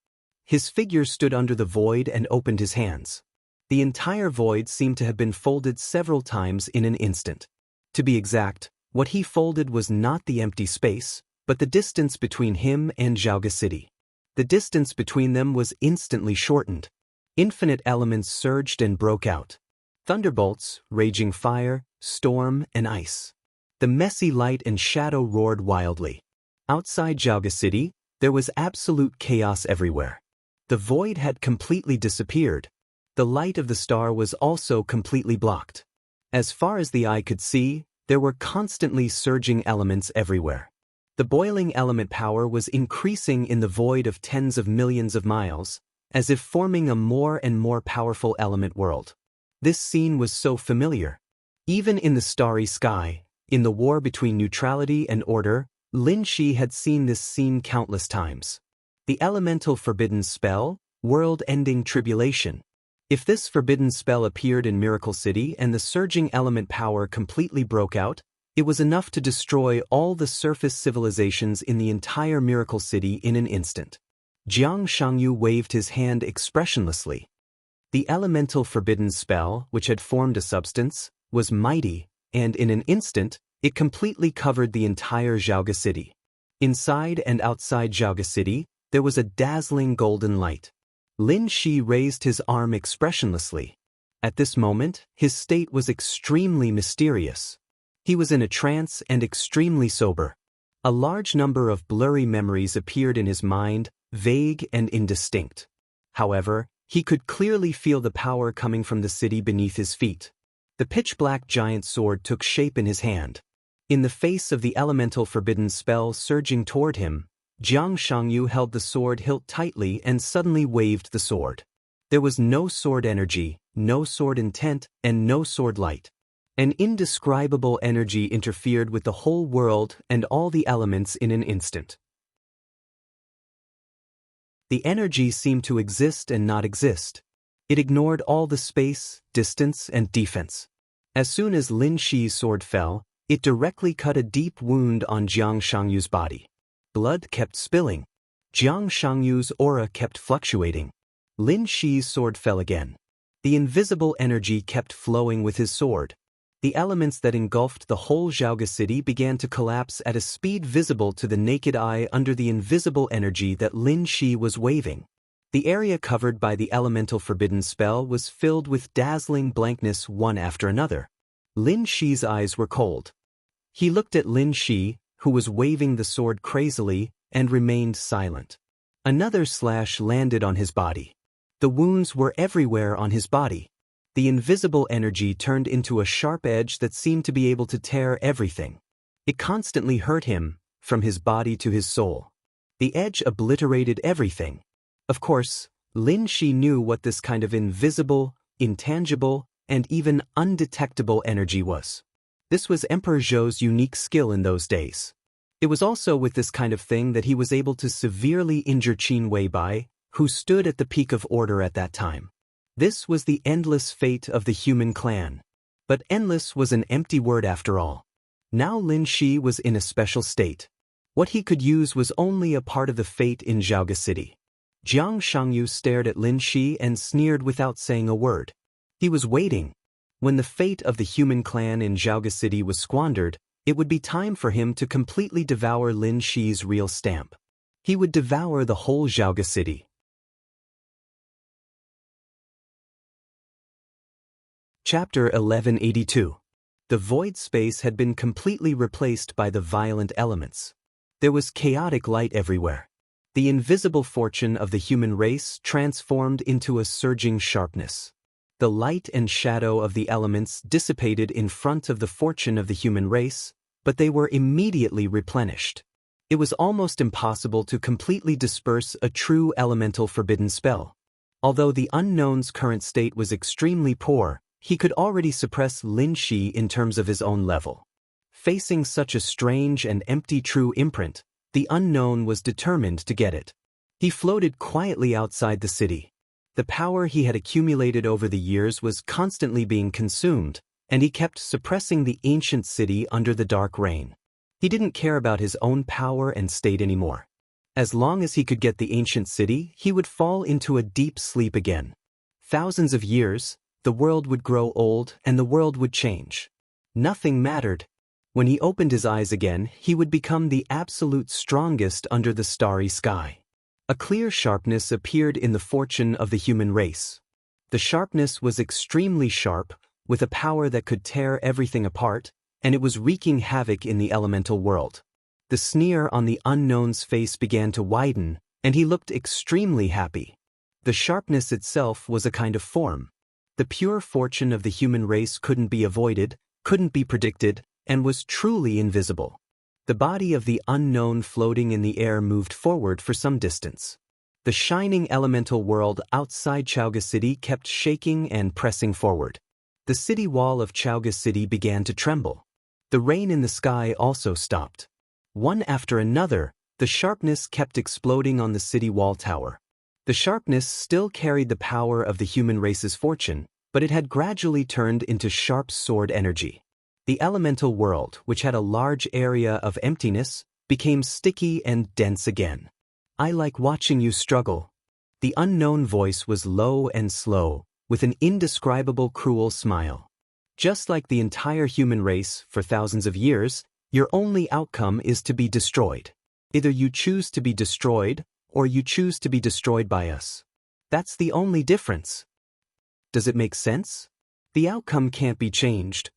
His figure stood under the void and opened his hands. The entire void seemed to have been folded several times in an instant. To be exact, what he folded was not the empty space, but the distance between him and Zhaoge City. The distance between them was instantly shortened. Infinite elements surged and broke out. Thunderbolts, raging fire, storm, and ice. The messy light and shadow roared wildly. Outside Zhaoge City, there was absolute chaos everywhere. The void had completely disappeared. The light of the star was also completely blocked. As far as the eye could see, there were constantly surging elements everywhere. The boiling element power was increasing in the void of tens of millions of miles, as if forming a more and more powerful element world. This scene was so familiar. Even in the starry sky, in the war between neutrality and order, Lin Shi had seen this scene countless times. The elemental forbidden spell, world-ending tribulation. If this forbidden spell appeared in Miracle City and the surging element power completely broke out, it was enough to destroy all the surface civilizations in the entire Miracle City in an instant. Jiang Shangyu waved his hand expressionlessly. The elemental forbidden spell, which had formed a substance, was mighty, and in an instant, it completely covered the entire Zhaoge City. Inside and outside Zhaoge City, there was a dazzling golden light. Lin Shi raised his arm expressionlessly. At this moment, his state was extremely mysterious. He was in a trance and extremely sober. A large number of blurry memories appeared in his mind, vague and indistinct. However, he could clearly feel the power coming from the city beneath his feet. The pitch-black giant sword took shape in his hand. In the face of the elemental forbidden spell surging toward him, Jiang Shangyu held the sword hilt tightly and suddenly waved the sword. There was no sword energy, no sword intent, and no sword light. An indescribable energy interfered with the whole world and all the elements in an instant. The energy seemed to exist and not exist. It ignored all the space, distance, and defense. As soon as Lin Shi's sword fell, it directly cut a deep wound on Jiang Shangyu's body. Blood kept spilling. Jiang Shangyu's aura kept fluctuating. Lin Shi's sword fell again. The invisible energy kept flowing with his sword. The elements that engulfed the whole Zhaoge City began to collapse at a speed visible to the naked eye under the invisible energy that Lin Shi was waving. The area covered by the elemental forbidden spell was filled with dazzling blankness one after another. Lin Shi's eyes were cold. He looked at Lin Shi, who was waving the sword crazily, and remained silent. Another slash landed on his body. The wounds were everywhere on his body. The invisible energy turned into a sharp edge that seemed to be able to tear everything. It constantly hurt him, from his body to his soul. The edge obliterated everything. Of course, Lin Shi knew what this kind of invisible, intangible, and even undetectable energy was. This was Emperor Zhou's unique skill in those days. It was also with this kind of thing that he was able to severely injure Qin Weibai, who stood at the peak of order at that time. This was the endless fate of the human clan. But endless was an empty word after all. Now Lin Shi was in a special state. What he could use was only a part of the fate in Zhaoge City. Jiang Shangyu stared at Lin Shi and sneered without saying a word. He was waiting. When the fate of the human clan in Zhaoge City was squandered, it would be time for him to completely devour Lin Shi's real stamp. He would devour the whole Zhaoge City. Chapter 1182. The void space had been completely replaced by the violent elements. There was chaotic light everywhere. The invisible fortune of the human race transformed into a surging sharpness. The light and shadow of the elements dissipated in front of the fortune of the human race, but they were immediately replenished. It was almost impossible to completely disperse a true elemental forbidden spell. Although the unknown's current state was extremely poor, he could already suppress Lin Shi in terms of his own level. Facing such a strange and empty true imprint, the unknown was determined to get it. He floated quietly outside the city. The power he had accumulated over the years was constantly being consumed, and he kept suppressing the ancient city under the dark rain. He didn't care about his own power and state anymore. As long as he could get the ancient city, he would fall into a deep sleep again. Thousands of years, the world would grow old and the world would change. Nothing mattered. When he opened his eyes again, he would become the absolute strongest under the starry sky. A clear sharpness appeared in the fortune of the human race. The sharpness was extremely sharp, with a power that could tear everything apart, and it was wreaking havoc in the elemental world. The sneer on the unknown's face began to widen, and he looked extremely happy. The sharpness itself was a kind of form. The pure fortune of the human race couldn't be avoided, couldn't be predicted, and was truly invisible. The body of the unknown floating in the air moved forward for some distance. The shining elemental world outside Zhaoge City kept shaking and pressing forward. The city wall of Zhaoge City began to tremble. The rain in the sky also stopped. One after another, the sharpness kept exploding on the city wall tower. The sharpness still carried the power of the human race's fortune, but it had gradually turned into sharp sword energy. The elemental world, which had a large area of emptiness, became sticky and dense again. "I like watching you struggle." The unknown voice was low and slow, with an indescribable cruel smile. Just like the entire human race for thousands of years, your only outcome is to be destroyed. Either you choose to be destroyed, or you choose to be destroyed by us. That's the only difference. Does it make sense? The outcome can't be changed.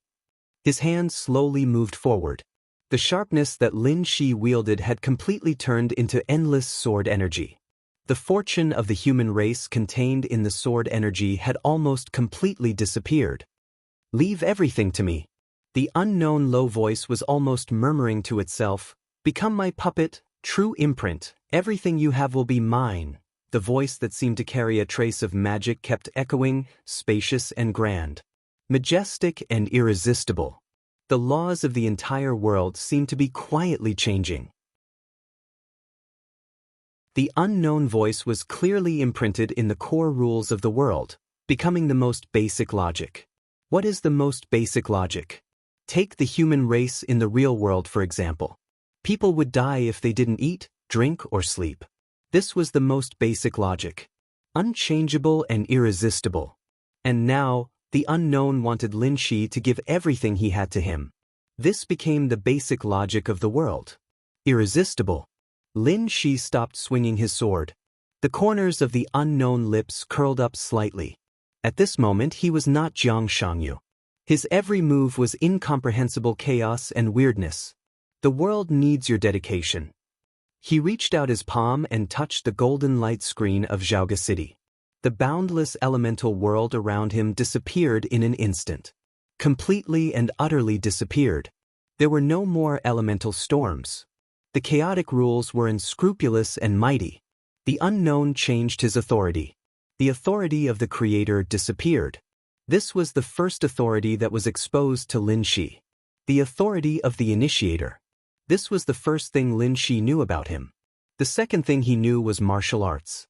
His hand slowly moved forward. The sharpness that Lin Shi wielded had completely turned into endless sword energy. The fortune of the human race contained in the sword energy had almost completely disappeared. "Leave everything to me." The unknown low voice was almost murmuring to itself, "Become my puppet, true imprint, everything you have will be mine." The voice that seemed to carry a trace of magic kept echoing, spacious and grand. Majestic and irresistible. The laws of the entire world seemed to be quietly changing. The unknown voice was clearly imprinted in the core rules of the world, becoming the most basic logic. What is the most basic logic? Take the human race in the real world, for example. People would die if they didn't eat, drink, or sleep. This was the most basic logic. Unchangeable and irresistible. And now, the unknown wanted Lin Shi to give everything he had to him. This became the basic logic of the world. Irresistible. Lin Shi stopped swinging his sword. The corners of the unknown lips curled up slightly. At this moment he was not Jiang Shangyu. His every move was incomprehensible chaos and weirdness. The world needs your dedication. He reached out his palm and touched the golden light screen of Zhaoga City. The boundless elemental world around him disappeared in an instant. Completely and utterly disappeared. There were no more elemental storms. The chaotic rules were unscrupulous and mighty. The unknown changed his authority. The authority of the creator disappeared. This was the first authority that was exposed to Lin Shi. The authority of the initiator. This was the first thing Lin Shi knew about him. The second thing he knew was martial arts.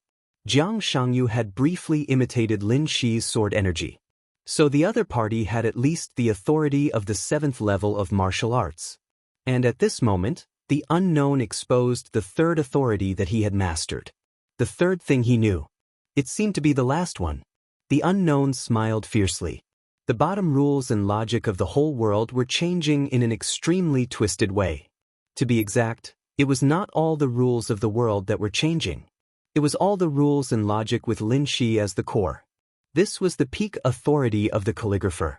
Jiang Shangyu had briefly imitated Lin Shi's sword energy. So the other party had at least the authority of the 7th level of martial arts. And at this moment, the unknown exposed the third authority that he had mastered. The third thing he knew. It seemed to be the last one. The unknown smiled fiercely. The bottom rules and logic of the whole world were changing in an extremely twisted way. To be exact, it was not all the rules of the world that were changing. It was all the rules and logic with Lin Shi as the core. This was the peak authority of the calligrapher.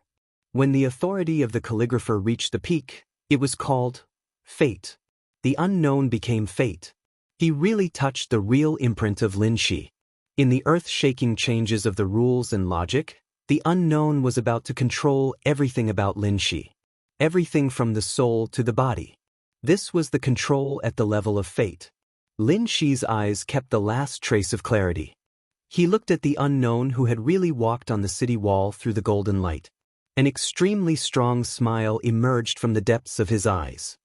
When the authority of the calligrapher reached the peak, it was called fate. The unknown became fate. He really touched the real imprint of Lin Shi. In the earth-shaking changes of the rules and logic, the unknown was about to control everything about Lin Shi. Everything from the soul to the body. This was the control at the level of fate. Lin Shi's eyes kept the last trace of clarity. He looked at the unknown who had really walked on the city wall through the golden light. An extremely strong smile emerged from the depths of his eyes.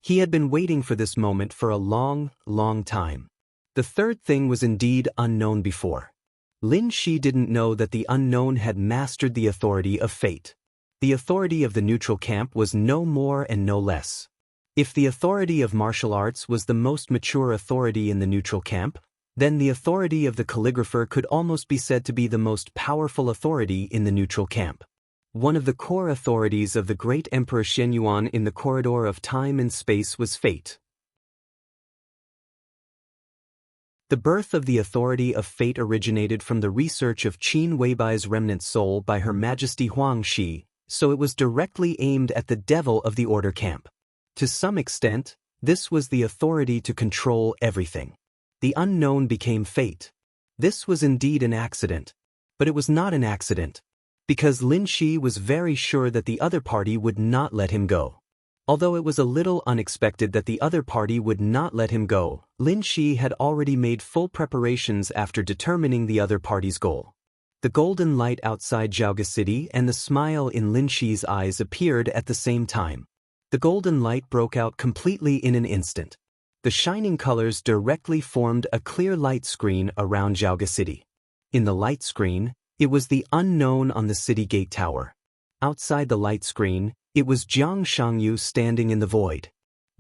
He had been waiting for this moment for a long, long time. The third thing was indeed unknown before. Lin Shi didn't know that the unknown had mastered the authority of fate. The authority of the neutral camp was no more and no less. If the authority of martial arts was the most mature authority in the neutral camp, then the authority of the calligrapher could almost be said to be the most powerful authority in the neutral camp. One of the core authorities of the great Emperor Shenyuan in the corridor of time and space was fate. The birth of the authority of fate originated from the research of Qin Weibai's remnant soul by Her Majesty Huang Shi, so it was directly aimed at the devil of the order camp. To some extent, this was the authority to control everything. The unknown became fate. This was indeed an accident. But it was not an accident. Because Lin Shi was very sure that the other party would not let him go. Although it was a little unexpected that the other party would not let him go, Lin Shi had already made full preparations after determining the other party's goal. The golden light outside Zhaoga City and the smile in Lin Shi's eyes appeared at the same time. The golden light broke out completely in an instant. The shining colors directly formed a clear light screen around Zhaoga City. In the light screen, it was the unknown on the city gate tower. Outside the light screen, it was Jiang Shangyu standing in the void.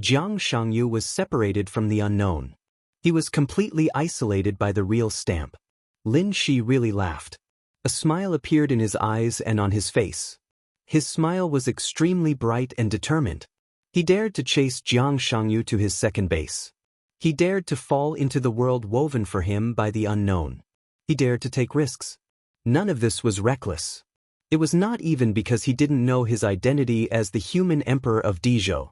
Jiang Shangyu was separated from the unknown. He was completely isolated by the real stamp. Lin Shi really laughed. A smile appeared in his eyes and on his face. His smile was extremely bright and determined. He dared to chase Jiang Shangyu to his second base. He dared to fall into the world woven for him by the unknown. He dared to take risks. None of this was reckless. It was not even because he didn't know his identity as the human emperor of Dezhou.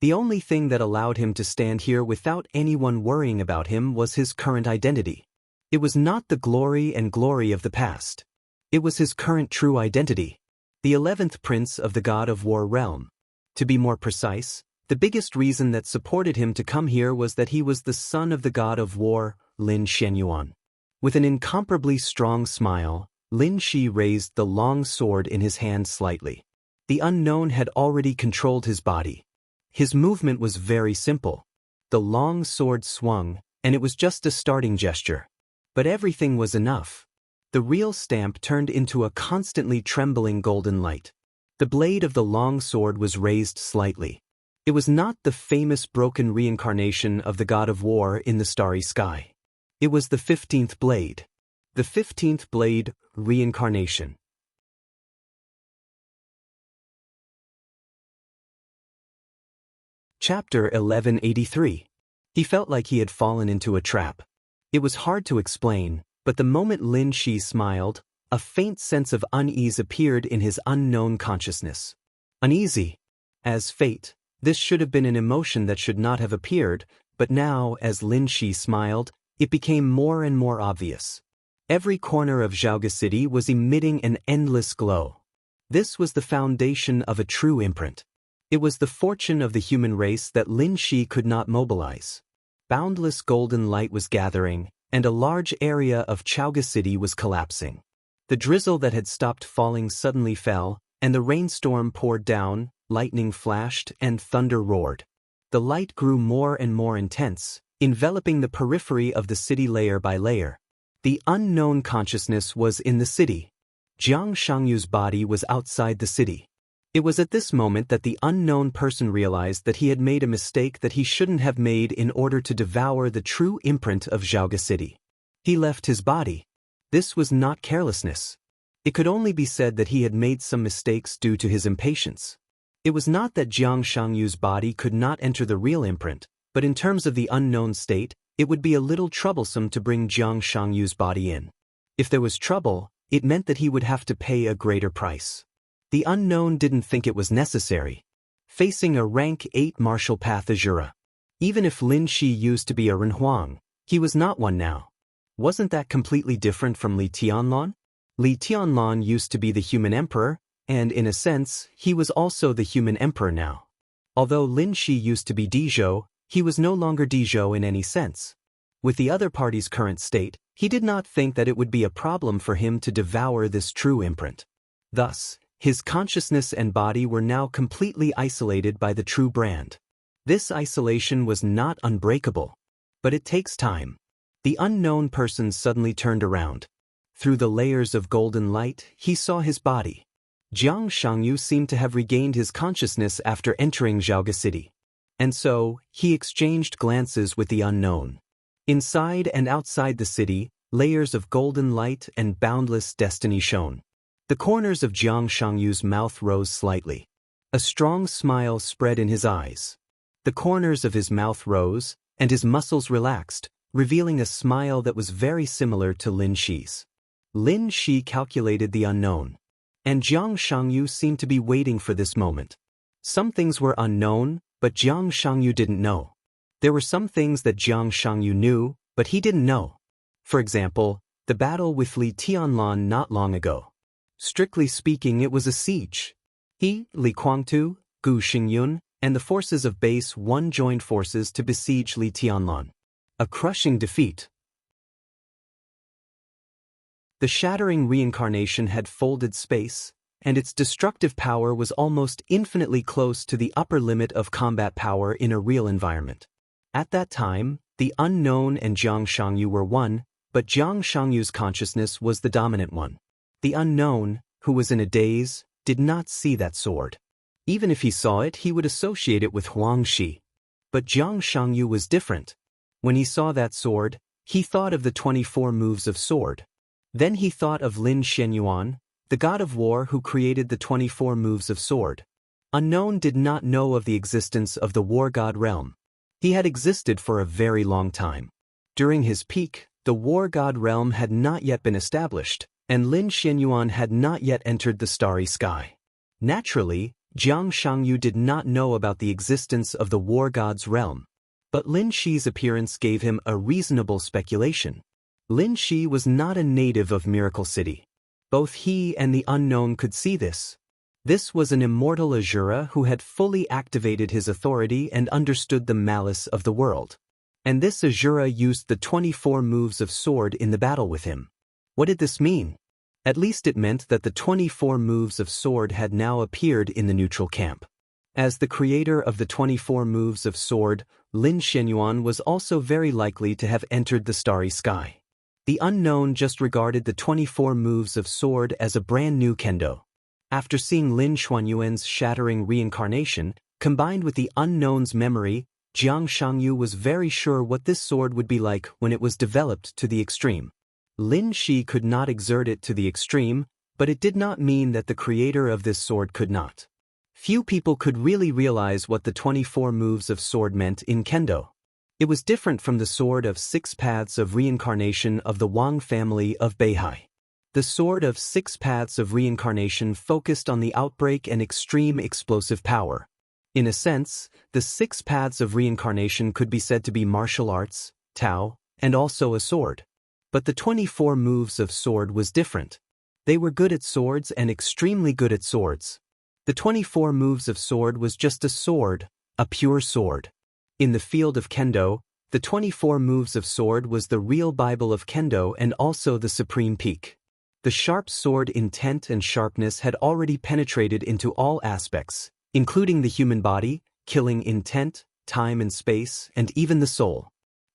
The only thing that allowed him to stand here without anyone worrying about him was his current identity. It was not the glory of the past. It was his current true identity. The 11th prince of the god of war realm. To be more precise, the biggest reason that supported him to come here was that he was the son of the god of war, Lin Shenyuan. With an incomparably strong smile, Lin Shi raised the long sword in his hand slightly. The unknown had already controlled his body. His movement was very simple. The long sword swung, and it was just a starting gesture. But everything was enough. The real stamp turned into a constantly trembling golden light. The blade of the long sword was raised slightly. It was not the famous broken reincarnation of the god of war in the starry sky. It was the 15th blade. The 15th blade, reincarnation. Chapter 1183. He felt like he had fallen into a trap. It was hard to explain, but the moment Lin Shi smiled, A faint sense of unease appeared in his unknown consciousness. Uneasy. As fate, this should have been an emotion that should not have appeared, but now, as Lin Shi smiled, it became more and more obvious. Every corner of Zhaoge City was emitting an endless glow. This was the foundation of a true imprint. It was the fortune of the human race that Lin Shi could not mobilize. Boundless golden light was gathering, and a large area of Zhaoge City was collapsing. The drizzle that had stopped falling suddenly fell, and the rainstorm poured down, lightning flashed, and thunder roared. The light grew more and more intense, enveloping the periphery of the city layer by layer. The unknown consciousness was in the city. Jiang Shangyu's body was outside the city. It was at this moment that the unknown person realized that he had made a mistake that he shouldn't have made in order to devour the true imprint of Zhaoge City. He left his body. This was not carelessness. It could only be said that he had made some mistakes due to his impatience. It was not that Jiang Shangyu's body could not enter the real imprint, but in terms of the unknown state, it would be a little troublesome to bring Jiang Shangyu's body in. If there was trouble, it meant that he would have to pay a greater price. The unknown didn't think it was necessary. Facing a rank 8 martial path Azura. Even if Lin Shi used to be a Renhuang, he was not one now. Wasn't that completely different from Li Tianlan? Li Tianlan used to be the human emperor, and in a sense, he was also the human emperor now. Although Lin Shi used to be Dizhou, he was no longer Dizhou in any sense. With the other party's current state, he did not think that it would be a problem for him to devour this true imprint. Thus, his consciousness and body were now completely isolated by the true brand. This isolation was not unbreakable. But it takes time. The unknown person suddenly turned around. Through the layers of golden light, he saw his body. Jiang Shangyu seemed to have regained his consciousness after entering Zhaoge City. And so, he exchanged glances with the unknown. Inside and outside the city, layers of golden light and boundless destiny shone. The corners of Jiang Shangyu's mouth rose slightly. A strong smile spread in his eyes. The corners of his mouth rose, and his muscles relaxed, revealing a smile that was very similar to Lin Shi's. Lin Shi calculated the unknown. And Jiang Shangyu seemed to be waiting for this moment. Some things were unknown, but Jiang Shangyu didn't know. There were some things that Jiang Shangyu knew, but he didn't know. For example, the battle with Li Tianlan not long ago. Strictly speaking, it was a siege. He, Li Kuangtu, Gu Xingyun, and the forces of Base 1 joined forces to besiege Li Tianlan. A crushing defeat. The shattering reincarnation had folded space, and its destructive power was almost infinitely close to the upper limit of combat power in a real environment. At that time, the unknown and Jiang Shangyu were one, but Jiang Shangyu's consciousness was the dominant one. The unknown, who was in a daze, did not see that sword. Even if he saw it, he would associate it with Huang Shi. But Jiang Shangyu was different. When he saw that sword, he thought of the 24 moves of sword. Then he thought of Lin Shenyuan, the god of war who created the 24 moves of sword. Unknown did not know of the existence of the war god realm. He had existed for a very long time. During his peak, the war god realm had not yet been established, and Lin Shenyuan had not yet entered the starry sky. Naturally, Jiang Shangyu did not know about the existence of the war god's realm. But Lin Shi's appearance gave him a reasonable speculation. Lin Shi was not a native of Miracle City. Both he and the unknown could see this. This was an immortal Azura who had fully activated his authority and understood the malice of the world. And this Azura used the 24 moves of sword in the battle with him. What did this mean? At least it meant that the 24 moves of sword had now appeared in the neutral camp. As the creator of the 24 moves of sword, Lin Shenyuan was also very likely to have entered the starry sky. The unknown just regarded the 24 moves of sword as a brand new kendo. After seeing Lin Xuanyuan's shattering reincarnation, combined with the unknown's memory, Jiang Shangyu was very sure what this sword would be like when it was developed to the extreme. Lin Shi could not exert it to the extreme, but it did not mean that the creator of this sword could not. Few people could really realize what the 24 moves of sword meant in kendo. It was different from the sword of 6 paths of reincarnation of the Wang family of Beihai. The Sword of Six Paths of Reincarnation focused on the outbreak and extreme explosive power. In a sense, the Six Paths of Reincarnation could be said to be martial arts, Tao, and also a sword. But the 24 moves of sword was different. They were good at swords and extremely good at swords. The 24 moves of sword was just a sword, a pure sword. In the field of Kendo, the 24 moves of sword was the real Bible of Kendo and also the supreme peak. The sharp sword intent and sharpness had already penetrated into all aspects, including the human body, killing intent, time and space, and even the soul.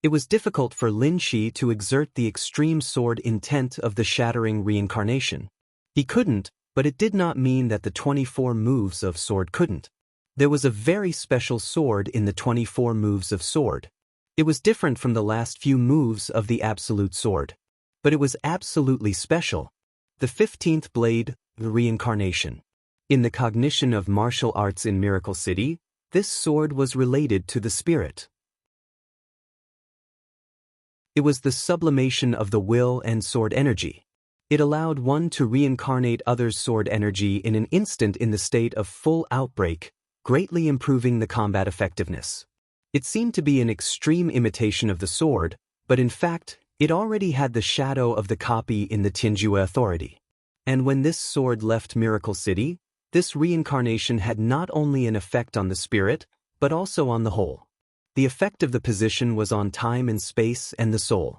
It was difficult for Lin Shi to exert the extreme sword intent of the shattering reincarnation. He couldn't, but it did not mean that the 24 moves of sword couldn't. There was a very special sword in the 24 moves of sword. It was different from the last few moves of the absolute sword. But it was absolutely special. The 15th blade, the reincarnation. In the cognition of martial arts in Miracle City, this sword was related to the spirit. It was the sublimation of the will and sword energy. It allowed one to reincarnate others' sword energy in an instant in the state of full outbreak, greatly improving the combat effectiveness. It seemed to be an extreme imitation of the sword, but in fact, it already had the shadow of the copy in the Tianjue authority. And when this sword left Miracle City, this reincarnation had not only an effect on the spirit, but also on the whole. The effect of the position was on time and space and the soul.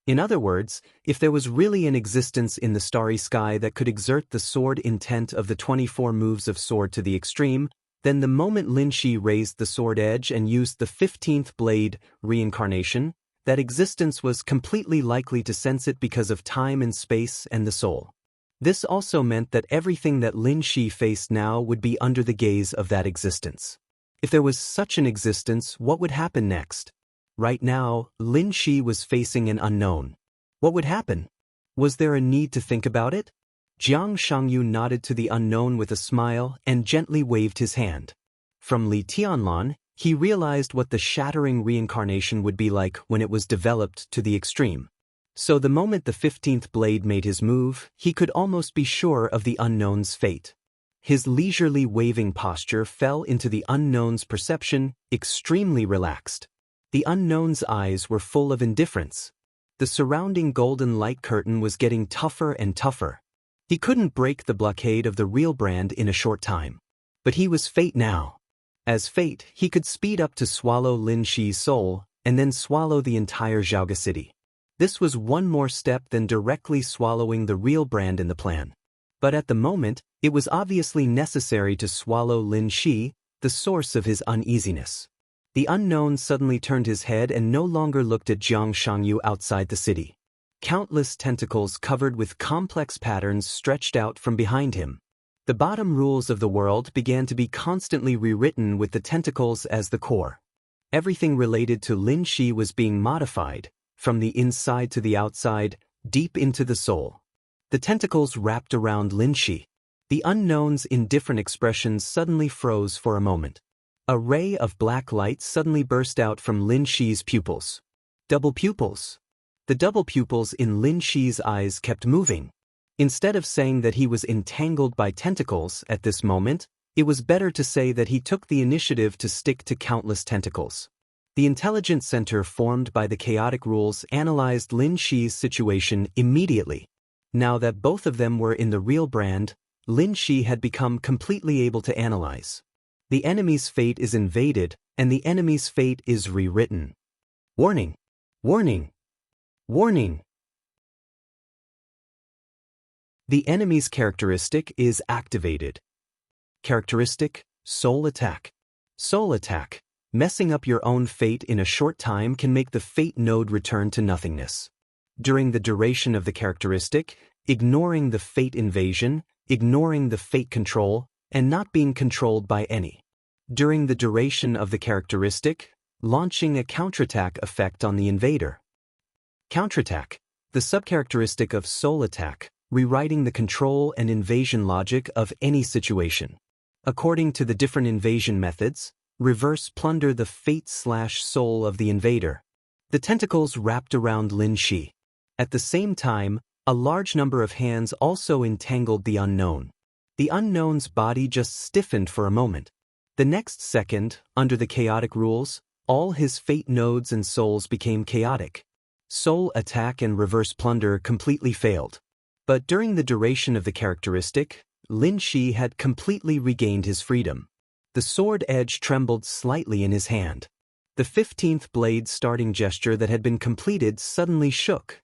In other words, if there was really an existence in the starry sky that could exert the sword intent of the 24 moves of sword to the extreme, then the moment Lin Shi raised the sword edge and used the 15th blade, reincarnation, that existence was completely likely to sense it because of time and space and the soul. This also meant that everything that Lin Shi faced now would be under the gaze of that existence. If there was such an existence, what would happen next? Right now, Lin Shi was facing an unknown. What would happen? Was there a need to think about it? Jiang Shangyu nodded to the unknown with a smile and gently waved his hand. From Li Tianlan, he realized what the shattering reincarnation would be like when it was developed to the extreme. So the moment the 15th blade made his move, he could almost be sure of the unknown's fate. His leisurely waving posture fell into the unknown's perception, extremely relaxed. The unknown's eyes were full of indifference. The surrounding golden light curtain was getting tougher and tougher. He couldn't break the blockade of the real brand in a short time. But he was fate now. As fate, he could speed up to swallow Lin Shi's soul, and then swallow the entire Zhaoge city. This was one more step than directly swallowing the real brand in the plan. But at the moment, it was obviously necessary to swallow Lin Shi, the source of his uneasiness. The unknown suddenly turned his head and no longer looked at Jiang Shangyu outside the city. Countless tentacles covered with complex patterns stretched out from behind him. The bottom rules of the world began to be constantly rewritten with the tentacles as the core. Everything related to Lin Shi was being modified, from the inside to the outside, deep into the soul. The tentacles wrapped around Lin Shi. The unknown's indifferent expressions suddenly froze for a moment. A ray of black light suddenly burst out from Lin Shi's pupils. Double pupils. The double pupils in Lin Shi's eyes kept moving. Instead of saying that he was entangled by tentacles at this moment, it was better to say that he took the initiative to stick to countless tentacles. The intelligence center formed by the chaotic rules analyzed Lin Shi's situation immediately. Now that both of them were in the real brand, Lin Shi had become completely able to analyze. The enemy's fate is invaded, and the enemy's fate is rewritten. Warning! Warning! Warning! The enemy's characteristic is activated. Characteristic: Soul Attack. Soul Attack. Messing up your own fate in a short time can make the fate node return to nothingness. During the duration of the characteristic, ignoring the fate invasion, ignoring the fate control, and not being controlled by any. During the duration of the characteristic, launching a counterattack effect on the invader. Counterattack, the subcharacteristic of Soul Attack, rewriting the control and invasion logic of any situation. According to the different invasion methods, reverse plunder the fate/soul of the invader. The tentacles wrapped around Lin Shi. At the same time, A large number of hands also entangled the unknown. The unknown's body just stiffened for a moment. The next second, under the chaotic rules, all his fate nodes and souls became chaotic. Soul attack and reverse plunder completely failed. But during the duration of the characteristic, Lin Shi had completely regained his freedom. The sword edge trembled slightly in his hand. The 15th blade starting gesture that had been completed suddenly shook.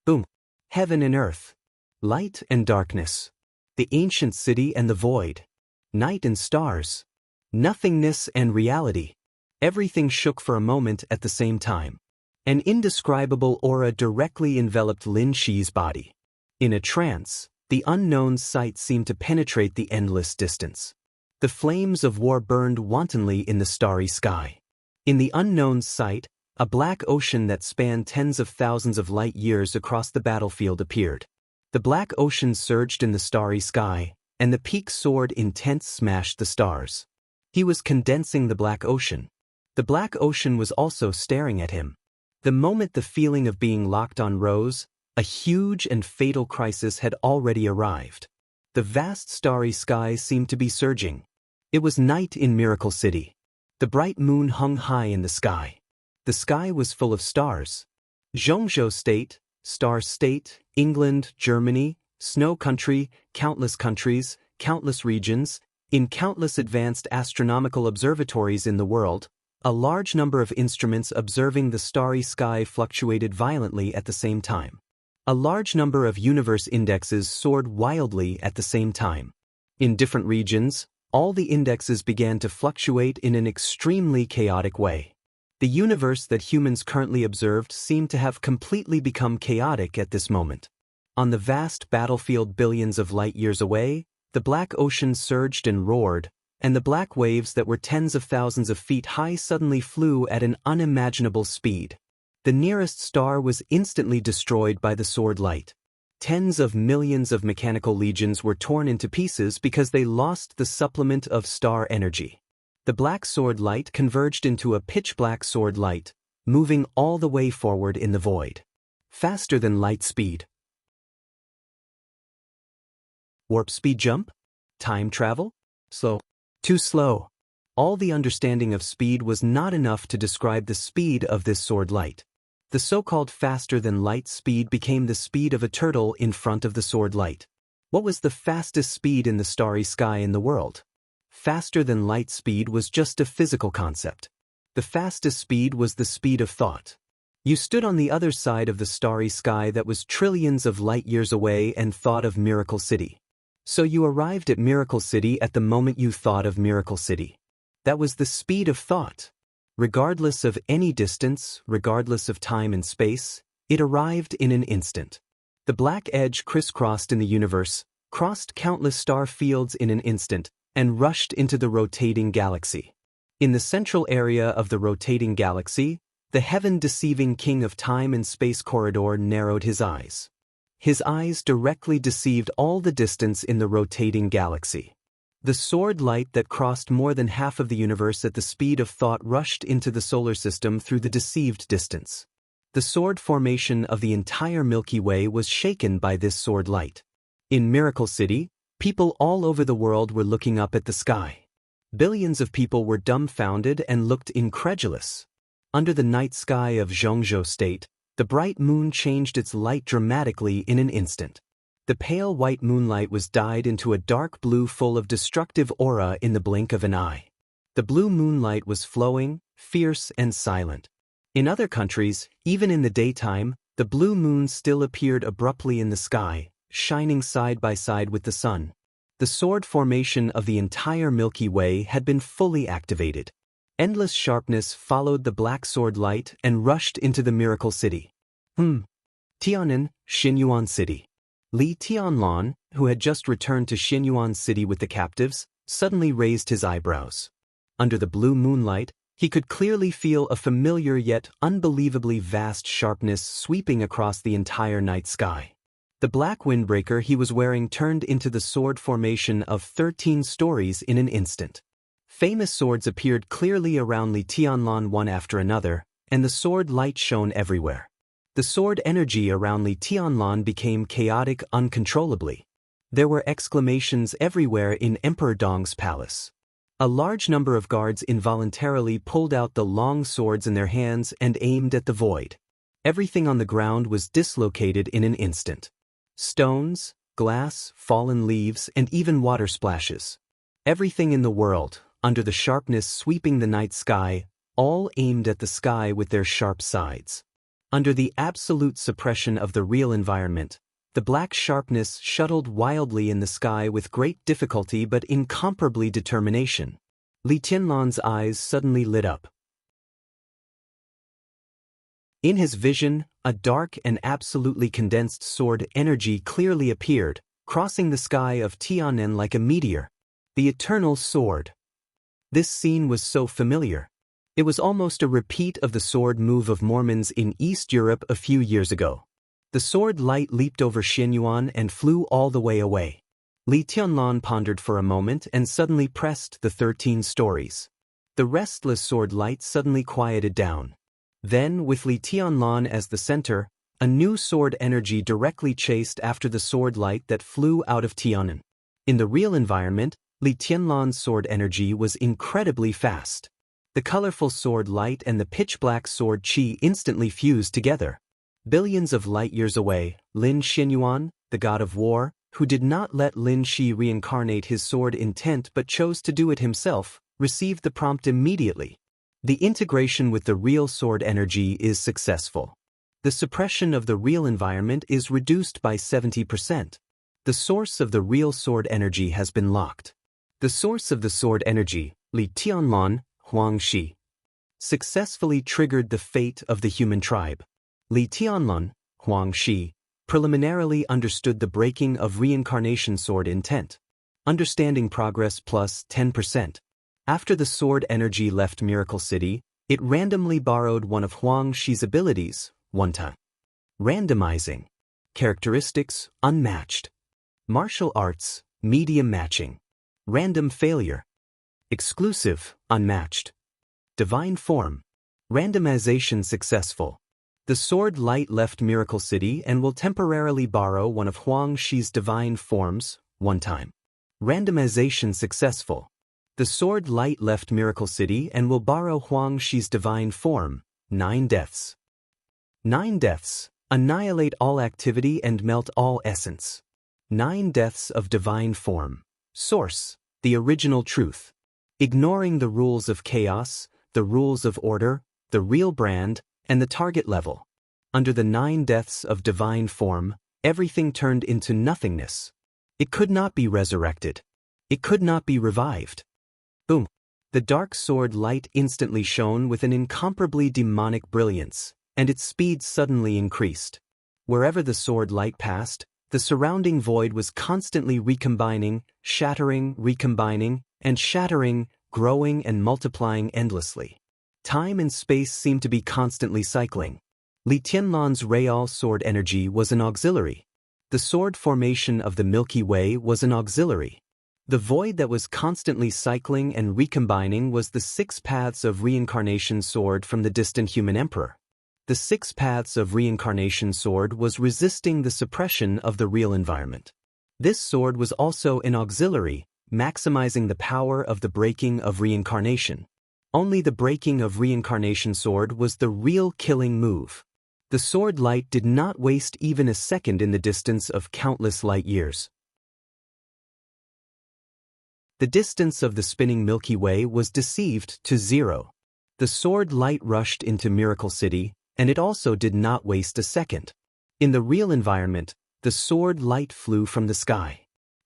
Boom! Heaven and earth. Light and darkness. The ancient city and the void. Night and stars. Nothingness and reality. Everything shook for a moment at the same time. An indescribable aura directly enveloped Lin Shi's body. In a trance, the unknown's sight seemed to penetrate the endless distance. The flames of war burned wantonly in the starry sky. In the unknown's sight, a black ocean that spanned tens of thousands of light years across the battlefield appeared. The black ocean surged in the starry sky, and the peak sword intent smashed the stars. He was condensing the black ocean. The black ocean was also staring at him. The moment the feeling of being locked on rose, a huge and fatal crisis had already arrived. The vast starry sky seemed to be surging. It was night in Miracle City. The bright moon hung high in the sky. The sky was full of stars. Zhongzhou State, Star State, England, Germany, Snow Country, countless countries, countless regions, in countless advanced astronomical observatories in the world, a large number of instruments observing the starry sky fluctuated violently at the same time. A large number of universe indexes soared wildly at the same time. In different regions, all the indexes began to fluctuate in an extremely chaotic way. The universe that humans currently observed seemed to have completely become chaotic at this moment. On the vast battlefield billions of light years away, the black ocean surged and roared, and the black waves that were tens of thousands of feet high suddenly flew at an unimaginable speed. The nearest star was instantly destroyed by the sword light. Tens of millions of mechanical legions were torn into pieces because they lost the supplement of star energy. The black sword light converged into a pitch-black sword light, moving all the way forward in the void. Faster than light speed. Warp speed jump? Time travel? Slow. Too slow. All the understanding of speed was not enough to describe the speed of this sword light. The so-called faster-than-light speed became the speed of a turtle in front of the sword light. What was the fastest speed in the starry sky in the world? Faster-than-light speed was just a physical concept. The fastest speed was the speed of thought. You stood on the other side of the starry sky that was trillions of light years away and thought of Miracle City. So you arrived at Miracle City at the moment you thought of Miracle City. That was the speed of thought. Regardless of any distance, regardless of time and space, it arrived in an instant. The black edge crisscrossed in the universe, crossed countless star fields in an instant, and rushed into the rotating galaxy. In the central area of the rotating galaxy, the heaven-deceiving king of time and space corridor narrowed his eyes. His eyes directly deceived all the distance in the rotating galaxy. The sword light that crossed more than half of the universe at the speed of thought rushed into the solar system through the deceived distance. The sword formation of the entire Milky Way was shaken by this sword light. In Miracle City, people all over the world were looking up at the sky. Billions of people were dumbfounded and looked incredulous. Under the night sky of Zhongzhou State, the bright moon changed its light dramatically in an instant. The pale white moonlight was dyed into a dark blue full of destructive aura in the blink of an eye. The blue moonlight was flowing, fierce, and silent. In other countries, even in the daytime, the blue moon still appeared abruptly in the sky, shining side by side with the sun. The sword formation of the entire Milky Way had been fully activated. Endless sharpness followed the black sword light and rushed into the Miracle City. Tianan, Xinyuan City. Li Tianlan, who had just returned to Xinyuan City with the captives, suddenly raised his eyebrows. Under the blue moonlight, he could clearly feel a familiar yet unbelievably vast sharpness sweeping across the entire night sky. The black windbreaker he was wearing turned into the sword formation of 13 stories in an instant. Famous swords appeared clearly around Li Tianlan one after another, and the sword light shone everywhere. The sword energy around Li Tianlan became chaotic uncontrollably. There were exclamations everywhere in Emperor Dong's palace. A large number of guards involuntarily pulled out the long swords in their hands and aimed at the void. Everything on the ground was dislocated in an instant. Stones, glass, fallen leaves, and even water splashes. Everything in the world, under the sharpness sweeping the night sky, all aimed at the sky with their sharp sides. Under the absolute suppression of the real environment, the black sharpness shuttled wildly in the sky with great difficulty but incomparably determination. Li Tianlan's eyes suddenly lit up. In his vision, a dark and absolutely condensed sword energy clearly appeared, crossing the sky of Tianan like a meteor. The eternal sword. This scene was so familiar. It was almost a repeat of the sword move of Mormons in East Europe a few years ago. The sword light leaped over Xianyuan and flew all the way away. Li Tianlan pondered for a moment and suddenly pressed the 13 stories. The restless sword light suddenly quieted down. Then, with Li Tianlan as the center, a new sword energy directly chased after the sword light that flew out of Tianan. In the real environment, Li Tianlan's sword energy was incredibly fast. The colorful sword light and the pitch-black sword qi instantly fused together. Billions of light-years away, Lin Xianyuan, the god of war, who did not let Lin Shi reincarnate his sword intent but chose to do it himself, received the prompt immediately. The integration with the real sword energy is successful. The suppression of the real environment is reduced by 70%. The source of the real sword energy has been locked. The source of the sword energy, Li Tianlan, Huang Shi, successfully triggered the fate of the human tribe. Li Tianlan, Huang Shi, preliminarily understood the breaking of reincarnation sword intent. Understanding progress plus 10%. After the sword energy left Miracle City, it randomly borrowed one of Huang Shi's abilities, one time. Randomizing. Characteristics, unmatched. Martial arts, medium matching. Random failure. Exclusive, unmatched. Divine form. Randomization successful. The sword light left Miracle City and will temporarily borrow one of Huang Shi's divine forms, one time. Randomization successful. The sword light left Miracle City and will borrow Huang Shi's divine form, 9 deaths. 9 deaths, annihilate all activity and melt all essence. 9 deaths of divine form. Source, the original truth. Ignoring the rules of chaos, the rules of order, the real brand, and the target level. Under the 9 deaths of divine form, everything turned into nothingness. It could not be resurrected. It could not be revived. Boom. The dark sword light instantly shone with an incomparably demonic brilliance, and its speed suddenly increased. Wherever the sword light passed, the surrounding void was constantly recombining, shattering, recombining, and shattering, growing and multiplying endlessly. Time and space seemed to be constantly cycling. Li Tianlan's Real sword energy was an auxiliary. The sword formation of the Milky Way was an auxiliary. The void that was constantly cycling and recombining was the 6 paths of reincarnation sword from the distant human emperor. The 6 paths of reincarnation sword was resisting the suppression of the real environment. This sword was also an auxiliary, maximizing the power of the breaking of reincarnation. Only the breaking of reincarnation sword was the real killing move. The sword light did not waste even a second in the distance of countless light years. The distance of the spinning Milky Way was deceived to 0. The sword light rushed into Miracle City, and it also did not waste a second. In the real environment, the sword light flew from the sky.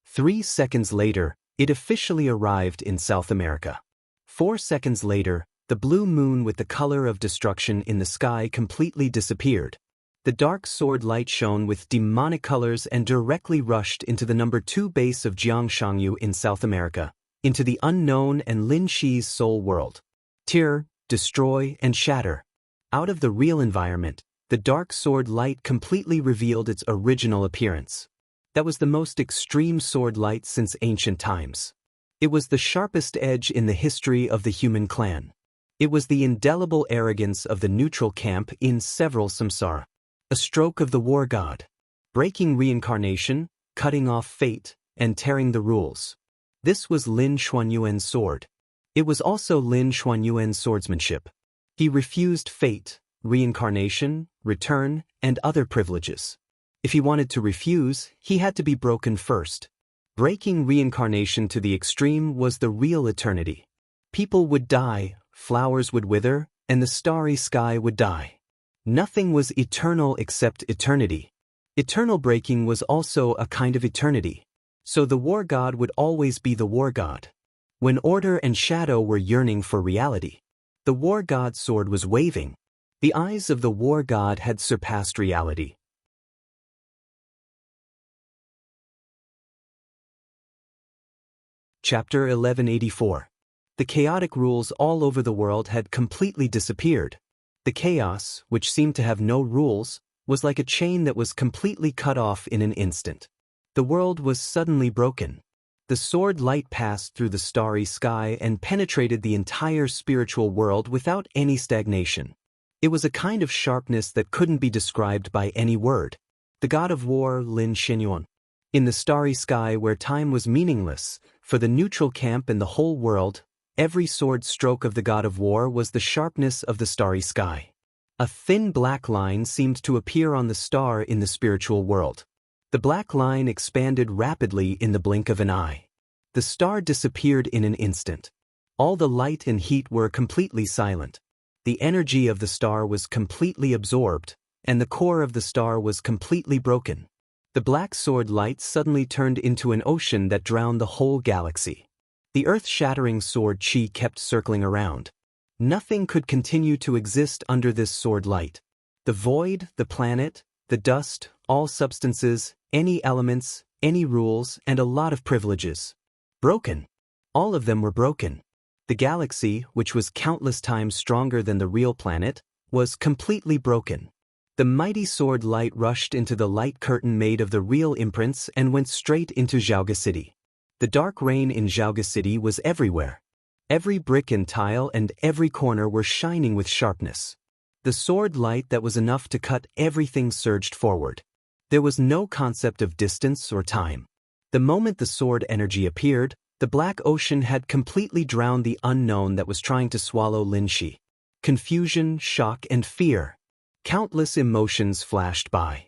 3 seconds later, it officially arrived in South America. 4 seconds later, the blue moon with the color of destruction in the sky completely disappeared. The dark sword light shone with demonic colors and directly rushed into the number 2 base of Jiangshangyu in South America, into the unknown and Lin Shi's soul world. Tear, destroy, and shatter. Out of the real environment, the dark sword light completely revealed its original appearance. That was the most extreme sword light since ancient times. It was the sharpest edge in the history of the human clan. It was the indelible arrogance of the neutral camp in several samsara. A stroke of the war god. Breaking reincarnation, cutting off fate, and tearing the rules. This was Lin Xuanyuan's sword. It was also Lin Xuanyuan's swordsmanship. He refused fate, reincarnation, return, and other privileges. If he wanted to refuse, he had to be broken first. Breaking reincarnation to the extreme was the real eternity. People would die, flowers would wither, and the starry sky would die. Nothing was eternal except eternity. Eternal breaking was also a kind of eternity. So the war god would always be the war god. When order and shadow were yearning for reality, the war god's sword was waving. The eyes of the war god had surpassed reality. Chapter 1184. The chaotic rules all over the world had completely disappeared. The chaos, which seemed to have no rules, was like a chain that was completely cut off in an instant. The world was suddenly broken. The sword light passed through the starry sky and penetrated the entire spiritual world without any stagnation. It was a kind of sharpness that couldn't be described by any word. The god of war, Lin Xuanyuan. In the starry sky where time was meaningless, for the neutral camp and the whole world, every sword stroke of the god of war was the sharpness of the starry sky. A thin black line seemed to appear on the star in the spiritual world. The black line expanded rapidly in the blink of an eye. The star disappeared in an instant. All the light and heat were completely silent. The energy of the star was completely absorbed, and the core of the star was completely broken. The black sword light suddenly turned into an ocean that drowned the whole galaxy. The earth-shattering sword chi kept circling around. Nothing could continue to exist under this sword light. The void, the planet, the dust, all substances, any elements, any rules, and a lot of privileges. Broken. All of them were broken. The galaxy, which was countless times stronger than the real planet, was completely broken. The mighty sword light rushed into the light curtain made of the real imprints and went straight into Zhaoga City. The dark rain in Zhaoga City was everywhere. Every brick and tile and every corner were shining with sharpness. The sword light that was enough to cut everything surged forward. There was no concept of distance or time. The moment the sword energy appeared, the black ocean had completely drowned the unknown that was trying to swallow Lin Xi. Confusion, shock, and fear. Countless emotions flashed by.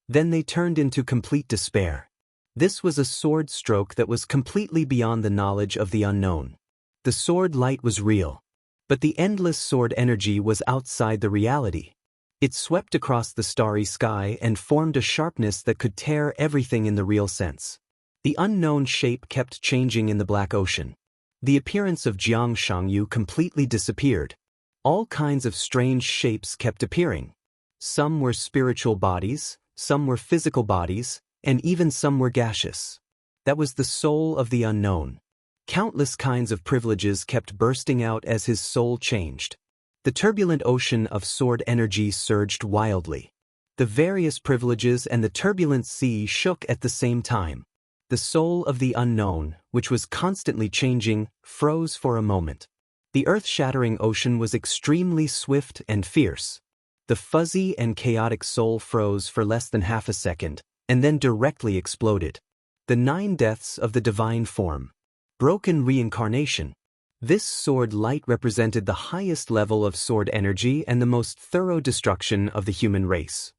Then they turned into complete despair. This was a sword stroke that was completely beyond the knowledge of the unknown. The sword light was real. But the endless sword energy was outside the reality. It swept across the starry sky and formed a sharpness that could tear everything in the real sense. The unknown shape kept changing in the black ocean. The appearance of Jiang Shangyu completely disappeared. All kinds of strange shapes kept appearing. Some were spiritual bodies, some were physical bodies, and even some were gaseous. That was the soul of the unknown. Countless kinds of privileges kept bursting out as his soul changed. The turbulent ocean of sword energy surged wildly. The various privileges and the turbulent sea shook at the same time. The soul of the unknown, which was constantly changing, froze for a moment. The earth-shattering ocean was extremely swift and fierce. The fuzzy and chaotic soul froze for less than half a second, and then directly exploded. The 9 deaths of the divine form. Broken reincarnation. This sword light represented the highest level of sword energy and the most thorough destruction of the human race.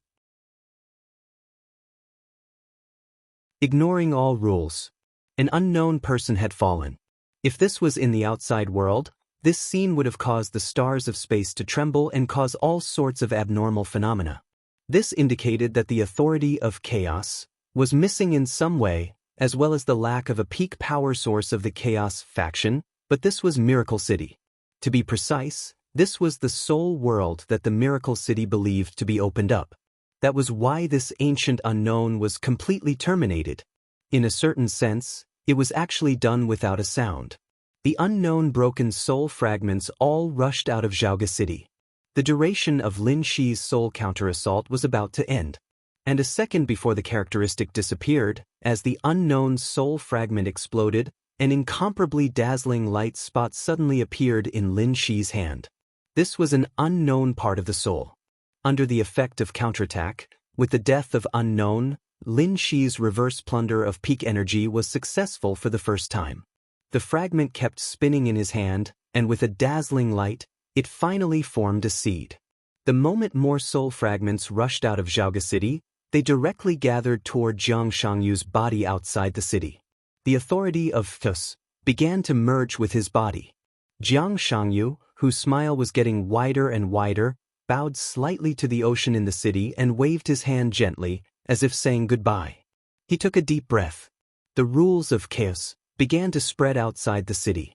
Ignoring all rules. An unknown person had fallen. If this was in the outside world, this scene would have caused the stars of space to tremble and cause all sorts of abnormal phenomena. This indicated that the authority of chaos was missing in some way, as well as the lack of a peak power source of the chaos faction, but this was Miracle City. To be precise, this was the sole world that the Miracle City believed to be opened up. That was why this ancient unknown was completely terminated. In a certain sense, it was actually done without a sound. The unknown broken soul fragments all rushed out of Zhaoga City. The duration of Lin Xi's soul counter-assault was about to end. And a second before the characteristic disappeared, as the unknown soul fragment exploded, an incomparably dazzling light spot suddenly appeared in Lin Xi's hand. This was an unknown part of the soul. under the effect of counterattack. With the death of Unknown, Lin Shi's reverse plunder of peak energy was successful for the first time. The fragment kept spinning in his hand, and with a dazzling light, it finally formed a seed. The moment more soul fragments rushed out of Zhaoge City, they directly gathered toward Jiang Shangyu's body outside the city. The authority of Thus began to merge with his body. Jiang Shangyu, whose smile was getting wider and wider, bowed slightly to the ocean in the city and waved his hand gently, as if saying goodbye. He took a deep breath. The rules of chaos began to spread outside the city.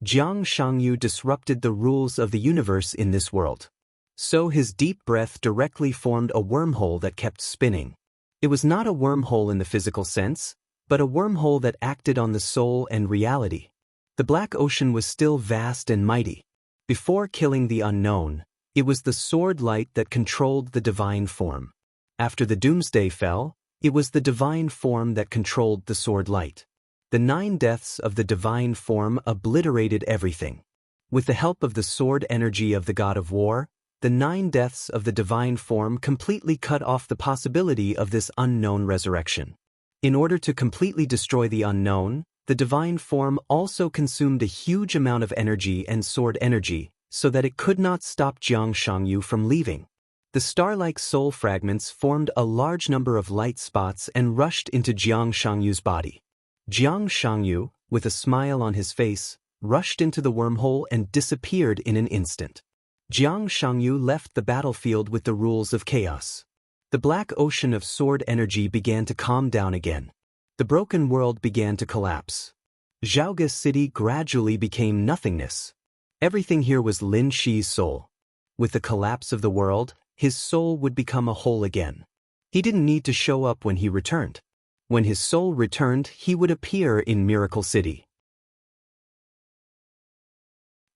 Jiang Shangyu disrupted the rules of the universe in this world. So his deep breath directly formed a wormhole that kept spinning. It was not a wormhole in the physical sense, but a wormhole that acted on the soul and reality. The black ocean was still vast and mighty. Before killing the unknown, it was the sword light that controlled the divine form. After the doomsday fell, it was the divine form that controlled the sword light. The 9 deaths of the divine form obliterated everything. With the help of the sword energy of the god of war, the 9 deaths of the divine form completely cut off the possibility of this unknown resurrection. In order to completely destroy the unknown, the divine form also consumed a huge amount of energy and sword energy, so that it could not stop Jiang Shangyu from leaving. The star-like soul fragments formed a large number of light spots and rushed into Jiang Shangyu's body. Jiang Shangyu, with a smile on his face, rushed into the wormhole and disappeared in an instant. Jiang Shangyu left the battlefield with the rules of chaos. The black ocean of sword energy began to calm down again. The broken world began to collapse. Zhaoge City gradually became nothingness. Everything here was Lin Shi's soul. With the collapse of the world, his soul would become a whole again. He didn't need to show up when he returned. When his soul returned, he would appear in Miracle City.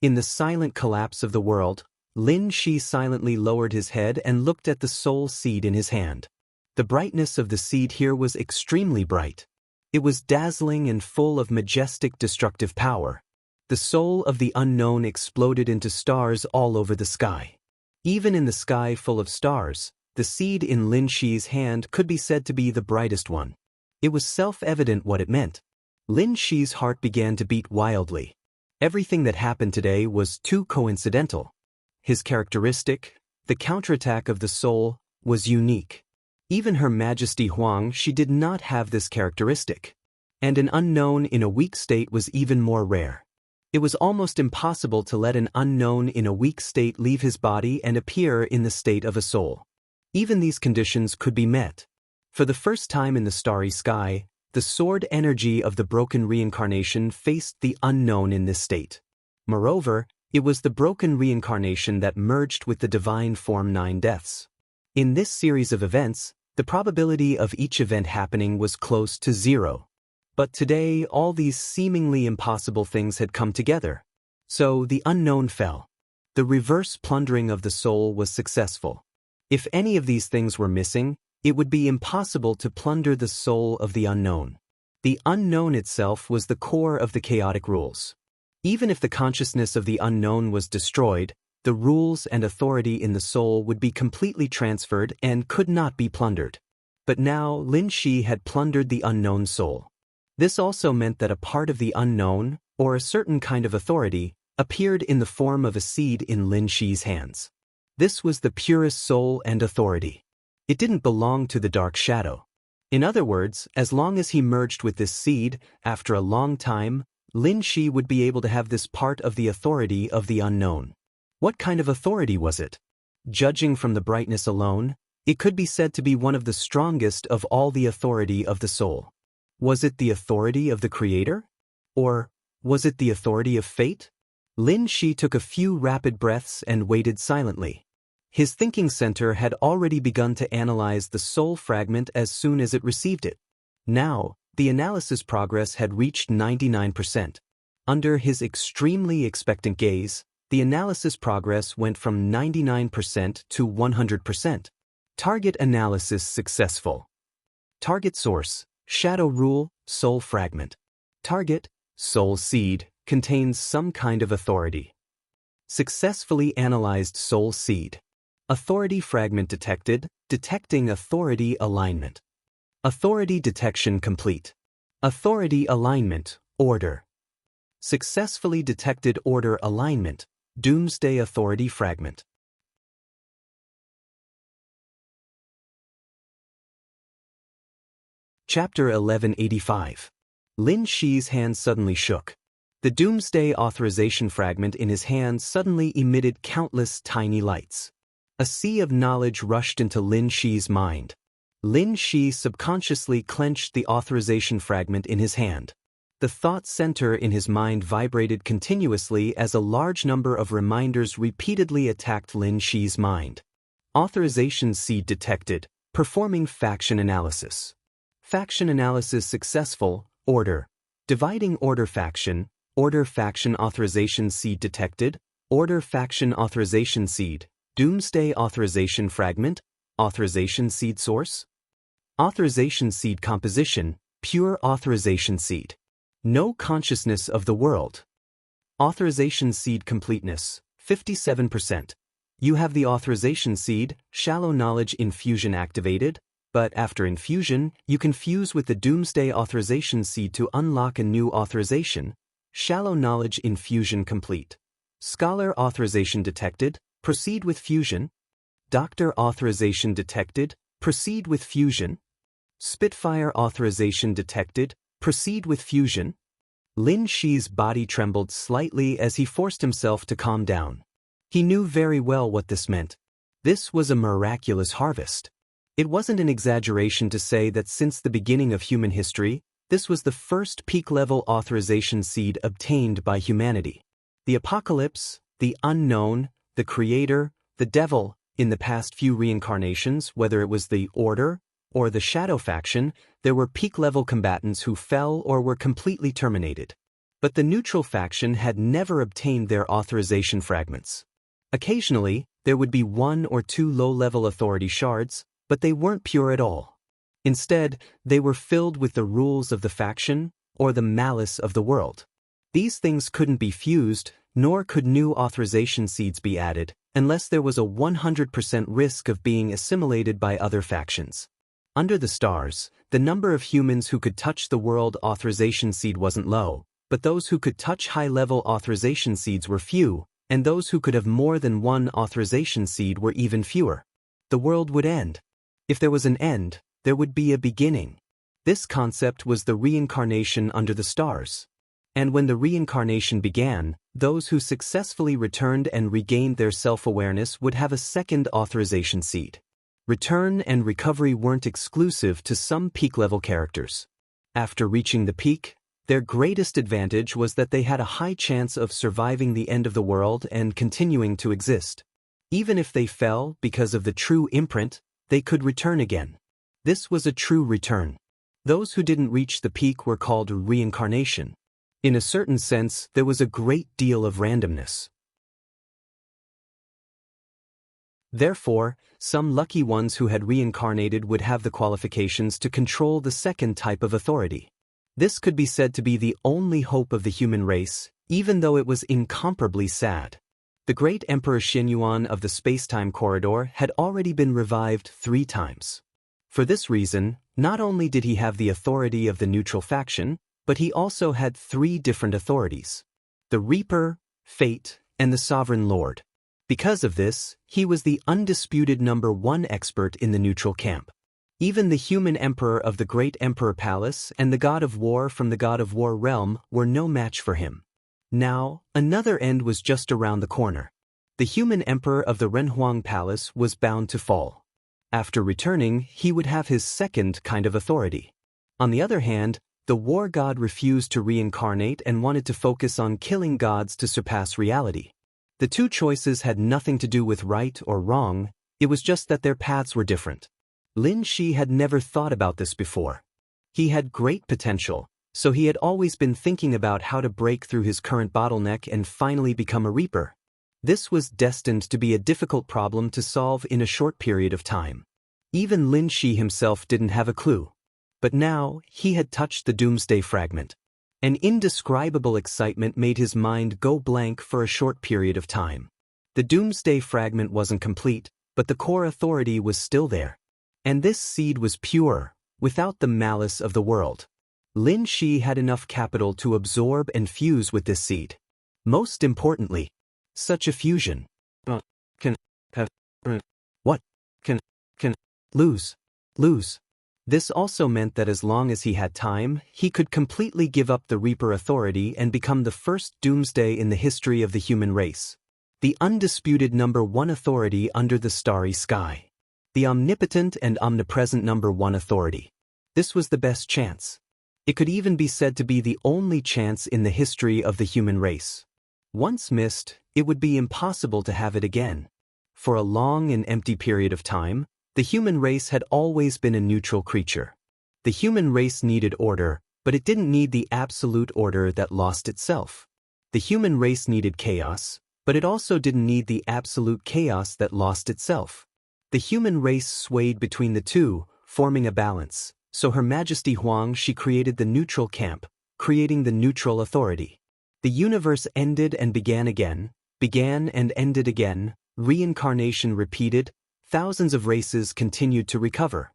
In the silent collapse of the world, Lin Shi silently lowered his head and looked at the soul seed in his hand. The brightness of the seed here was extremely bright. It was dazzling and full of majestic destructive power. The soul of the unknown exploded into stars all over the sky. Even in the sky full of stars, the seed in Lin Shi's hand could be said to be the brightest one. It was self-evident what it meant. Lin Shi's heart began to beat wildly. Everything that happened today was too coincidental. His characteristic, the counterattack of the soul, was unique. Even Her Majesty Huang, she did not have this characteristic. And an unknown in a weak state was even more rare. It was almost impossible to let an unknown in a weak state leave his body and appear in the state of a soul. Even these conditions could be met. For the first time in the starry sky, the sword energy of the broken reincarnation faced the unknown in this state. Moreover, it was the broken reincarnation that merged with the divine form 9 deaths. In this series of events, the probability of each event happening was close to 0. But today, all these seemingly impossible things had come together. So the unknown fell. The reverse plundering of the soul was successful. If any of these things were missing, it would be impossible to plunder the soul of the unknown. The unknown itself was the core of the chaotic rules. Even if the consciousness of the unknown was destroyed, the rules and authority in the soul would be completely transferred and could not be plundered. But now Lin Shi had plundered the unknown soul. This also meant that a part of the unknown, or a certain kind of authority, appeared in the form of a seed in Lin Shi's hands. This was the purest soul and authority. It didn't belong to the dark shadow. In other words, as long as he merged with this seed, after a long time, Lin Shi would be able to have this part of the authority of the unknown. What kind of authority was it? Judging from the brightness alone, it could be said to be one of the strongest of all the authority of the soul. Was it the authority of the Creator? Or was it the authority of fate? Lin Shi took a few rapid breaths and waited silently. His thinking center had already begun to analyze the soul fragment as soon as it received it. Now, the analysis progress had reached 99%. Under his extremely expectant gaze, the analysis progress went from 99% to 100%. Target analysis successful. Target source, shadow rule, soul fragment. Target, soul seed, contains some kind of authority. Successfully analyzed soul seed. Authority fragment detected, detecting authority alignment. Authority detection complete. Authority alignment, order. Successfully detected order alignment, doomsday authority fragment. Chapter 1185. Lin Shi's hand suddenly shook. The doomsday authorization fragment in his hand suddenly emitted countless tiny lights. A sea of knowledge rushed into Lin Shi's mind. Lin Shi subconsciously clenched the authorization fragment in his hand. The thought center in his mind vibrated continuously as a large number of reminders repeatedly attacked Lin Shi's mind. Authorization seed detected, performing faction analysis. Faction analysis successful, order. Dividing order faction authorization seed detected, order faction authorization seed, doomsday authorization fragment, authorization seed source. Authorization seed composition, pure authorization seed. No consciousness of the world. Authorization seed completeness, 57%. You have the authorization seed, shallow knowledge infusion activated, but after infusion, you can fuse with the doomsday authorization seed to unlock a new authorization. Shallow knowledge infusion complete. Scholar authorization detected, proceed with fusion. Doctor authorization detected, proceed with fusion. Spitfire authorization detected, proceed with fusion. Lin Shi's body trembled slightly as he forced himself to calm down. He knew very well what this meant. This was a miraculous harvest. It wasn't an exaggeration to say that since the beginning of human history, this was the first peak-level authorization seed obtained by humanity. The apocalypse, the unknown, the creator, the devil, in the past few reincarnations, whether it was the Order or the Shadow faction, there were peak-level combatants who fell or were completely terminated. But the neutral faction had never obtained their authorization fragments. Occasionally, there would be 1 or 2 low-level authority shards, but they weren't pure at all. Instead, they were filled with the rules of the faction or the malice of the world. These things couldn't be fused, nor could new authorization seeds be added, unless there was a 100% risk of being assimilated by other factions. Under the stars, the number of humans who could touch the world authorization seed wasn't low, but those who could touch high-level authorization seeds were few, and those who could have more than one authorization seed were even fewer. The world would end. If there was an end, there would be a beginning. This concept was the reincarnation under the stars. And when the reincarnation began, those who successfully returned and regained their self-awareness would have a second authorization seed. Return and recovery weren't exclusive to some peak-level characters. After reaching the peak, their greatest advantage was that they had a high chance of surviving the end of the world and continuing to exist. Even if they fell because of the true imprint, they could return again. This was a true return. Those who didn't reach the peak were called reincarnation. In a certain sense, there was a great deal of randomness. Therefore, some lucky ones who had reincarnated would have the qualifications to control the second type of authority. This could be said to be the only hope of the human race, even though it was incomparably sad. The great Emperor Xinyuan of the space-time corridor had already been revived 3 times. For this reason, not only did he have the authority of the neutral faction, but he also had 3 different authorities: the Reaper, Fate, and the Sovereign Lord. Because of this, he was the undisputed #1 expert in the neutral camp. Even the human emperor of the Great Emperor Palace and the God of War from the God of War realm were no match for him. Now, another end was just around the corner. The human emperor of the Renhuang Palace was bound to fall. After returning, he would have his second kind of authority. On the other hand, the war god refused to reincarnate and wanted to focus on killing gods to surpass reality. The 2 choices had nothing to do with right or wrong, it was just that their paths were different. Lin Shi had never thought about this before. He had great potential, so he had always been thinking about how to break through his current bottleneck and finally become a Reaper. This was destined to be a difficult problem to solve in a short period of time. Even Lin Shi himself didn't have a clue. But now, he had touched the Doomsday Fragment. An indescribable excitement made his mind go blank for a short period of time. The Doomsday Fragment wasn't complete, but the core authority was still there. And this seed was pure, without the malice of the world. Lin Shi had enough capital to absorb and fuse with this seed. Most importantly, such a fusion can have what can lose. This also meant that as long as he had time, he could completely give up the Reaper authority and become the first doomsday in the history of the human race. The undisputed number one authority under the starry sky. The omnipotent and omnipresent number one authority. This was the best chance. It could even be said to be the only chance in the history of the human race. Once missed, it would be impossible to have it again. For a long and empty period of time, the human race had always been a neutral creature. The human race needed order, but it didn't need the absolute order that lost itself. The human race needed chaos, but it also didn't need the absolute chaos that lost itself. The human race swayed between the two, forming a balance. So Her Majesty Huang Shi created the neutral camp, creating the neutral authority. The universe ended and began again, began and ended again, reincarnation repeated, thousands of races continued to recover.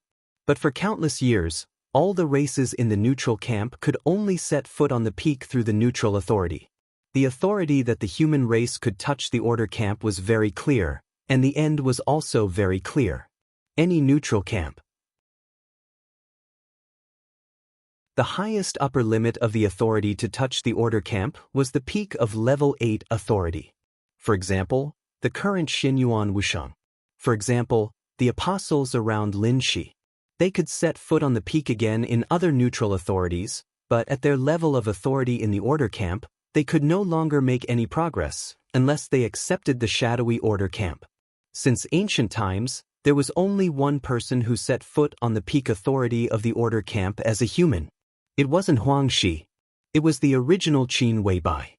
But for countless years, all the races in the neutral camp could only set foot on the peak through the neutral authority. The authority that the human race could touch the order camp was very clear, and the end was also very clear. Any neutral camp. The highest upper limit of the authority to touch the order camp was the peak of level 8 authority. For example, the current Xinyuan Wusheng. For example, the apostles around Lin Shi. They could set foot on the peak again in other neutral authorities, but at their level of authority in the order camp, they could no longer make any progress, unless they accepted the shadowy order camp. Since ancient times, there was only one person who set foot on the peak authority of the order camp as a human. It wasn't Huang Shi. It was the original Qin Weibai.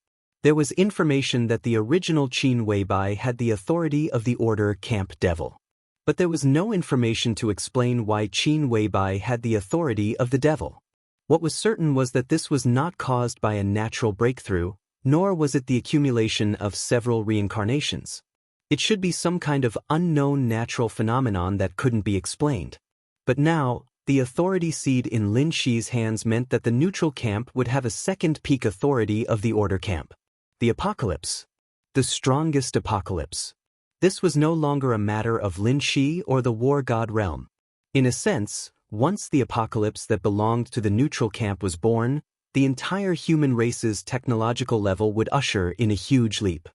There was information that the original Qin Weibai had the authority of the order camp devil. But there was no information to explain why Qin Weibai had the authority of the devil. What was certain was that this was not caused by a natural breakthrough, nor was it the accumulation of several reincarnations. It should be some kind of unknown natural phenomenon that couldn't be explained. But now, the authority seed in Lin Shi's hands meant that the neutral camp would have a second peak authority of the order camp. The apocalypse. The strongest apocalypse. This was no longer a matter of Lin Shi or the war god realm. In a sense, once the apocalypse that belonged to the neutral camp was born, the entire human race's technological level would usher in a huge leap.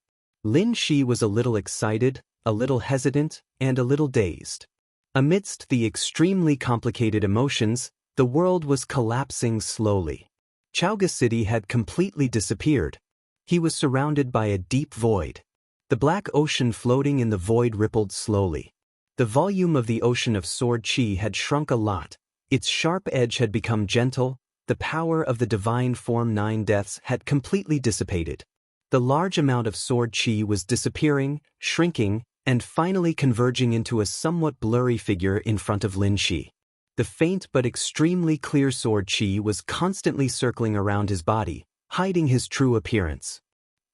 Lin Shi was a little excited, a little hesitant, and a little dazed. Amidst the extremely complicated emotions, the world was collapsing slowly. Chaoga City had completely disappeared. He was surrounded by a deep void. The black ocean floating in the void rippled slowly. The volume of the ocean of sword chi had shrunk a lot. Its sharp edge had become gentle. The power of the divine form 9 deaths had completely dissipated. The large amount of sword chi was disappearing, shrinking, and finally converging into a somewhat blurry figure in front of Lin Shi. The faint but extremely clear sword chi was constantly circling around his body, hiding his true appearance.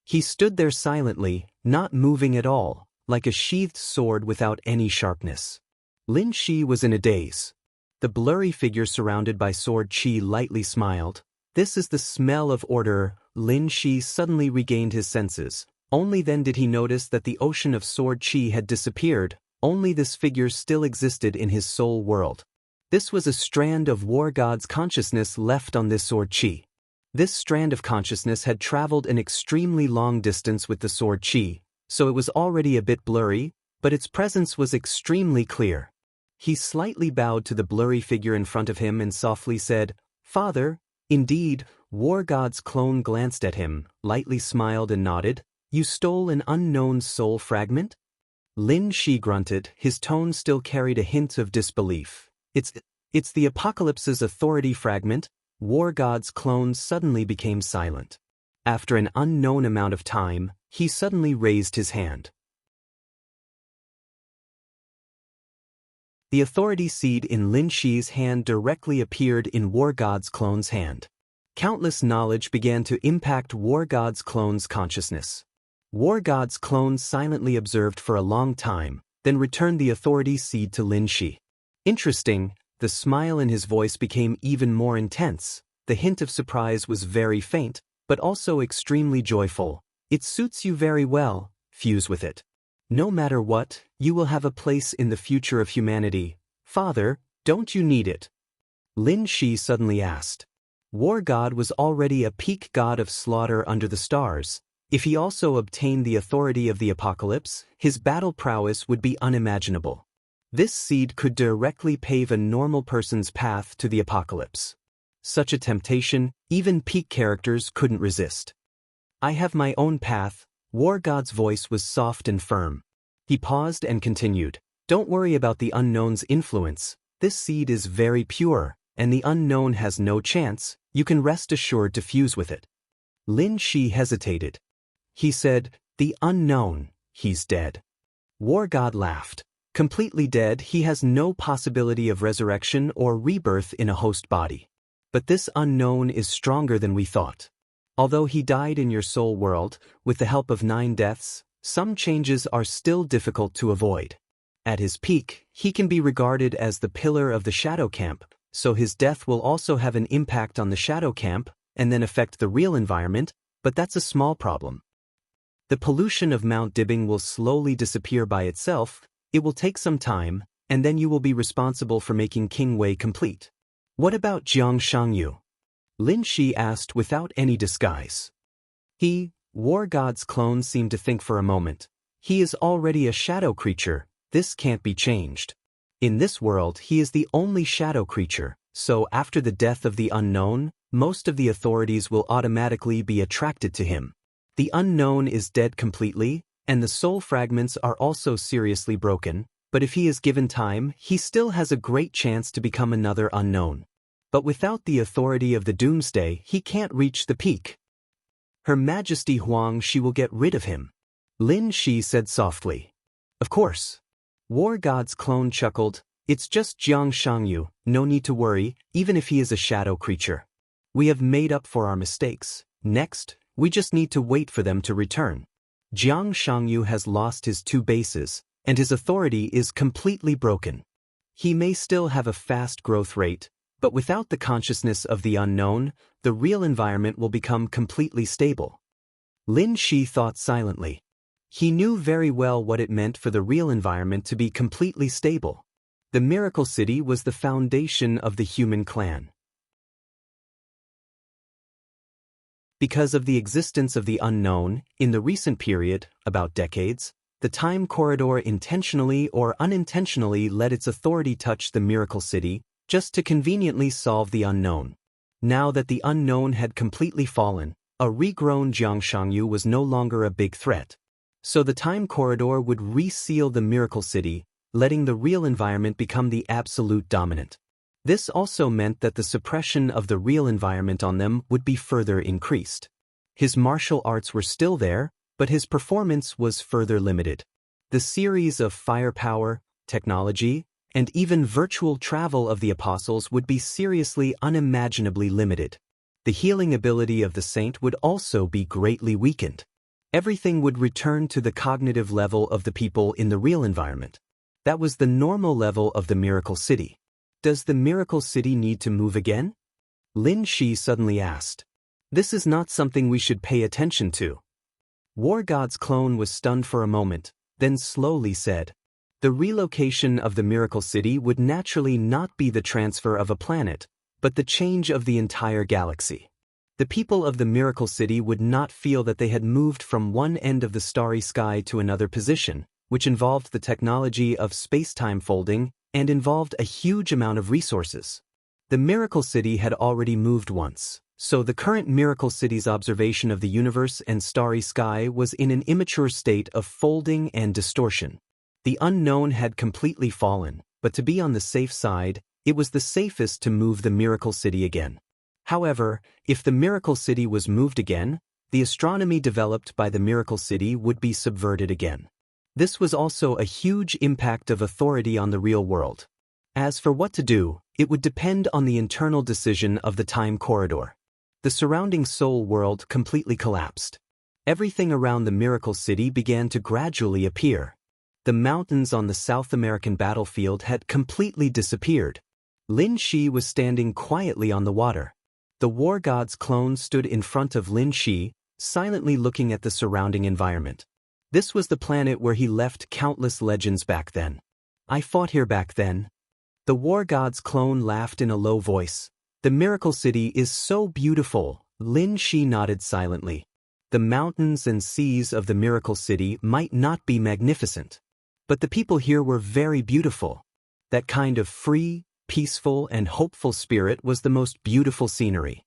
He stood there silently, not moving at all, like a sheathed sword without any sharpness. Lin Shi was in a daze. The blurry figure surrounded by sword chi lightly smiled. "This is the smell of order." Lin Shi suddenly regained his senses. Only then did he notice that the ocean of sword chi had disappeared. Only this figure still existed in his soul world. This was a strand of war god's consciousness left on this sword chi. This strand of consciousness had traveled an extremely long distance with the sword chi, so it was already a bit blurry, but its presence was extremely clear. He slightly bowed to the blurry figure in front of him and softly said, "Father." Indeed, war god's clone glanced at him, lightly smiled and nodded. "You stole an unknown soul fragment?" Lin Shi grunted, his tone still carried a hint of disbelief. It's the Apocalypse's authority fragment." War god's clone suddenly became silent. After an unknown amount of time, he suddenly raised his hand. The authority seed in Lin Shi's hand directly appeared in War God's clone's hand. Countless knowledge began to impact War God's clone's consciousness. War God's clone silently observed for a long time, then return the authority seed to Lin Shi. Interesting, the smile in his voice became even more intense. The hint of surprise was very faint, but also extremely joyful. It suits you very well, fuse with it. No matter what, you will have a place in the future of humanity. Father, don't you need it? Lin Shi suddenly asked. War God was already a peak god of slaughter under the stars. If he also obtained the authority of the apocalypse, his battle prowess would be unimaginable. This seed could directly pave a normal person's path to the apocalypse. Such a temptation, even peak characters couldn't resist. I have my own path. War God's voice was soft and firm. He paused and continued. Don't worry about the unknown's influence. This seed is very pure, and the unknown has no chance. You can rest assured to fuse with it. Lin Shi hesitated. He said, the unknown, he's dead. War God laughed. Completely dead, he has no possibility of resurrection or rebirth in a host body. But this unknown is stronger than we thought. Although he died in your soul world, with the help of 9 deaths, some changes are still difficult to avoid. At his peak, he can be regarded as the pillar of the shadow camp, so his death will also have an impact on the shadow camp, and then affect the real environment, but that's a small problem. The pollution of Mount Dibbing will slowly disappear by itself. It will take some time, and then you will be responsible for making King Wei complete. What about Jiang Shangyu? Lin Shi asked without any disguise. War God's clone seemed to think for a moment. He is already a shadow creature. This can't be changed. In this world, he is the only shadow creature, so after the death of the unknown, most of the authorities will automatically be attracted to him. The unknown is dead completely, and the soul fragments are also seriously broken, but if he is given time, he still has a great chance to become another unknown. But without the authority of the doomsday, he can't reach the peak. Her Majesty Huang, she will get rid of him. Lin Shi said softly. Of course. War God's clone chuckled. It's just Jiang Shangyu, no need to worry, even if he is a shadow creature. We have made up for our mistakes. Next, we just need to wait for them to return. Jiang Shangyu has lost his 2 bases, and his authority is completely broken. He may still have a fast growth rate, but without the consciousness of the unknown, the real environment will become completely stable. Lin Shi thought silently. He knew very well what it meant for the real environment to be completely stable. The Miracle City was the foundation of the human clan. Because of the existence of the unknown, in the recent period, about decades, the time corridor intentionally or unintentionally let its authority touch the Miracle City, just to conveniently solve the unknown. Now that the unknown had completely fallen, a regrown Jiang Shangyu was no longer a big threat. So the time corridor would reseal the Miracle City, letting the real environment become the absolute dominant. This also meant that the suppression of the real environment on them would be further increased. His martial arts were still there, but his performance was further limited. The series of firepower, technology, and even virtual travel of the apostles would be seriously unimaginably limited. The healing ability of the saint would also be greatly weakened. Everything would return to the cognitive level of the people in the real environment. That was the normal level of the Miracle City. Does the Miracle City need to move again? Lin Shi suddenly asked. This is not something we should pay attention to. War God's clone was stunned for a moment, then slowly said, the relocation of the Miracle City would naturally not be the transfer of a planet, but the change of the entire galaxy. The people of the Miracle City would not feel that they had moved from one end of the starry sky to another position, which involved the technology of space-time folding and involved a huge amount of resources. The Miracle City had already moved once, so the current Miracle City's observation of the universe and starry sky was in an immature state of folding and distortion. The unknown had completely fallen, but to be on the safe side, it was the safest to move the Miracle City again. However, if the Miracle City was moved again, the astronomy developed by the Miracle City would be subverted again. This was also a huge impact of authority on the real world. As for what to do, it would depend on the internal decision of the time corridor. The surrounding soul world completely collapsed. Everything around the Miracle City began to gradually appear. The mountains on the South American battlefield had completely disappeared. Lin Shi was standing quietly on the water. The war god's clone stood in front of Lin Shi, silently looking at the surrounding environment. This was the planet where he left countless legends back then. I fought here back then. The war god's clone laughed in a low voice. The miracle city is so beautiful. Lin Shi nodded silently. The mountains and seas of the miracle city might not be magnificent, but the people here were very beautiful. That kind of free, peaceful, and hopeful spirit was the most beautiful scenery.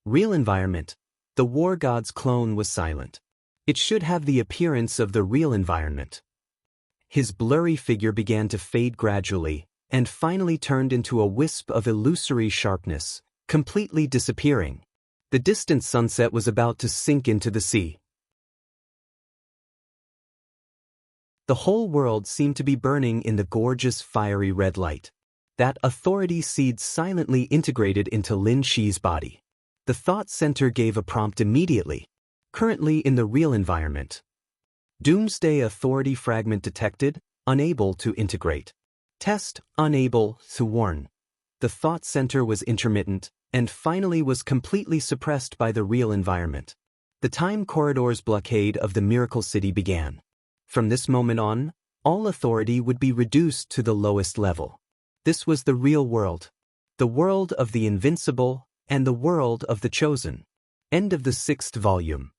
Real environment. The war god's clone was silent. It should have the appearance of the real environment. His blurry figure began to fade gradually, and finally turned into a wisp of illusory sharpness, completely disappearing. The distant sunset was about to sink into the sea. The whole world seemed to be burning in the gorgeous fiery red light. That authority seed silently integrated into Lin Shi's body. The thought center gave a prompt immediately. Currently in the real environment. Doomsday authority fragment detected, unable to integrate. Test, unable to warn. The thought center was intermittent, and finally was completely suppressed by the real environment. The time corridor's blockade of the miracle city began. From this moment on, all authority would be reduced to the lowest level. This was the real world. The world of the invincible, and the world of the chosen. End of the 6th volume.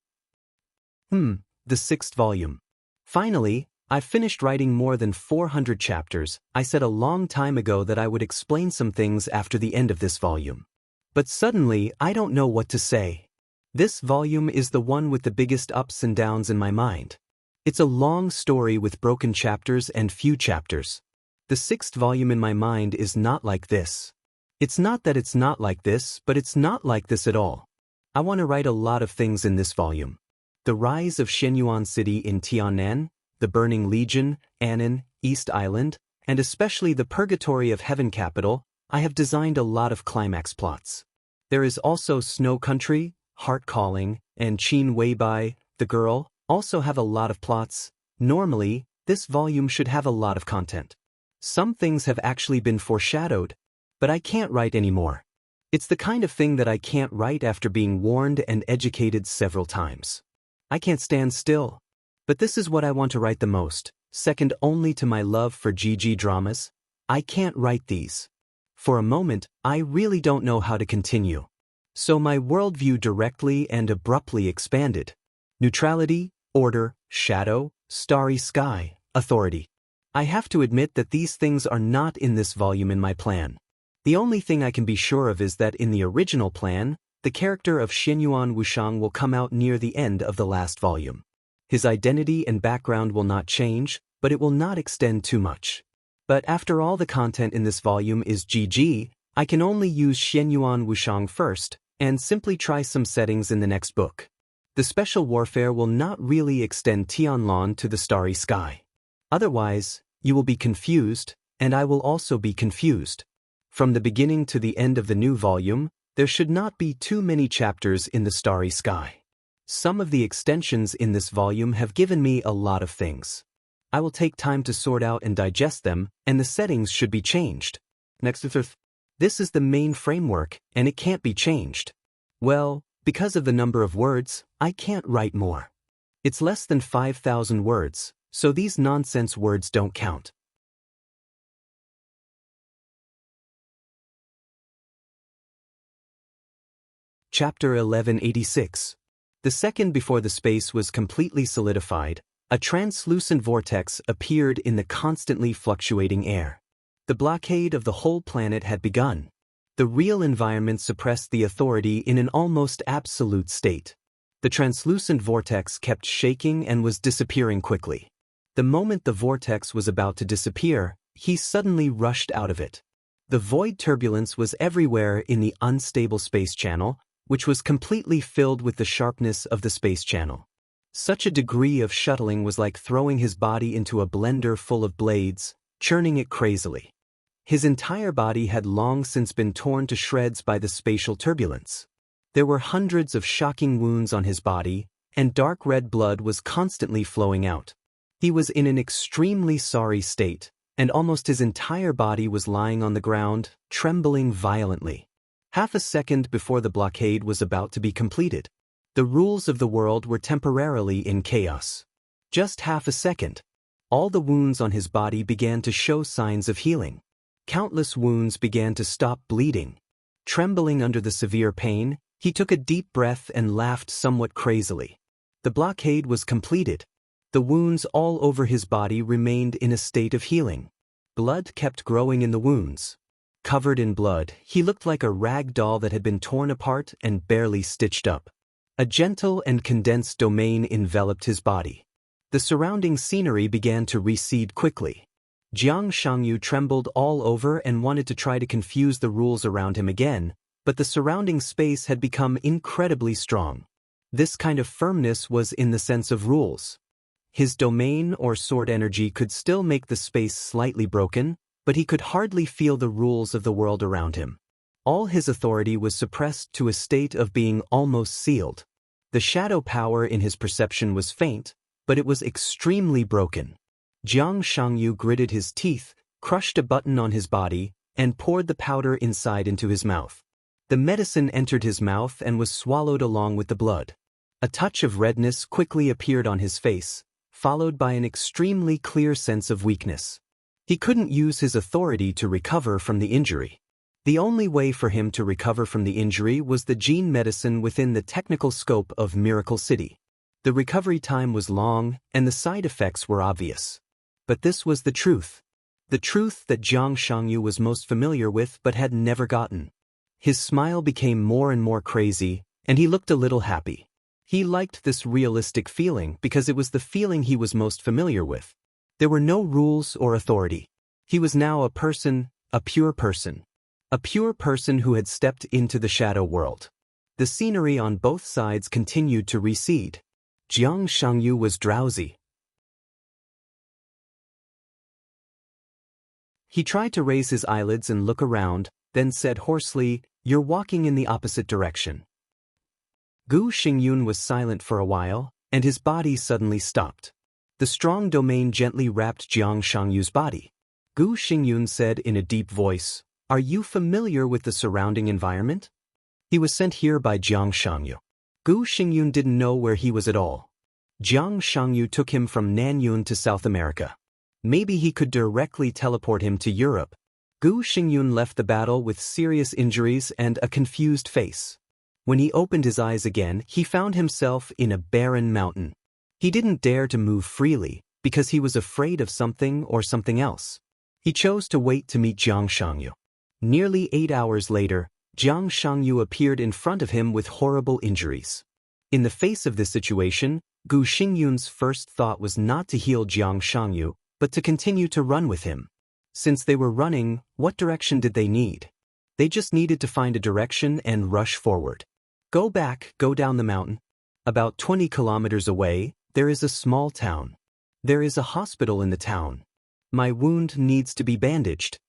The 6th volume. Finally, I've finished writing more than 400 chapters. I said a long time ago that I would explain some things after the end of this volume. But suddenly, I don't know what to say. This volume is the one with the biggest ups and downs in my mind. It's a long story with broken chapters and few chapters. The 6th volume in my mind is not like this. It's not that it's not like this, but it's not like this at all. I want to write a lot of things in this volume. The rise of Shenyuan City in Tiannan, the Burning Legion, Annan, East Island, and especially the Purgatory of Heaven capital. I have designed a lot of climax plots. There is also Snow Country, Heart Calling, and Qin Weibai, the girl, also have a lot of plots. Normally, this volume should have a lot of content. Some things have actually been foreshadowed, but I can't write anymore. It's the kind of thing that I can't write after being warned and educated several times. I can't stand still. But this is what I want to write the most, second only to my love for GG dramas. I can't write these. For a moment, I really don't know how to continue. So my worldview directly and abruptly expanded. Neutrality, order, shadow, starry sky, authority. I have to admit that these things are not in this volume in my plan. The only thing I can be sure of is that in the original plan, the character of Shenyuan Wushang will come out near the end of the last volume. His identity and background will not change, but it will not extend too much. But after all the content in this volume is GG, I can only use Shenyuan Wushang first, and simply try some settings in the next book. The special warfare will not really extend Tianlan to the starry sky. Otherwise, you will be confused, and I will also be confused. From the beginning to the end of the new volume, there should not be too many chapters in the starry sky. Some of the extensions in this volume have given me a lot of things. I will take time to sort out and digest them, and the settings should be changed. Next to this is the main framework, and it can't be changed. Well, because of the number of words, I can't write more. It's less than 5,000 words, so these nonsense words don't count. Chapter 1186. The second before the space was completely solidified, a translucent vortex appeared in the constantly fluctuating air. The blockade of the whole planet had begun. The real environment suppressed the authority in an almost absolute state. The translucent vortex kept shaking and was disappearing quickly. The moment the vortex was about to disappear, he suddenly rushed out of it. The void turbulence was everywhere in the unstable space channel, which was completely filled with the sharpness of the space channel. Such a degree of shuttling was like throwing his body into a blender full of blades, churning it crazily. His entire body had long since been torn to shreds by the spatial turbulence. There were hundreds of shocking wounds on his body, and dark red blood was constantly flowing out. He was in an extremely sorry state, and almost his entire body was lying on the ground, trembling violently. Half a second before the blockade was about to be completed. The rules of the world were temporarily in chaos. Just half a second. All the wounds on his body began to show signs of healing. Countless wounds began to stop bleeding. Trembling under the severe pain, he took a deep breath and laughed somewhat crazily. The blockade was completed. The wounds all over his body remained in a state of healing. Blood kept growing in the wounds. Covered in blood, he looked like a rag doll that had been torn apart and barely stitched up. A gentle and condensed domain enveloped his body. The surrounding scenery began to recede quickly. Jiang Shangyu trembled all over and wanted to try to confuse the rules around him again, but the surrounding space had become incredibly strong. This kind of firmness was in the sense of rules. His domain or sword energy could still make the space slightly broken, but he could hardly feel the rules of the world around him. All his authority was suppressed to a state of being almost sealed. The shadow power in his perception was faint, but it was extremely broken. Jiang Shangyu gritted his teeth, crushed a button on his body, and poured the powder inside into his mouth. The medicine entered his mouth and was swallowed along with the blood. A touch of redness quickly appeared on his face, followed by an extremely clear sense of weakness. He couldn't use his authority to recover from the injury. The only way for him to recover from the injury was the gene medicine within the technical scope of Miracle City. The recovery time was long, and the side effects were obvious. But this was the truth. The truth that Jiang Shangyu was most familiar with but had never gotten. His smile became more and more crazy, and he looked a little happy. He liked this realistic feeling because it was the feeling he was most familiar with. There were no rules or authority. He was now a person, a pure person. A pure person who had stepped into the shadow world. The scenery on both sides continued to recede. Jiang Shangyu was drowsy. He tried to raise his eyelids and look around, then said hoarsely, "You're walking in the opposite direction." Gu Xingyun was silent for a while, and his body suddenly stopped. The strong domain gently wrapped Jiang Shangyu's body. Gu Xingyun said in a deep voice, "Are you familiar with the surrounding environment?" He was sent here by Jiang Shangyu. Gu Xingyun didn't know where he was at all. Jiang Shangyu took him from Nanyun to South America. Maybe he could directly teleport him to Europe. Gu Xingyun left the battle with serious injuries and a confused face. When he opened his eyes again, he found himself in a barren mountain. He didn't dare to move freely, because he was afraid of something or something else. He chose to wait to meet Jiang Shangyu. Nearly 8 hours later, Jiang Shangyu appeared in front of him with horrible injuries. In the face of this situation, Gu Xingyun's first thought was not to heal Jiang Shangyu, but to continue to run with him. Since they were running, what direction did they need? They just needed to find a direction and rush forward. Go down the mountain. About 20 kilometers away, there is a small town. There is a hospital in the town. My wound needs to be bandaged.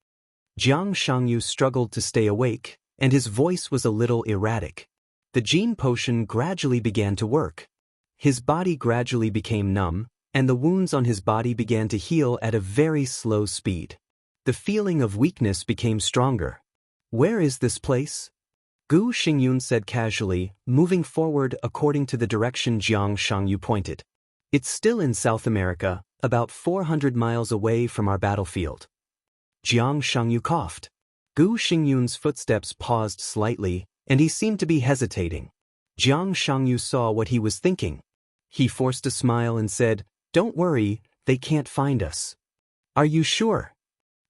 Jiang Shangyu struggled to stay awake, and his voice was a little erratic. The gene potion gradually began to work. His body gradually became numb, and the wounds on his body began to heal at a very slow speed. The feeling of weakness became stronger. Where is this place? Gu Xingyun said casually, moving forward according to the direction Jiang Shangyu pointed. It's still in South America, about 400 miles away from our battlefield. Jiang Shangyu coughed. Gu Xingyun's footsteps paused slightly, and he seemed to be hesitating. Jiang Shangyu saw what he was thinking. He forced a smile and said, "Don't worry, they can't find us." "Are you sure?"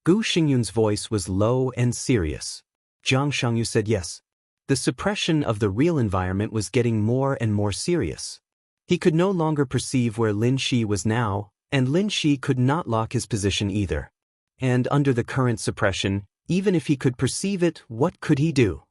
Gu Xingyun's voice was low and serious. Jiang Shangyu said yes. The suppression of the real environment was getting more and more serious. He could no longer perceive where Lin Shi was now, and Lin Shi could not lock his position either. And under the current suppression, even if he could perceive it, what could he do?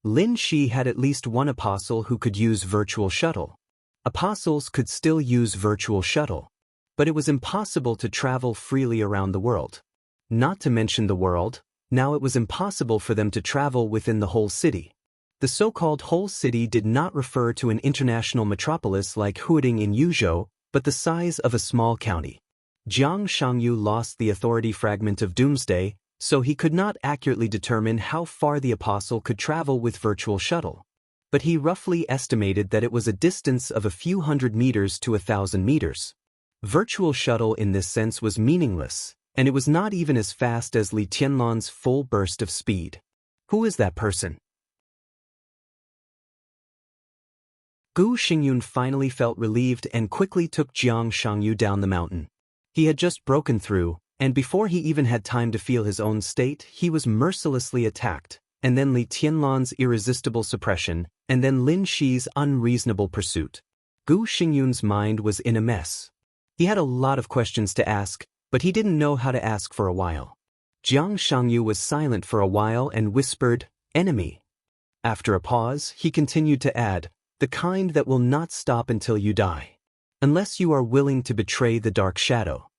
Lin Shi had at least one apostle who could use virtual shuttle. Apostles could still use virtual shuttle. But it was impossible to travel freely around the world. Not to mention the world, now it was impossible for them to travel within the whole city. The so-called whole city did not refer to an international metropolis like Huading in Yuzhou, but the size of a small county. Jiang Shangyu lost the authority fragment of Doomsday, so he could not accurately determine how far the apostle could travel with virtual shuttle. But he roughly estimated that it was a distance of a few hundred meters to 1,000 meters. Virtual shuttle in this sense was meaningless, and it was not even as fast as Li Tianlan's full burst of speed. Who is that person? Gu Xingyun finally felt relieved and quickly took Jiang Shangyu down the mountain. He had just broken through, and before he even had time to feel his own state, he was mercilessly attacked, and then Li Tianlan's irresistible suppression, and then Lin Shi's unreasonable pursuit. Gu Xingyun's mind was in a mess. He had a lot of questions to ask, but he didn't know how to ask for a while. Jiang Shangyu was silent for a while and whispered, "Enemy." After a pause, he continued to add, "The kind that will not stop until you die. Unless you are willing to betray the dark shadow."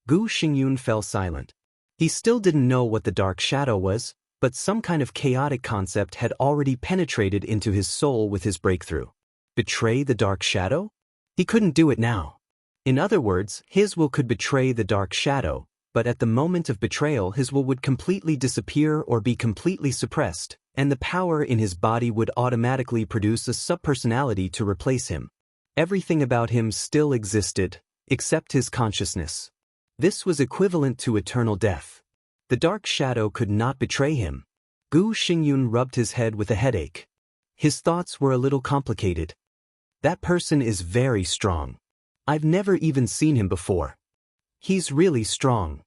Gu Xingyun fell silent. He still didn't know what the dark shadow was, but some kind of chaotic concept had already penetrated into his soul with his breakthrough. Betray the dark shadow? He couldn't do it now. In other words, his will could betray the dark shadow, but at the moment of betrayal his will would completely disappear or be completely suppressed, and the power in his body would automatically produce a subpersonality to replace him. Everything about him still existed, except his consciousness. This was equivalent to eternal death. The dark shadow could not betray him. Gu Xingyun rubbed his head with a headache. His thoughts were a little complicated. That person is very strong. I've never even seen him before. He's really strong.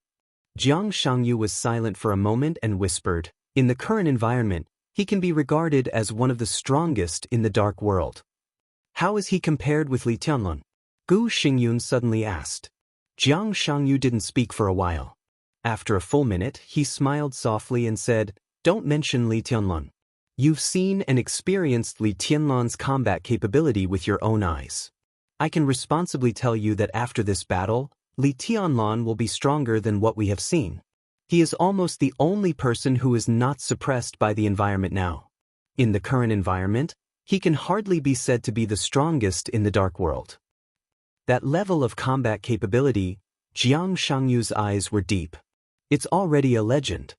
Jiang Shangyu was silent for a moment and whispered, "In the current environment, he can be regarded as one of the strongest in the dark world." "How is he compared with Li Tianlan?" Gu Xingyun suddenly asked. Jiang Shangyu didn't speak for a while. After a full minute, he smiled softly and said, "Don't mention Li Tianlan. You've seen and experienced Li Tianlan's combat capability with your own eyes. I can responsibly tell you that after this battle, Li Tianlan will be stronger than what we have seen. He is almost the only person who is not suppressed by the environment now. In the current environment, he can hardly be said to be the strongest in the dark world." That level of combat capability, Jiang Shangyu's eyes were deep. It's already a legend.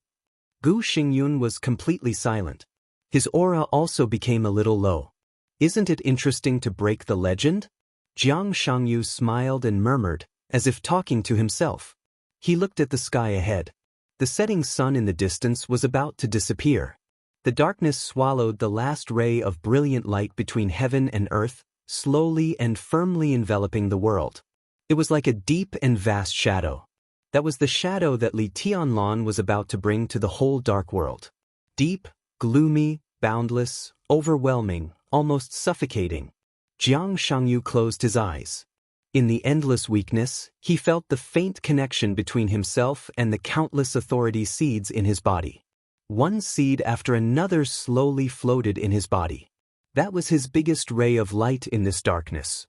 Gu Xingyun was completely silent. His aura also became a little low. Isn't it interesting to break the legend? Jiang Shangyu smiled and murmured, as if talking to himself. He looked at the sky ahead. The setting sun in the distance was about to disappear. The darkness swallowed the last ray of brilliant light between heaven and earth, slowly and firmly enveloping the world. It was like a deep and vast shadow. That was the shadow that Li Tianlan was about to bring to the whole dark world. Deep, gloomy, boundless, overwhelming, almost suffocating. Jiang Shangyu closed his eyes. In the endless weakness, he felt the faint connection between himself and the countless authority seeds in his body. One seed after another slowly floated in his body. That was his biggest ray of light in this darkness.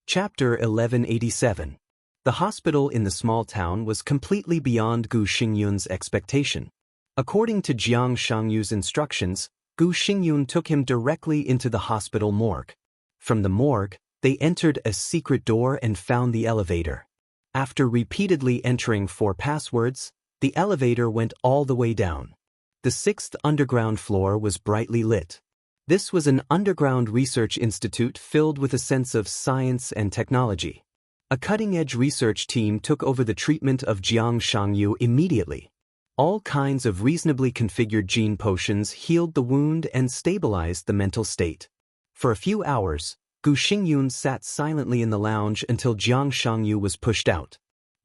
Chapter 1187. The hospital in the small town was completely beyond Gu Xingyun's expectation. According to Jiang Shangyu's instructions, Gu Xingyun took him directly into the hospital morgue. From the morgue, they entered a secret door and found the elevator. After repeatedly entering 4 passwords, the elevator went all the way down. The 6th underground floor was brightly lit. This was an underground research institute filled with a sense of science and technology. A cutting-edge research team took over the treatment of Jiang Shangyu immediately. All kinds of reasonably configured gene potions healed the wound and stabilized the mental state. For a few hours, Gu Xingyun sat silently in the lounge until Jiang Shangyu was pushed out.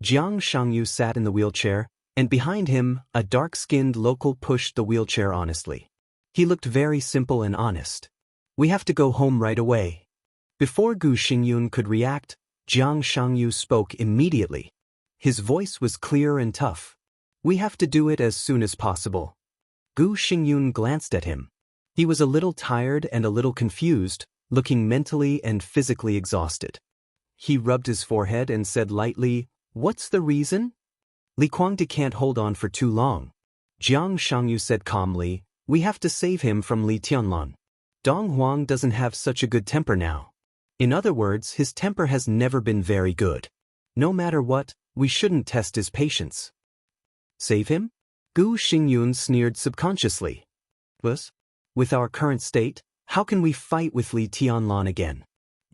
Jiang Shangyu sat in the wheelchair, and behind him, a dark-skinned local pushed the wheelchair honestly. He looked very simple and honest. "We have to go home right away." Before Gu Xingyun could react, Jiang Shangyu spoke immediately. His voice was clear and tough. "We have to do it as soon as possible." Gu Xingyun glanced at him. He was a little tired and a little confused, looking mentally and physically exhausted. He rubbed his forehead and said lightly, "What's the reason?" "Li Guangdi can't hold on for too long." Jiang Shangyu said calmly, "We have to save him from Li Tianlan." Dong Huang doesn't have such a good temper now. In other words, his temper has never been very good. No matter what, we shouldn't test his patience. Save him? Gu Xingyun sneered subconsciously. With our current state, how can we fight with Li Tianlan again?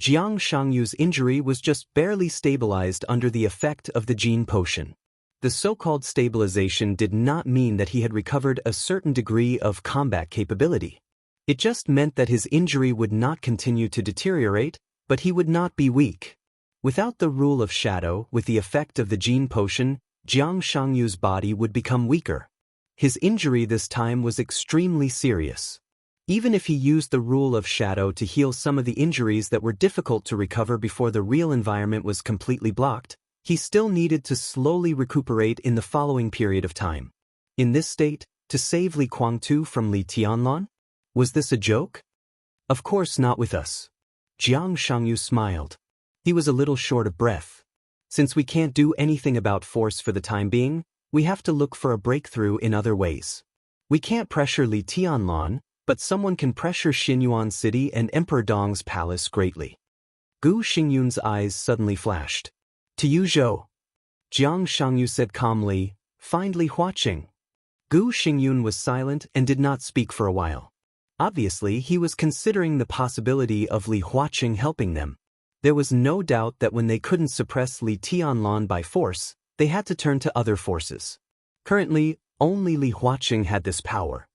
Jiang Shangyu's injury was just barely stabilized under the effect of the gene potion. The so-called stabilization did not mean that he had recovered a certain degree of combat capability. It just meant that his injury would not continue to deteriorate, but he would not be weak. Without the rule of shadow, with the effect of the gene potion, Jiang Shangyu's body would become weaker. His injury this time was extremely serious. Even if he used the rule of shadow to heal some of the injuries that were difficult to recover before the real environment was completely blocked, he still needed to slowly recuperate in the following period of time. In this state, to save Li Guangtu from Li Tianlan? Was this a joke? Of course not with us. Jiang Shangyu smiled. He was a little short of breath. Since we can't do anything about force for the time being, we have to look for a breakthrough in other ways. We can't pressure Li Tianlan, but someone can pressure Xinyuan City and Emperor Dong's palace greatly. Gu Xingyun's eyes suddenly flashed. To you, Zhou. Jiang Shangyu said calmly, find Li Huaqing. Gu Xingyun was silent and did not speak for a while. Obviously, he was considering the possibility of Li Huaqing helping them. There was no doubt that when they couldn't suppress Li Tianlan by force, they had to turn to other forces. Currently, only Li Huaqing had this power.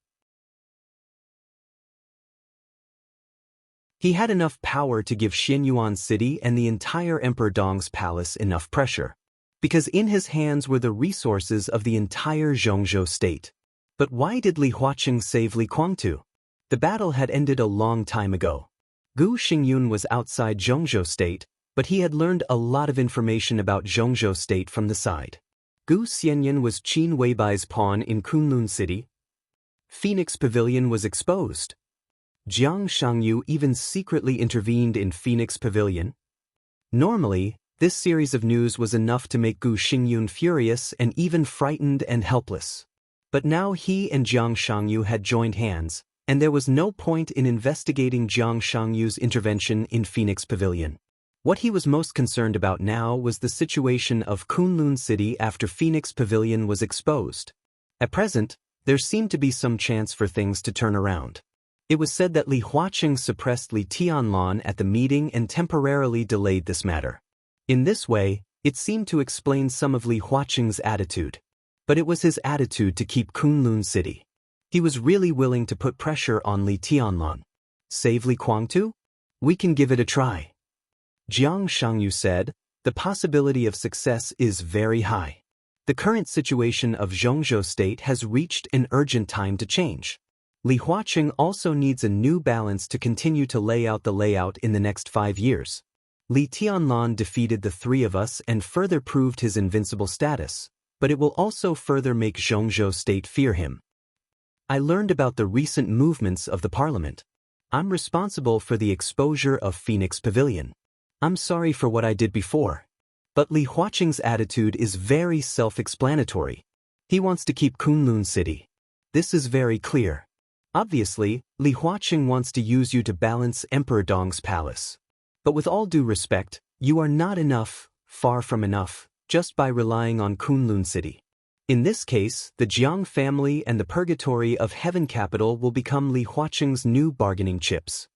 He had enough power to give Xinyuan City and the entire Emperor Dong's palace enough pressure, because in his hands were the resources of the entire Zhongzhou state. But why did Li Huaqing save Li Guangtu? The battle had ended a long time ago. Gu Xingyun was outside Zhongzhou state, but he had learned a lot of information about Zhongzhou state from the side. Gu Xianyan was Qin Weibai's pawn in Kunlun City. Phoenix Pavilion was exposed. Jiang Shangyu even secretly intervened in Phoenix Pavilion. Normally, this series of news was enough to make Gu Xingyun furious and even frightened and helpless. But now he and Jiang Shangyu had joined hands, and there was no point in investigating Jiang Shangyu's intervention in Phoenix Pavilion. What he was most concerned about now was the situation of Kunlun City after Phoenix Pavilion was exposed. At present, there seemed to be some chance for things to turn around. It was said that Li Huaqing suppressed Li Tianlan at the meeting and temporarily delayed this matter. In this way, it seemed to explain some of Li Huaqing's attitude. But it was his attitude to keep Kunlun City. He was really willing to put pressure on Li Tianlan. Save Li Guangtu? We can give it a try. Jiang Shangyu said, the possibility of success is very high. The current situation of Zhongzhou state has reached an urgent time to change. Li Huaqing also needs a new balance to continue to lay out the layout in the next 5 years. Li Tianlan defeated the three of us and further proved his invincible status, but it will also further make Zhongzhou state fear him. I learned about the recent movements of the parliament. I'm responsible for the exposure of Phoenix Pavilion. I'm sorry for what I did before. But Li Huaqing's attitude is very self-explanatory. He wants to keep Kunlun City. This is very clear. Obviously, Li Huaqing wants to use you to balance Emperor Dong's palace. But with all due respect, you are not enough, far from enough, just by relying on Kunlun City. In this case, the Jiang family and the Purgatory of Heaven capital will become Li Huaqing's new bargaining chips.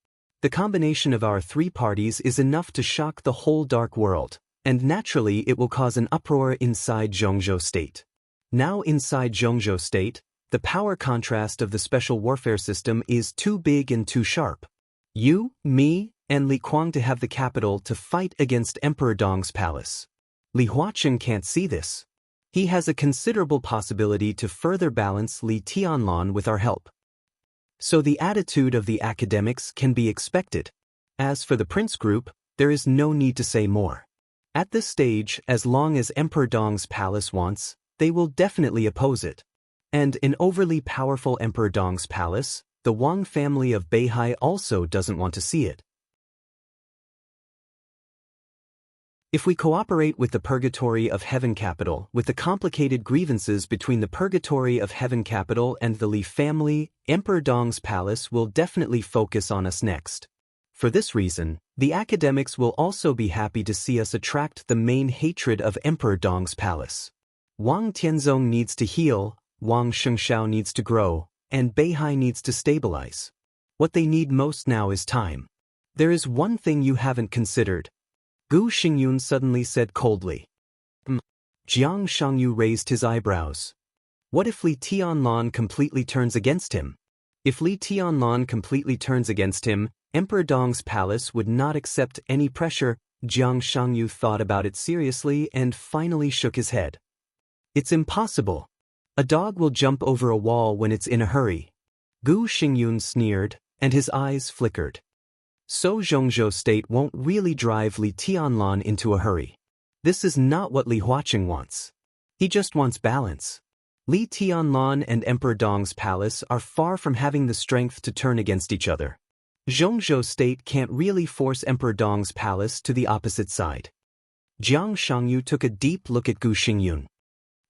The combination of our three parties is enough to shock the whole dark world, and naturally it will cause an uproar inside Zhongzhou state. Now inside Zhongzhou state, the power contrast of the special warfare system is too big and too sharp. You, me, and Li Guang to have the capital to fight against Emperor Dong's palace. Li Huaqing can't see this. He has a considerable possibility to further balance Li Tianlan with our help. So the attitude of the academics can be expected. As for the Prince Group, there is no need to say more. At this stage, as long as Emperor Dong's palace wants, they will definitely oppose it. And an overly powerful Emperor Dong's palace, the Wang family of Beihai also doesn't want to see it. If we cooperate with the Purgatory of Heaven Capital with the complicated grievances between the Purgatory of Heaven Capital and the Li family, Emperor Dong's palace will definitely focus on us next. For this reason, the academics will also be happy to see us attract the main hatred of Emperor Dong's palace. Wang Tianzong needs to heal, Wang Shengshao needs to grow, and Beihai needs to stabilize. What they need most now is time. There is one thing you haven't considered, Gu Xingyun suddenly said coldly. Jiang Shangyu raised his eyebrows. What if Li Tianlan completely turns against him? If Li Tianlan completely turns against him, Emperor Dong's palace would not accept any pressure. Jiang Shangyu thought about it seriously and finally shook his head. It's impossible. A dog will jump over a wall when it's in a hurry. Gu Xingyun sneered, and his eyes flickered. So Zhongzhou State won't really drive Li Tianlan into a hurry. This is not what Li Huaqing wants. He just wants balance. Li Tianlan and Emperor Dong's palace are far from having the strength to turn against each other. Zhongzhou State can't really force Emperor Dong's palace to the opposite side. Jiang Shangyu took a deep look at Gu Xingyun.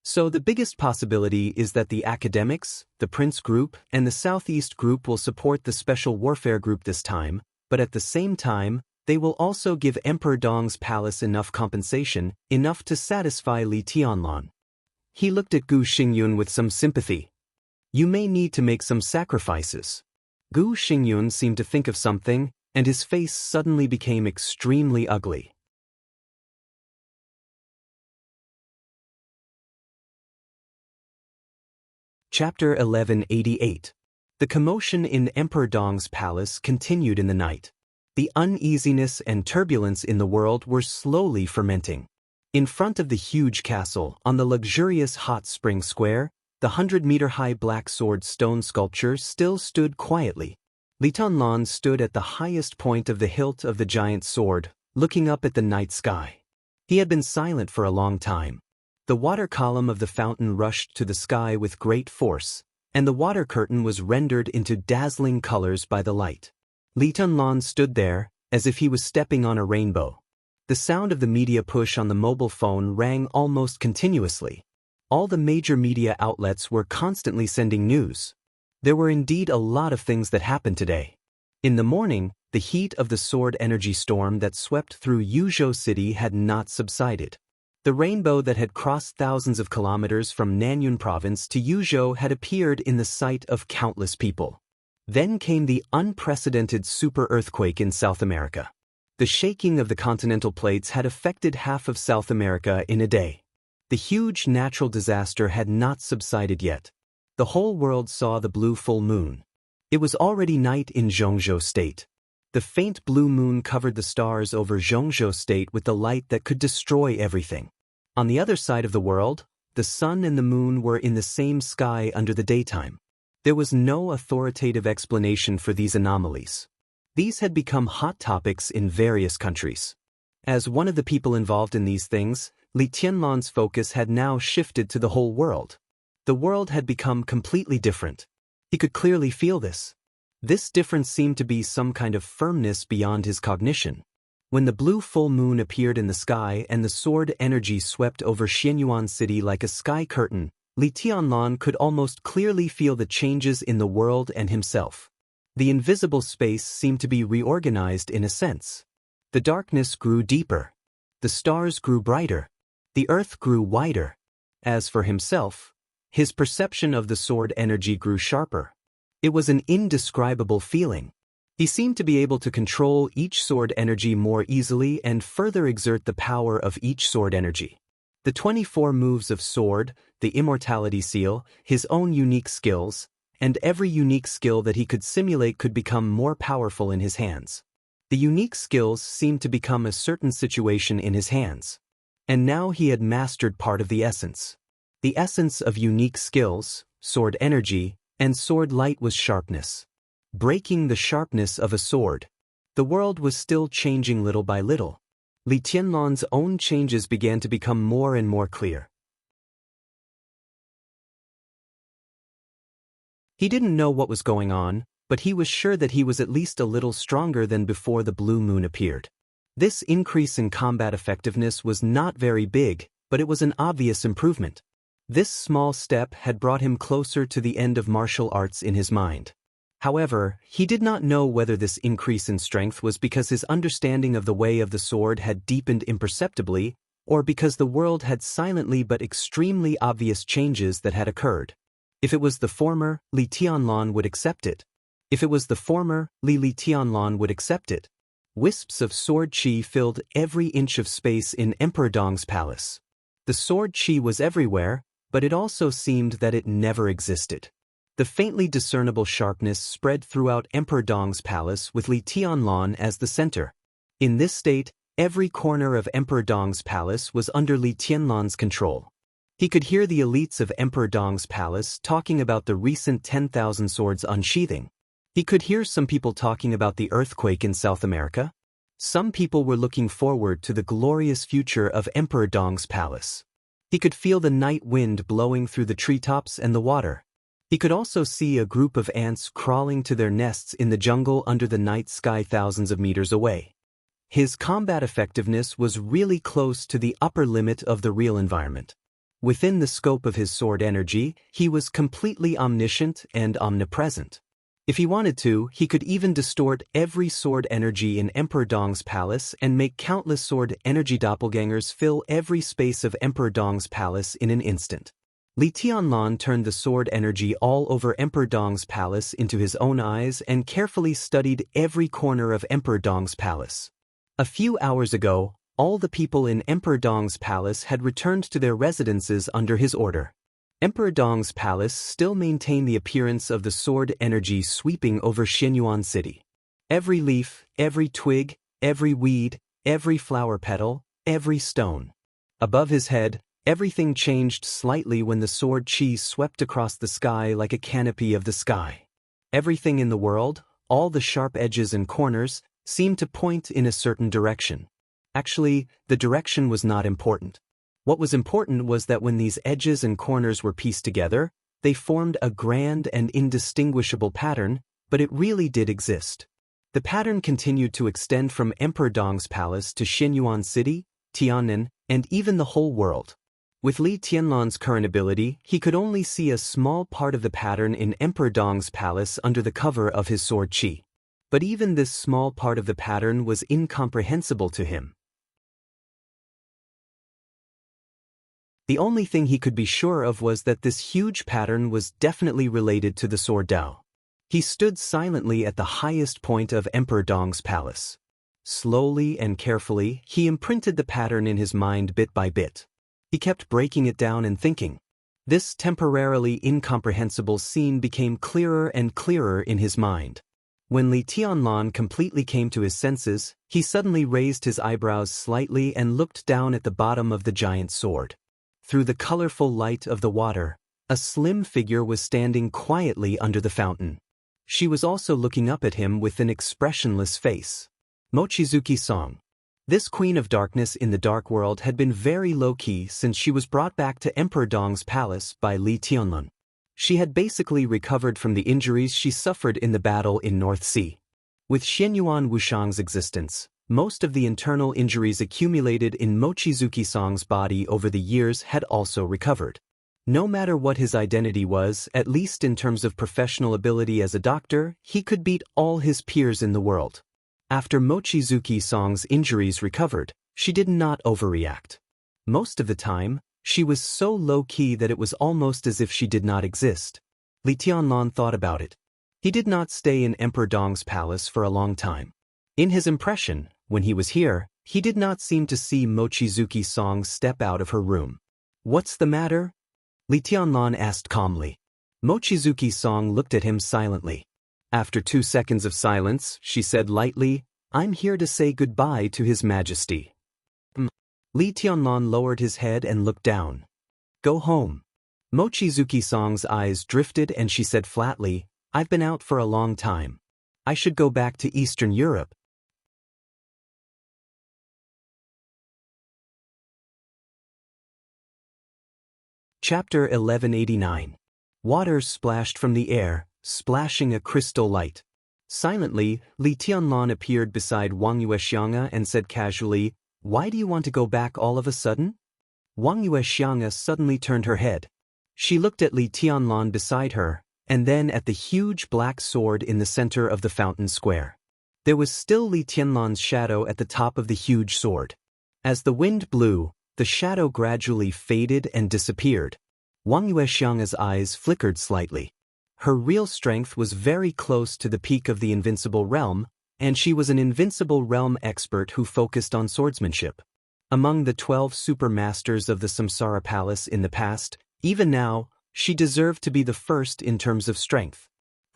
So the biggest possibility is that the academics, the Prince Group, and the Southeast Group will support the Special Warfare Group this time, but at the same time, they will also give Emperor Dong's palace enough compensation, enough to satisfy Li Tianlan. He looked at Gu Xingyun with some sympathy. You may need to make some sacrifices. Gu Xingyun seemed to think of something, and his face suddenly became extremely ugly. Chapter 1188. The commotion in Emperor Dong's palace continued in the night. The uneasiness and turbulence in the world were slowly fermenting. In front of the huge castle, on the luxurious hot spring square, the 100-meter-high black sword stone sculpture still stood quietly. Li Tianlan stood at the highest point of the hilt of the giant sword, looking up at the night sky. He had been silent for a long time. The water column of the fountain rushed to the sky with great force, and the water curtain was rendered into dazzling colors by the light. Li Tianlan stood there, as if he was stepping on a rainbow. The sound of the media push on the mobile phone rang almost continuously. All the major media outlets were constantly sending news. There were indeed a lot of things that happened today. In the morning, the heat of the sword energy storm that swept through Yuzhou City had not subsided. The rainbow that had crossed thousands of kilometers from Nanyun province to Yuzhou had appeared in the sight of countless people. Then came the unprecedented super earthquake in South America. The shaking of the continental plates had affected half of South America in a day. The huge natural disaster had not subsided yet. The whole world saw the blue full moon. It was already night in Zhongzhou State. The faint blue moon covered the stars over Zhongzhou State with the light that could destroy everything. On the other side of the world, the sun and the moon were in the same sky under the daytime. There was no authoritative explanation for these anomalies. These had become hot topics in various countries. As one of the people involved in these things, Li Tianlan's focus had now shifted to the whole world. The world had become completely different. He could clearly feel this. This difference seemed to be some kind of firmness beyond his cognition. When the blue full moon appeared in the sky and the sword energy swept over Xianyuan City like a sky curtain, Li Tianlan could almost clearly feel the changes in the world and himself. The invisible space seemed to be reorganized in a sense. The darkness grew deeper. The stars grew brighter. The earth grew wider. As for himself, his perception of the sword energy grew sharper. It was an indescribable feeling. He seemed to be able to control each sword energy more easily and further exert the power of each sword energy. The 24 moves of sword, the immortality seal, his own unique skills, and every unique skill that he could simulate could become more powerful in his hands. The unique skills seemed to become a certain situation in his hands. And now he had mastered part of the essence. The essence of unique skills, sword energy, and sword light was sharpness. Breaking the sharpness of a sword. The world was still changing little by little. Li Tianlan's own changes began to become more and more clear. He didn't know what was going on, but he was sure that he was at least a little stronger than before the blue moon appeared. This increase in combat effectiveness was not very big, but it was an obvious improvement. This small step had brought him closer to the end of martial arts in his mind. However, he did not know whether this increase in strength was because his understanding of the way of the sword had deepened imperceptibly, or because the world had silently but extremely obvious changes that had occurred. If it was the former, Li Tianlan would accept it. If it was the former, Li Tianlan would accept it. Wisps of sword qi filled every inch of space in Emperor Dong's palace. The sword qi was everywhere, but it also seemed that it never existed. The faintly discernible sharpness spread throughout Emperor Dong's palace with Li Tianlan as the center. In this state, every corner of Emperor Dong's palace was under Li Tianlan's control. He could hear the elites of Emperor Dong's palace talking about the recent 10,000 swords unsheathing. He could hear some people talking about the earthquake in South America. Some people were looking forward to the glorious future of Emperor Dong's palace. He could feel the night wind blowing through the treetops and the water. He could also see a group of ants crawling to their nests in the jungle under the night sky thousands of meters away. His combat effectiveness was really close to the upper limit of the real environment. Within the scope of his sword energy, he was completely omniscient and omnipresent. If he wanted to, he could even distort every sword energy in Emperor Dong's palace and make countless sword energy doppelgangers fill every space of Emperor Dong's palace in an instant. Li Tianlan turned the sword energy all over Emperor Dong's palace into his own eyes and carefully studied every corner of Emperor Dong's palace. A few hours ago, all the people in Emperor Dong's palace had returned to their residences under his order. Emperor Dong's palace still maintained the appearance of the sword energy sweeping over Xianyuan City. Every leaf, every twig, every weed, every flower petal, every stone. Above his head, everything changed slightly when the sword qi swept across the sky like a canopy of the sky. Everything in the world, all the sharp edges and corners, seemed to point in a certain direction. Actually, the direction was not important. What was important was that when these edges and corners were pieced together, they formed a grand and indistinguishable pattern, but it really did exist. The pattern continued to extend from Emperor Dong's palace to Xianyuan City, Tiannan, and even the whole world. With Li Tianlan's current ability, he could only see a small part of the pattern in Emperor Dong's palace under the cover of his sword qi. But even this small part of the pattern was incomprehensible to him. The only thing he could be sure of was that this huge pattern was definitely related to the sword Dao. He stood silently at the highest point of Emperor Dong's palace. Slowly and carefully, he imprinted the pattern in his mind bit by bit. He kept breaking it down and thinking. This temporarily incomprehensible scene became clearer and clearer in his mind. When Li Tianlan completely came to his senses, he suddenly raised his eyebrows slightly and looked down at the bottom of the giant sword. Through the colorful light of the water, a slim figure was standing quietly under the fountain. She was also looking up at him with an expressionless face. Mochizuki Song. This queen of darkness in the dark world had been very low-key since she was brought back to Emperor Dong's palace by Li Tianlan. She had basically recovered from the injuries she suffered in the battle in North Sea. With Xianyuan Wushang's existence, most of the internal injuries accumulated in Mochizuki Song's body over the years had also recovered. No matter what his identity was, at least in terms of professional ability as a doctor, he could beat all his peers in the world. After Mochizuki Song's injuries recovered, she did not overreact. Most of the time, she was so low-key that it was almost as if she did not exist. Li Tianlan thought about it. He did not stay in Emperor Dong's palace for a long time. In his impression, when he was here, he did not seem to see Mochizuki Song step out of her room. "What's the matter?" Li Tianlan asked calmly. Mochizuki Song looked at him silently. After 2 seconds of silence, she said lightly, "I'm here to say goodbye to His Majesty." Li Tianlan lowered his head and looked down. "Go home." Mochizuki Song's eyes drifted and she said flatly, "I've been out for a long time. I should go back to Eastern Europe." Chapter 1189. Water splashed from the air, splashing a crystal light. Silently, Li Tianlan appeared beside Wang Yuexiang and said casually, "Why do you want to go back all of a sudden?" Wang Yuexiang suddenly turned her head. She looked at Li Tianlan beside her, and then at the huge black sword in the center of the fountain square. There was still Li Tianlan's shadow at the top of the huge sword. As the wind blew, the shadow gradually faded and disappeared. Wang Yuexiang's eyes flickered slightly. Her real strength was very close to the peak of the invincible realm, and she was an invincible realm expert who focused on swordsmanship. Among the 12 super masters of the Samsara Palace in the past, even now, she deserved to be the first in terms of strength.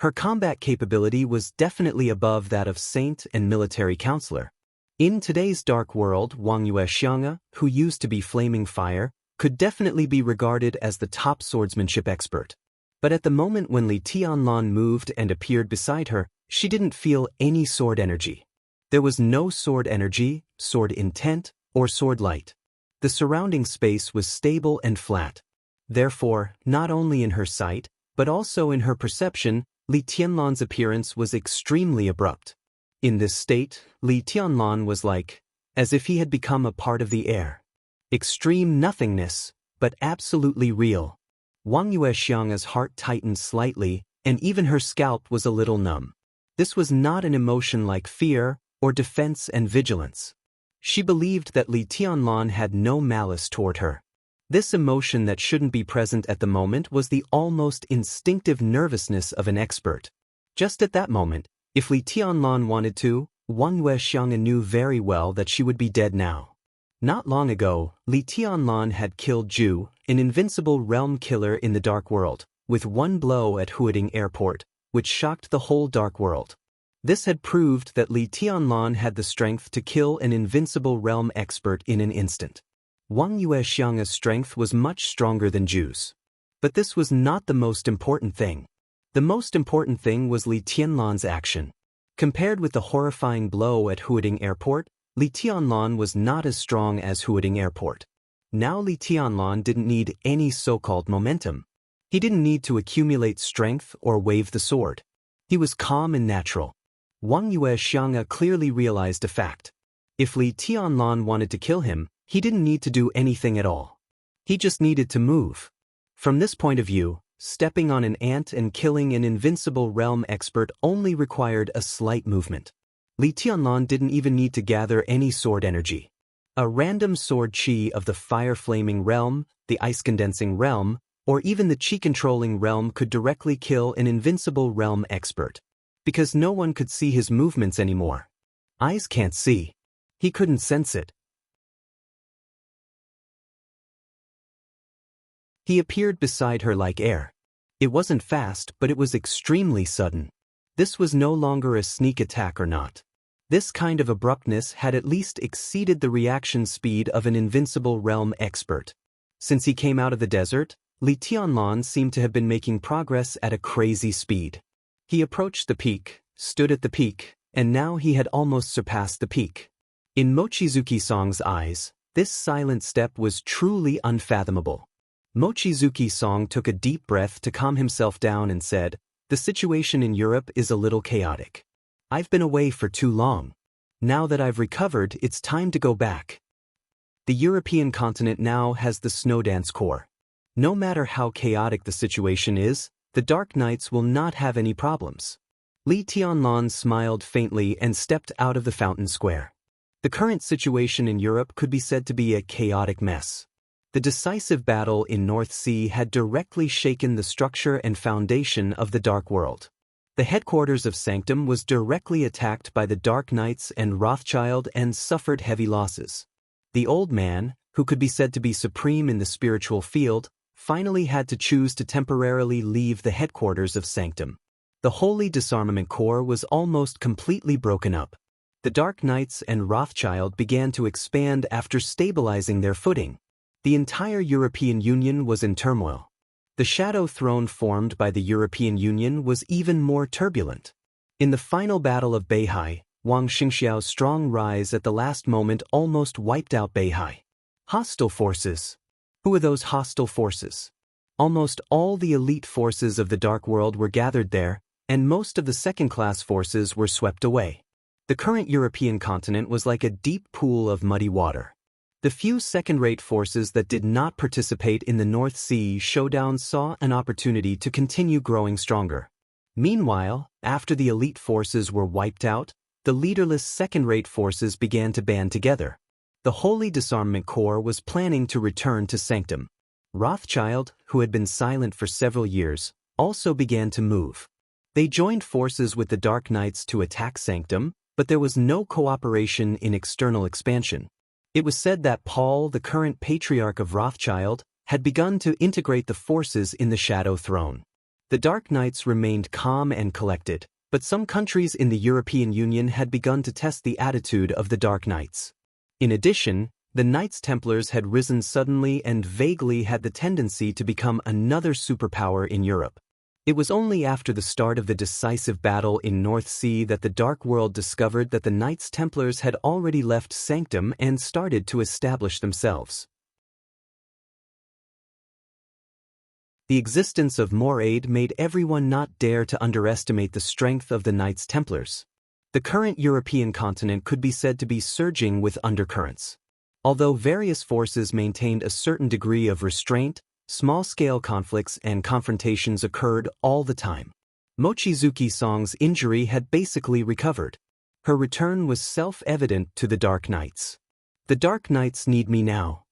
Her combat capability was definitely above that of saint and military counselor. In today's dark world, Wang Yuexiang, who used to be Flaming Fire, could definitely be regarded as the top swordsmanship expert. But at the moment when Li Tianlan moved and appeared beside her, she didn't feel any sword energy. There was no sword energy, sword intent, or sword light. The surrounding space was stable and flat. Therefore, not only in her sight, but also in her perception, Li Tianlan's appearance was extremely abrupt. In this state, Li Tianlan was as if he had become a part of the air. Extreme nothingness, but absolutely real. Wang Yuexiang's heart tightened slightly, and even her scalp was a little numb. This was not an emotion like fear or defense and vigilance. She believed that Li Tianlan had no malice toward her. This emotion that shouldn't be present at the moment was the almost instinctive nervousness of an expert. Just at that moment, if Li Tianlan wanted to, Wang Yuexiang knew very well that she would be dead now. Not long ago, Li Tianlan had killed Zhu, an invincible realm killer in the Dark World, with one blow at Huading Airport, which shocked the whole Dark World. This had proved that Li Tianlan had the strength to kill an invincible realm expert in an instant. Wang Yuexiang's strength was much stronger than Zhu's. But this was not the most important thing. The most important thing was Li Tianlan's action. Compared with the horrifying blow at Huading Airport, Li Tianlan was not as strong as Huading Airport. Now Li Tianlan didn't need any so-called momentum. He didn't need to accumulate strength or wave the sword. He was calm and natural. Wang Yuexiang clearly realized a fact. If Li Tianlan wanted to kill him, he didn't need to do anything at all. He just needed to move. From this point of view, stepping on an ant and killing an invincible realm expert only required a slight movement. Li Tianlan didn't even need to gather any sword energy. A random sword chi of the fire-flaming realm, the ice-condensing realm, or even the chi-controlling realm could directly kill an invincible realm expert. Because no one could see his movements anymore. Eyes can't see. He couldn't sense it. He appeared beside her like air. It wasn't fast, but it was extremely sudden. This was no longer a sneak attack or not. This kind of abruptness had at least exceeded the reaction speed of an invincible realm expert. Since he came out of the desert, Li Tianlan seemed to have been making progress at a crazy speed. He approached the peak, stood at the peak, and now he had almost surpassed the peak. In Mochizuki-sang's eyes, this silent step was truly unfathomable. Mochizuki-sang took a deep breath to calm himself down and said, "The situation in Europe is a little chaotic. I've been away for too long. Now that I've recovered, it's time to go back. The European continent now has the Snowdance Corps. No matter how chaotic the situation is, the Dark Knights will not have any problems." Li Tianlan smiled faintly and stepped out of the fountain square. The current situation in Europe could be said to be a chaotic mess. The decisive battle in North Sea had directly shaken the structure and foundation of the Dark World. The headquarters of Sanctum was directly attacked by the Dark Knights and Rothschild and suffered heavy losses. The old man, who could be said to be supreme in the spiritual field, finally had to choose to temporarily leave the headquarters of Sanctum. The Holy Disarmament Corps was almost completely broken up. The Dark Knights and Rothschild began to expand after stabilizing their footing. The entire European Union was in turmoil. The shadow throne formed by the European Union was even more turbulent. In the final battle of Beihai, Wang Xingxiao's strong rise at the last moment almost wiped out Beihai. Hostile forces. Who are those hostile forces? Almost all the elite forces of the Dark World were gathered there, and most of the second-class forces were swept away. The current European continent was like a deep pool of muddy water. The few second-rate forces that did not participate in the North Sea showdown saw an opportunity to continue growing stronger. Meanwhile, after the elite forces were wiped out, the leaderless second-rate forces began to band together. The Holy Disarmament Corps was planning to return to Sanctum. Rothschild, who had been silent for several years, also began to move. They joined forces with the Dark Knights to attack Sanctum, but there was no cooperation in external expansion. It was said that Paul, the current patriarch of Rothschild, had begun to integrate the forces in the Shadow Throne. The Dark Knights remained calm and collected, but some countries in the European Union had begun to test the attitude of the Dark Knights. In addition, the Knights Templars had risen suddenly and vaguely had the tendency to become another superpower in Europe. It was only after the start of the decisive battle in North Sea that the Dark World discovered that the Knights Templars had already left Sanctum and started to establish themselves. The existence of more aid made everyone not dare to underestimate the strength of the Knights Templars. The current European continent could be said to be surging with undercurrents. Although various forces maintained a certain degree of restraint, small-scale conflicts and confrontations occurred all the time. Mochizuki Song's injury had basically recovered. Her return was self-evident to the Dark Knights. The Dark Knights need me now.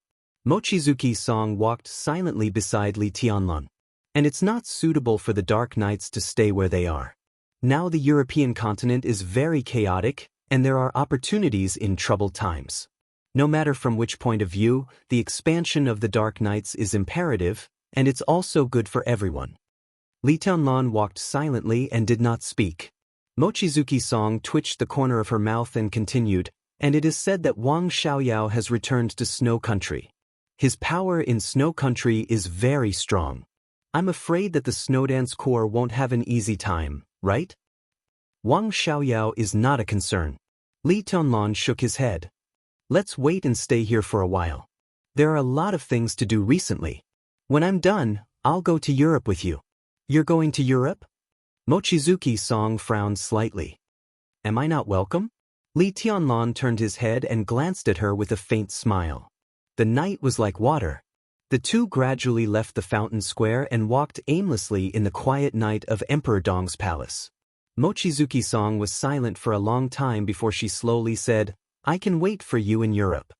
Mochizuki Song walked silently beside Li Tianlan. And it's not suitable for the Dark Knights to stay where they are. Now the European continent is very chaotic, and there are opportunities in troubled times. No matter from which point of view, the expansion of the Dark Knights is imperative, and it's also good for everyone. Li Tianlan walked silently and did not speak. Mochizuki Song twitched the corner of her mouth and continued, and it is said that Wang Xiaoyao has returned to Snow Country. His power in Snow Country is very strong. I'm afraid that the Snowdance Corps won't have an easy time, right? Wang Xiaoyao is not a concern. Li Tianlan shook his head. Let's wait and stay here for a while. There are a lot of things to do recently. When I'm done, I'll go to Europe with you. You're going to Europe? Mochizuki Song frowned slightly. Am I not welcome? Li Tianlan turned his head and glanced at her with a faint smile. The night was like water. The two gradually left the fountain square and walked aimlessly in the quiet night of Emperor Dong's palace. Mochizuki Song was silent for a long time before she slowly said, I can wait for you in Europe.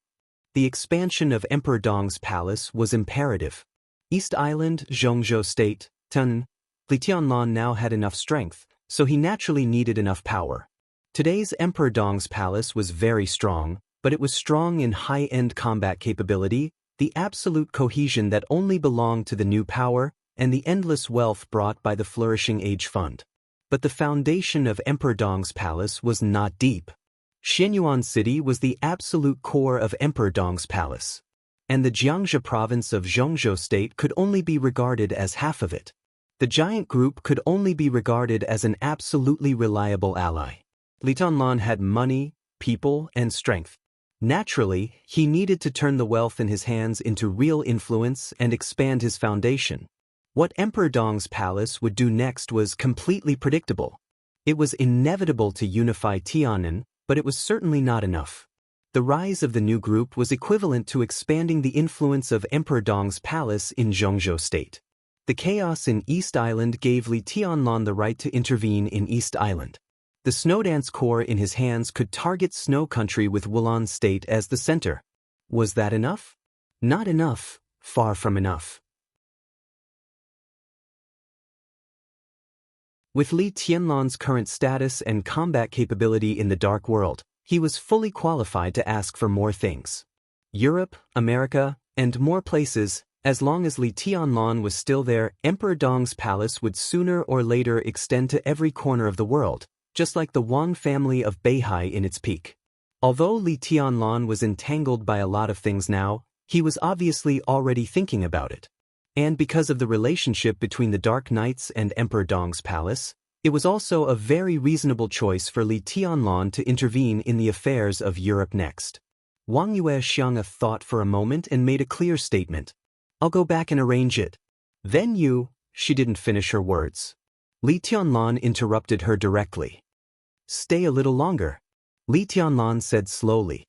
The expansion of Emperor Dong's palace was imperative. East Island, Zhongzhou State, Tun. Li Tianlan now had enough strength, so he naturally needed enough power. Today's Emperor Dong's palace was very strong, but it was strong in high-end combat capability, the absolute cohesion that only belonged to the new power, and the endless wealth brought by the Flourishing Age Fund. But the foundation of Emperor Dong's palace was not deep. Xianyuan City was the absolute core of Emperor Dong's palace. And the Jiangxia province of Zhongzhou State could only be regarded as half of it. The giant group could only be regarded as an absolutely reliable ally. Li Tianlan had money, people, and strength. Naturally, he needed to turn the wealth in his hands into real influence and expand his foundation. What Emperor Dong's palace would do next was completely predictable. It was inevitable to unify Tiannan, but it was certainly not enough. The rise of the new group was equivalent to expanding the influence of Emperor Dong's palace in Zhongzhou State. The chaos in East Island gave Li Tianlan the right to intervene in East Island. The Snowdance Corps in his hands could target Snow Country with Wulan State as the center. Was that enough? Not enough, far from enough. With Li Tianlan's current status and combat capability in the Dark World, he was fully qualified to ask for more things. Europe, America, and more places. As long as Li Tianlan was still there, Emperor Dong's palace would sooner or later extend to every corner of the world, just like the Wang family of Beihai in its peak. Although Li Tianlan was entangled by a lot of things now, he was obviously already thinking about it. And because of the relationship between the Dark Knights and Emperor Dong's palace, it was also a very reasonable choice for Li Tianlan to intervene in the affairs of Europe next. Wang Yue Xiang thought for a moment and made a clear statement. I'll go back and arrange it. Then you, she didn't finish her words. Li Tianlan interrupted her directly. Stay a little longer, Li Tianlan said slowly.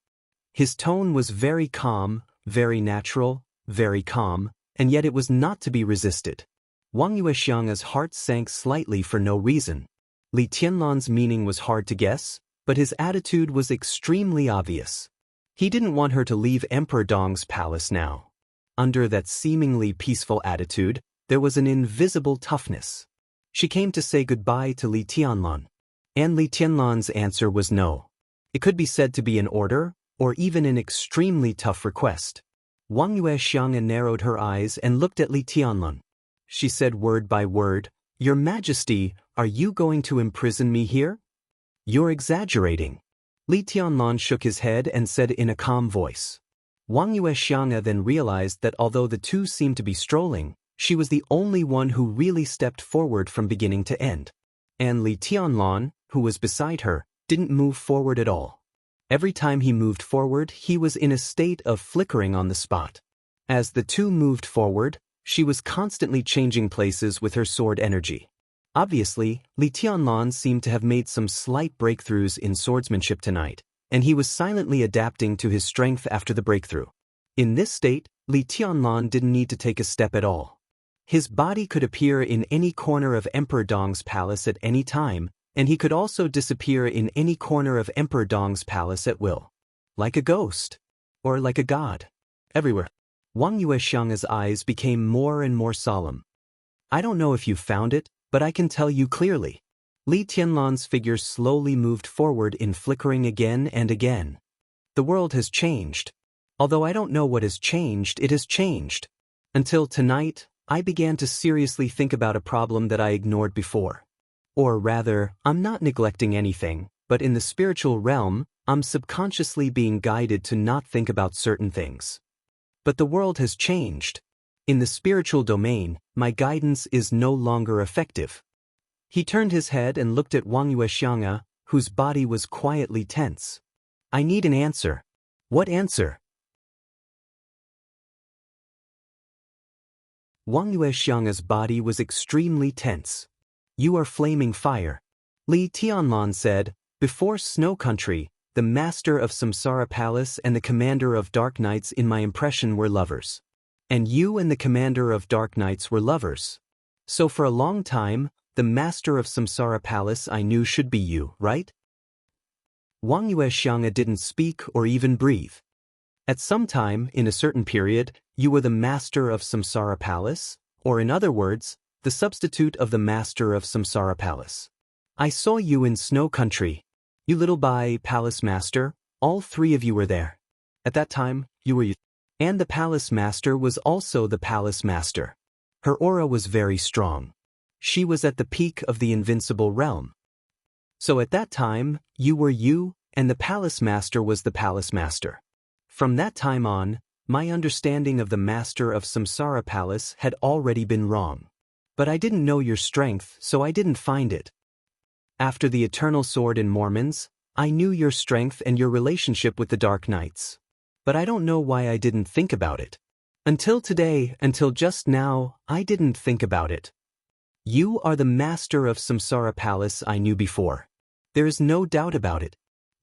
His tone was very calm, very natural, very calm, and yet it was not to be resisted. Wang Yuexiang's heart sank slightly for no reason. Li Tianlan's meaning was hard to guess, but his attitude was extremely obvious. He didn't want her to leave Emperor Dong's palace now. Under that seemingly peaceful attitude, there was an invisible toughness. She came to say goodbye to Li Tianlan. And Li Tianlan's answer was no. It could be said to be an order, or even an extremely tough request. Wang Yuexiang narrowed her eyes and looked at Li Tianlan. She said word by word, Your Majesty, are you going to imprison me here? You're exaggerating. Li Tianlan shook his head and said in a calm voice. Wang Yuexiang then realized that although the two seemed to be strolling, she was the only one who really stepped forward from beginning to end. And Li Tianlan, who was beside her, didn't move forward at all. Every time he moved forward, he was in a state of flickering on the spot. As the two moved forward, she was constantly changing places with her sword energy. Obviously, Li Tianlan seemed to have made some slight breakthroughs in swordsmanship tonight, and he was silently adapting to his strength after the breakthrough. In this state, Li Tianlan didn't need to take a step at all. His body could appear in any corner of Emperor Dong's palace at any time, and he could also disappear in any corner of Emperor Dong's palace at will. Like a ghost. Or like a god. Everywhere. Wang Yuexiang's eyes became more and more solemn. I don't know if you found it, but I can tell you clearly. Li Tianlan's figure slowly moved forward in flickering again and again. The world has changed. Although I don't know what has changed, it has changed. Until tonight, I began to seriously think about a problem that I ignored before. Or rather, I'm not neglecting anything, but in the spiritual realm, I'm subconsciously being guided to not think about certain things. But the world has changed. In the spiritual domain, my guidance is no longer effective. He turned his head and looked at Wang Yuexiang, whose body was quietly tense. I need an answer. What answer? Wang Yuexiang's body was extremely tense. You are flaming fire. Li Tianlan said, Before Snow Country, the master of Samsara Palace and the commander of Dark Knights in my impression were lovers. And you and the commander of Dark Knights were lovers. So for a long time, the master of Samsara Palace I knew should be you, right? Wang Yuexiang didn't speak or even breathe. At some time, in a certain period, you were the master of Samsara Palace, or in other words, the substitute of the master of Samsara Palace. I saw you in Snow Country. You little palace master, all three of you were there. At that time, you were you. And the palace master was also the palace master. Her aura was very strong. She was at the peak of the invincible realm. So at that time, you were you, and the palace master was the palace master. From that time on, my understanding of the master of Samsara Palace had already been wrong. But I didn't know your strength, so I didn't find it. After the Eternal Sword in Mormons, I knew your strength and your relationship with the Dark Knights. But I don't know why I didn't think about it. Until today, until just now, I didn't think about it. You are the master of Samsara Palace I knew before. There is no doubt about it.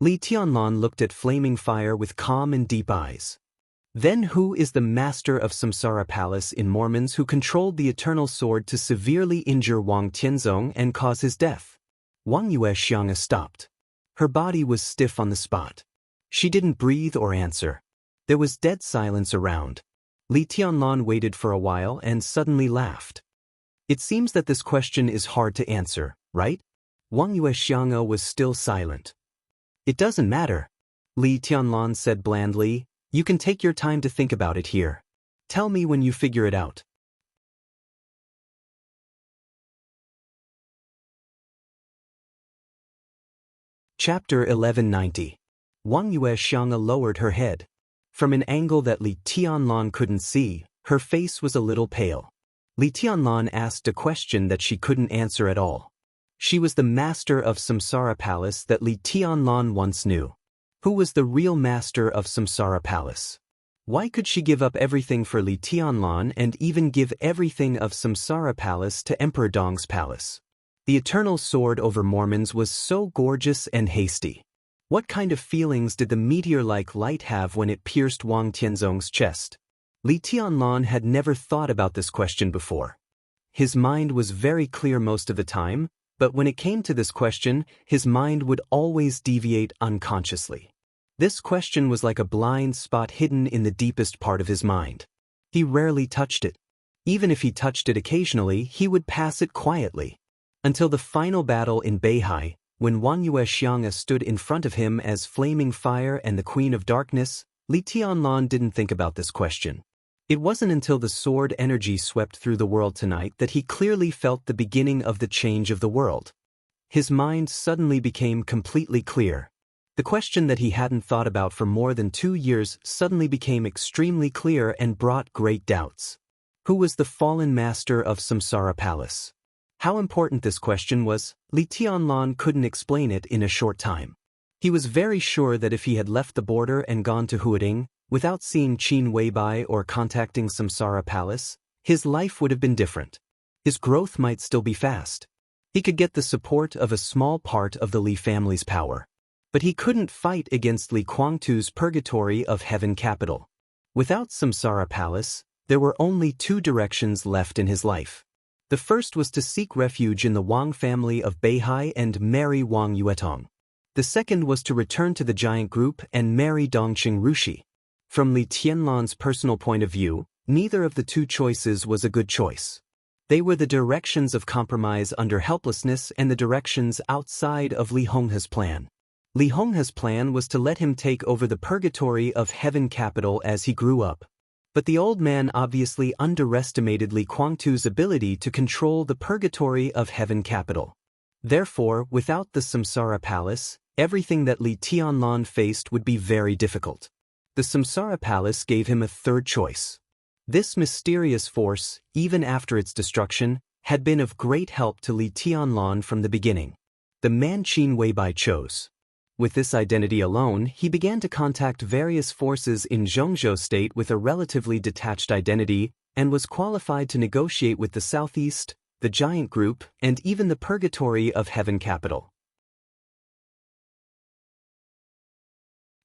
Li Tianlan looked at flaming fire with calm and deep eyes. Then who is the master of Samsara Palace in Mormons who controlled the Eternal Sword to severely injure Wang Tianzong and cause his death? Wang Yuexiang stopped. Her body was stiff on the spot. She didn't breathe or answer. There was dead silence around. Li Tianlan waited for a while and suddenly laughed. It seems that this question is hard to answer, right? Wang Yuexiang was still silent. It doesn't matter. Li Tianlan said blandly, You can take your time to think about it here. Tell me when you figure it out. Chapter 1190. Wang Yuexiang lowered her head. From an angle that Li Tianlan couldn't see, her face was a little pale. Li Tianlan asked a question that she couldn't answer at all. She was the master of Samsara Palace that Li Tianlan once knew. Who was the real master of Samsara Palace? Why could she give up everything for Li Tianlan and even give everything of Samsara Palace to Emperor Dong's palace? The eternal sword over Mormons was so gorgeous and hasty. What kind of feelings did the meteor-like light have when it pierced Wang Tianzong's chest? Li Tianlan had never thought about this question before. His mind was very clear most of the time, but when it came to this question, his mind would always deviate unconsciously. This question was like a blind spot hidden in the deepest part of his mind. He rarely touched it. Even if he touched it occasionally, he would pass it quietly. Until the final battle in Beihai, when Wang Yuexiang stood in front of him as Flaming Fire and the Queen of Darkness, Li Tianlan didn't think about this question. It wasn't until the sword energy swept through the world tonight that he clearly felt the beginning of the change of the world. His mind suddenly became completely clear. The question that he hadn't thought about for more than 2 years suddenly became extremely clear and brought great doubts. Who was the fallen master of Samsara Palace? How important this question was, Li Tianlan couldn't explain it in a short time. He was very sure that if he had left the border and gone to Huading, without seeing Qin Weibai or contacting Samsara Palace, his life would have been different. His growth might still be fast. He could get the support of a small part of the Li family's power. But he couldn't fight against Li Kuangtu's purgatory of Heaven Capital. Without Samsara Palace, there were only 2 directions left in his life. The first was to seek refuge in the Wang family of Beihai and marry Wang Yuetong. The second was to return to the giant group and marry Dongqing Rushi. From Li Tianlan's personal point of view, neither of the 2 choices was a good choice. They were the directions of compromise under helplessness and the directions outside of Li Honghe's plan. Li Honghe's plan was to let him take over the purgatory of Heaven Capital as he grew up. But the old man obviously underestimated Li Kuangtu's ability to control the purgatory of Heaven Capital. Therefore, without the Samsara Palace, everything that Li Tianlan faced would be very difficult. The Samsara Palace gave him a third choice. This mysterious force, even after its destruction, had been of great help to Li Tianlan from the beginning. The man Qin Weibai chose. With this identity alone, he began to contact various forces in Zhongzhou state with a relatively detached identity and was qualified to negotiate with the Southeast, the Giant Group, and even the Purgatory of Heaven Capital.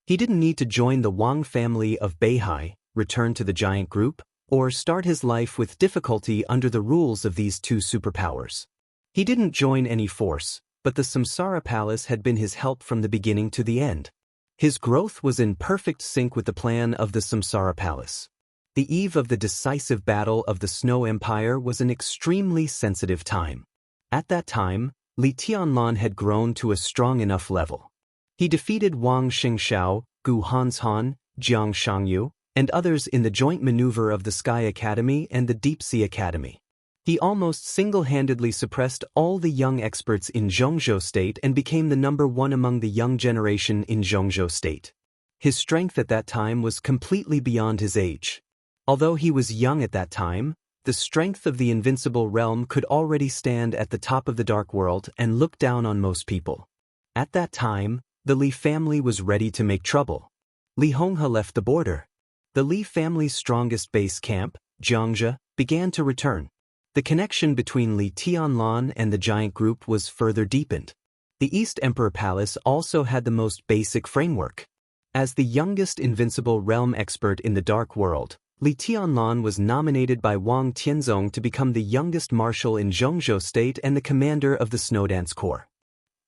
He didn't need to join the Wang family of Beihai, return to the Giant Group, or start his life with difficulty under the rules of these 2 superpowers. He didn't join any force, but the Samsara Palace had been his help from the beginning to the end. His growth was in perfect sync with the plan of the Samsara Palace. The eve of the decisive battle of the Snow Empire was an extremely sensitive time. At that time, Li Tianlan had grown to a strong enough level. He defeated Wang Xingxiao, Gu Hanshan, Jiang Shangyu, and others in the joint maneuver of the Sky Academy and the Deep Sea Academy. He almost single-handedly suppressed all the young experts in Zhongzhou state and became the number 1 among the young generation in Zhongzhou state. His strength at that time was completely beyond his age. Although he was young at that time, the strength of the invincible realm could already stand at the top of the dark world and look down on most people. At that time, the Li family was ready to make trouble. Li Honghe left the border. The Li family's strongest base camp, Jiangzhe, began to return. The connection between Li Tianlan and the Giant Group was further deepened. The East Emperor Palace also had the most basic framework. As the youngest invincible realm expert in the Dark World, Li Tianlan was nominated by Wang Tianzong to become the youngest marshal in Zhongzhou state and the commander of the Snowdance Corps.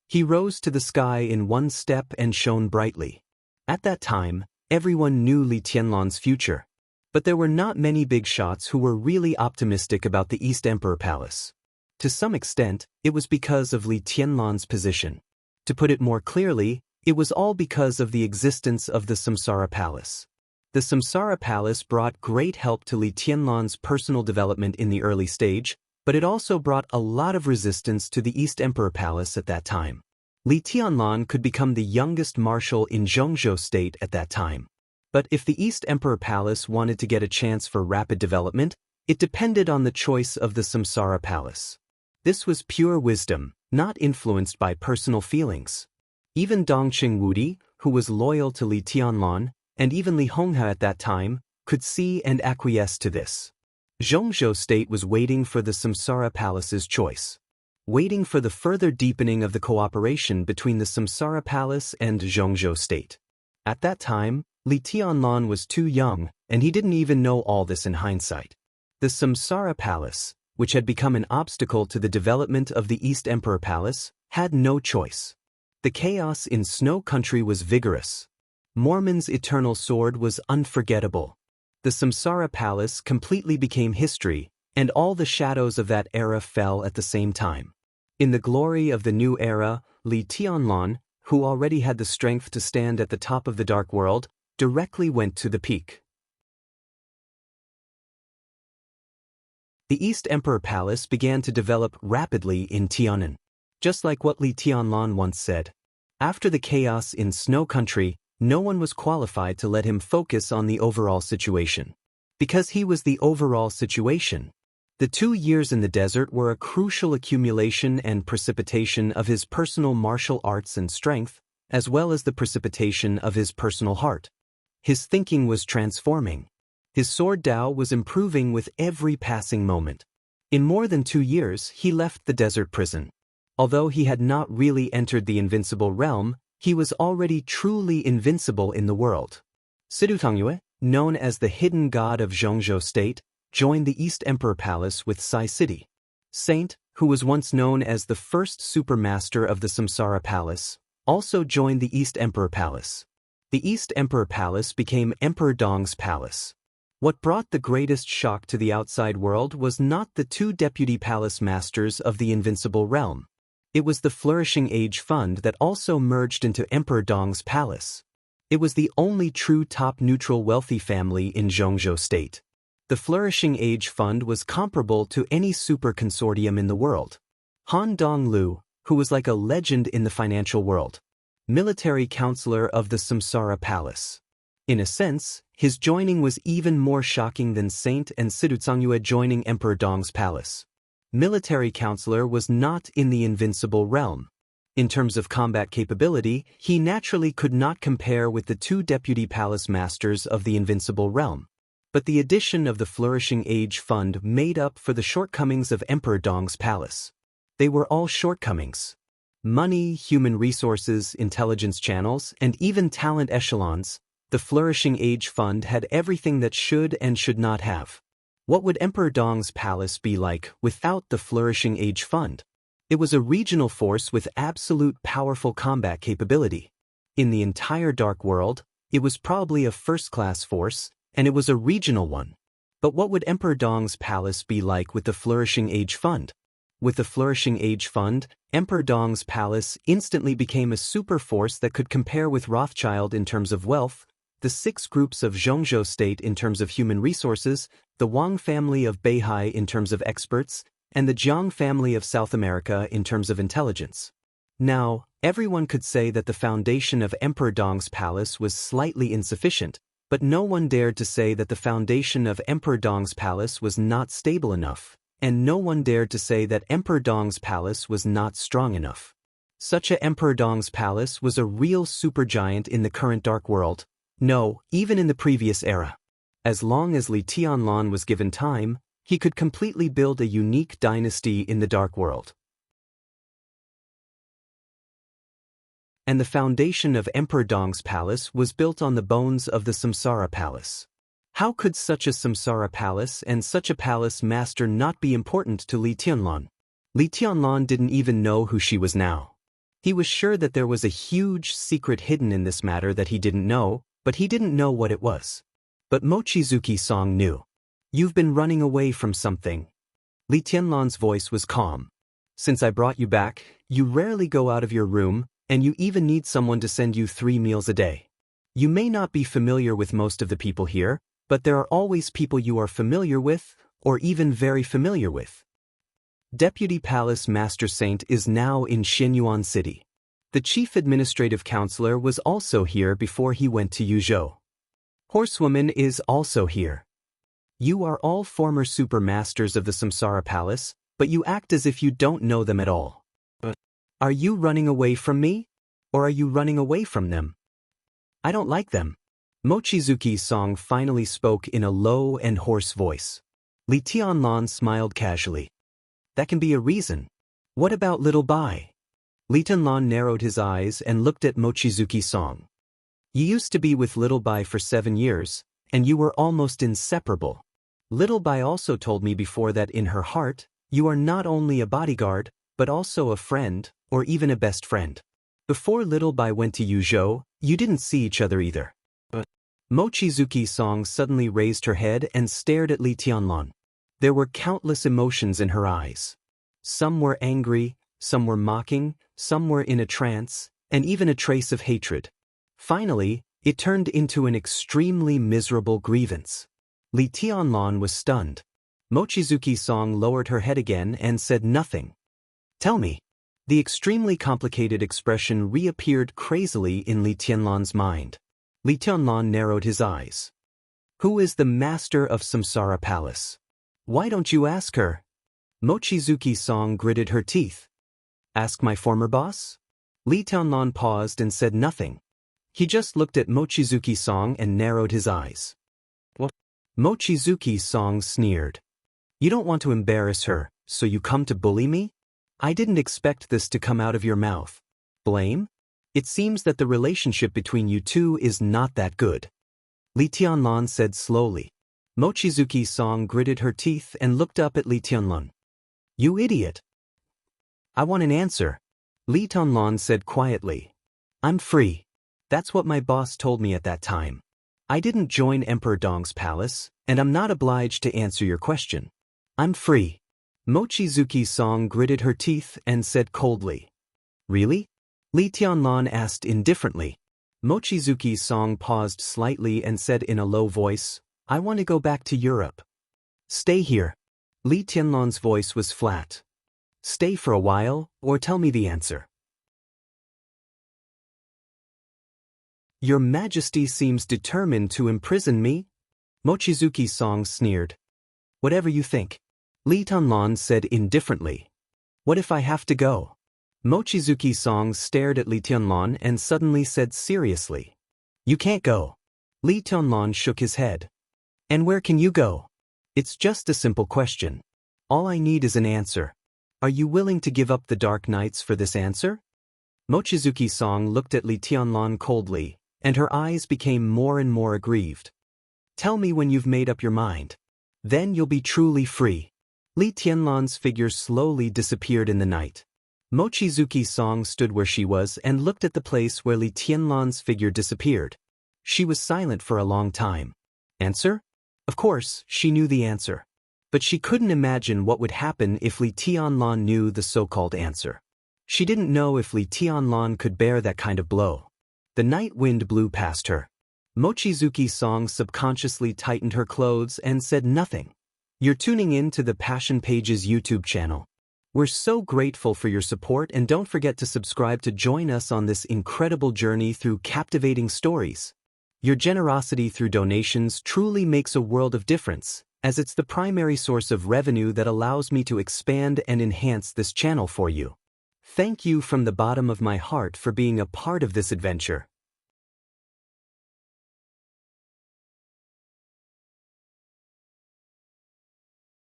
He rose to the sky in one step and shone brightly. At that time, everyone knew Li Tianlan's future. But there were not many big shots who were really optimistic about the East Emperor Palace. To some extent, it was because of Li Tianlan's position. To put it more clearly, it was all because of the existence of the Samsara Palace. The Samsara Palace brought great help to Li Tianlan's personal development in the early stage, but it also brought a lot of resistance to the East Emperor Palace at that time. Li Tianlan could become the youngest marshal in Zhongzhou state at that time. But if the East Emperor Palace wanted to get a chance for rapid development, it depended on the choice of the Samsara Palace. This was pure wisdom, not influenced by personal feelings. Even Dongqing Wudi, who was loyal to Li Tianlan, and even Li Honghe at that time, could see and acquiesce to this. Zhongzhou state was waiting for the Samsara Palace's choice. waiting for the further deepening of the cooperation between the Samsara Palace and Zhongzhou State. At that time, Li Tianlan was too young, and he didn't even know all this in hindsight. The Samsara Palace, which had become an obstacle to the development of the East Emperor Palace, had no choice. The chaos in Snow Country was vigorous. Mormon's eternal sword was unforgettable. The Samsara Palace completely became history, and all the shadows of that era fell at the same time. In the glory of the new era, Li Tianlan, who already had the strength to stand at the top of the Dark World, directly went to the peak. The East Emperor Palace began to develop rapidly in Tianan. Just like what Li Tianlan once said, after the chaos in Snow Country, no one was qualified to let him focus on the overall situation. Because he was the overall situation. The 2 years in the desert were a crucial accumulation and precipitation of his personal martial arts and strength, as well as the precipitation of his personal heart. His thinking was transforming. His sword Tao was improving with every passing moment. In more than 2 years, he left the desert prison. Although he had not really entered the invincible realm, he was already truly invincible in the world. Sidu Tangyue, known as the hidden god of Zhongzhou State, joined the East Emperor Palace with Sai City. Saint, who was once known as the first supermaster of the Samsara Palace, also joined the East Emperor Palace. The East Emperor Palace became Emperor Dong's palace. What brought the greatest shock to the outside world was not the 2 deputy palace masters of the invincible realm. It was the Flourishing Age Fund that also merged into Emperor Dong's palace. It was the only true top neutral wealthy family in Zhongzhou State. The Flourishing Age Fund was comparable to any super consortium in the world. Han Donglu, who was like a legend in the financial world. Military counselor of the Samsara Palace. In a sense, his joining was even more shocking than Saint and Siducangyue joining Emperor Dong's palace. Military counselor was not in the invincible realm. In terms of combat capability, he naturally could not compare with the 2 deputy palace masters of the invincible realm. But the addition of the Flourishing Age Fund made up for the shortcomings of Emperor Dong's palace. They were all shortcomings. Money, human resources, intelligence channels, and even talent echelons, the Flourishing Age Fund had everything that should and should not have. What would Emperor Dong's palace be like without the Flourishing Age Fund? It was a regional force with absolute powerful combat capability. In the entire Dark World, it was probably a first-class force, and it was a regional one. But what would Emperor Dong's palace be like with the Flourishing Age Fund? With the Flourishing Age Fund, Emperor Dong's palace instantly became a super force that could compare with Rothschild in terms of wealth, the 6 groups of Zhongzhou State in terms of human resources, the Wang family of Beihai in terms of experts, and the Jiang family of South America in terms of intelligence. Now, everyone could say that the foundation of Emperor Dong's palace was slightly insufficient, but no one dared to say that the foundation of Emperor Dong's palace was not stable enough, and no one dared to say that Emperor Dong's palace was not strong enough. Such a Emperor Dong's palace was a real supergiant in the current Dark World. No, even in the previous era. As long as Li Tianlan was given time, he could completely build a unique dynasty in the Dark World. And the foundation of Emperor Dong's palace was built on the bones of the Samsara Palace. How could such a Samsara Palace and such a palace master not be important to Li Tianlan? Li Tianlan didn't even know who she was now. He was sure that there was a huge secret hidden in this matter that he didn't know, but he didn't know what it was. But Mochizuki-song knew. You've been running away from something. Li Tianlan's voice was calm. Since I brought you back, you rarely go out of your room, and you even need someone to send you 3 meals a day. You may not be familiar with most of the people here, but there are always people you are familiar with, or even very familiar with. Deputy Palace Master Saint is now in Xinyuan City. The chief administrative counselor was also here before he went to Yuzhou. Horsewoman is also here. You are all former super masters of the Samsara Palace, but you act as if you don't know them at all. Are you running away from me? Or are you running away from them? I don't like them. Mochizuki-song finally spoke in a low and hoarse voice. Li Tianlan smiled casually. That can be a reason. What about Little Bai? Li Tianlan narrowed his eyes and looked at Mochizuki Song. You used to be with Little Bai for 7 years, and you were almost inseparable. Little Bai also told me before that in her heart, you are not only a bodyguard, but also a friend, or even a best friend. Before Little Bai went to Yuzhou, you didn't see each other either. Mochizuki Song suddenly raised her head and stared at Li Tianlan. There were countless emotions in her eyes. Some were angry, some were mocking, some were in a trance, and even a trace of hatred. Finally, it turned into an extremely miserable grievance. Li Tianlan was stunned. Mochizuki Song lowered her head again and said nothing. Tell me. The extremely complicated expression reappeared crazily in Li Tianlan's mind. Li Tianlan narrowed his eyes. Who is the master of Samsara Palace? Why don't you ask her? Mochizuki Song gritted her teeth. Ask my former boss? Li Tianlan paused and said nothing. He just looked at Mochizuki Song and narrowed his eyes. What? Mochizuki Song sneered. You don't want to embarrass her, so you come to bully me? I didn't expect this to come out of your mouth. Blame? It seems that the relationship between you two is not that good. Li Tianlan said slowly. Mochizuki Song gritted her teeth and looked up at Li Tianlan. You idiot. I want an answer. Li Tianlan said quietly. I'm free. That's what my boss told me at that time. I didn't join Emperor Dong's palace, and I'm not obliged to answer your question. I'm free. Mochizuki Song gritted her teeth and said coldly. Really? Li Tianlan asked indifferently. Mochizuki Song paused slightly and said in a low voice, I want to go back to Europe. Stay here. Li Tianlan's voice was flat. Stay for a while, or tell me the answer. Your Majesty seems determined to imprison me? Mochizuki Song sneered. Whatever you think. Li Tianlan said indifferently. What if I have to go? Mochizuki Song stared at Li Tianlan and suddenly said seriously. You can't go. Li Tianlan shook his head. And where can you go? It's just a simple question. All I need is an answer. Are you willing to give up the dark nights for this answer? Mochizuki Song looked at Li Tianlan coldly, and her eyes became more and more aggrieved. Tell me when you've made up your mind. Then you'll be truly free. Li Tianlan's figure slowly disappeared in the night. Mochizuki Song stood where she was and looked at the place where Li Tianlan's figure disappeared. She was silent for a long time. Answer? Of course, she knew the answer. But she couldn't imagine what would happen if Li Tianlan knew the so-called answer. She didn't know if Li Tianlan could bear that kind of blow. The night wind blew past her. Mochizuki Song subconsciously tightened her clothes and said nothing. You're tuning in to the Passion Pages YouTube channel. We're so grateful for your support, and don't forget to subscribe to join us on this incredible journey through captivating stories. Your generosity through donations truly makes a world of difference, as it's the primary source of revenue that allows me to expand and enhance this channel for you. Thank you from the bottom of my heart for being a part of this adventure.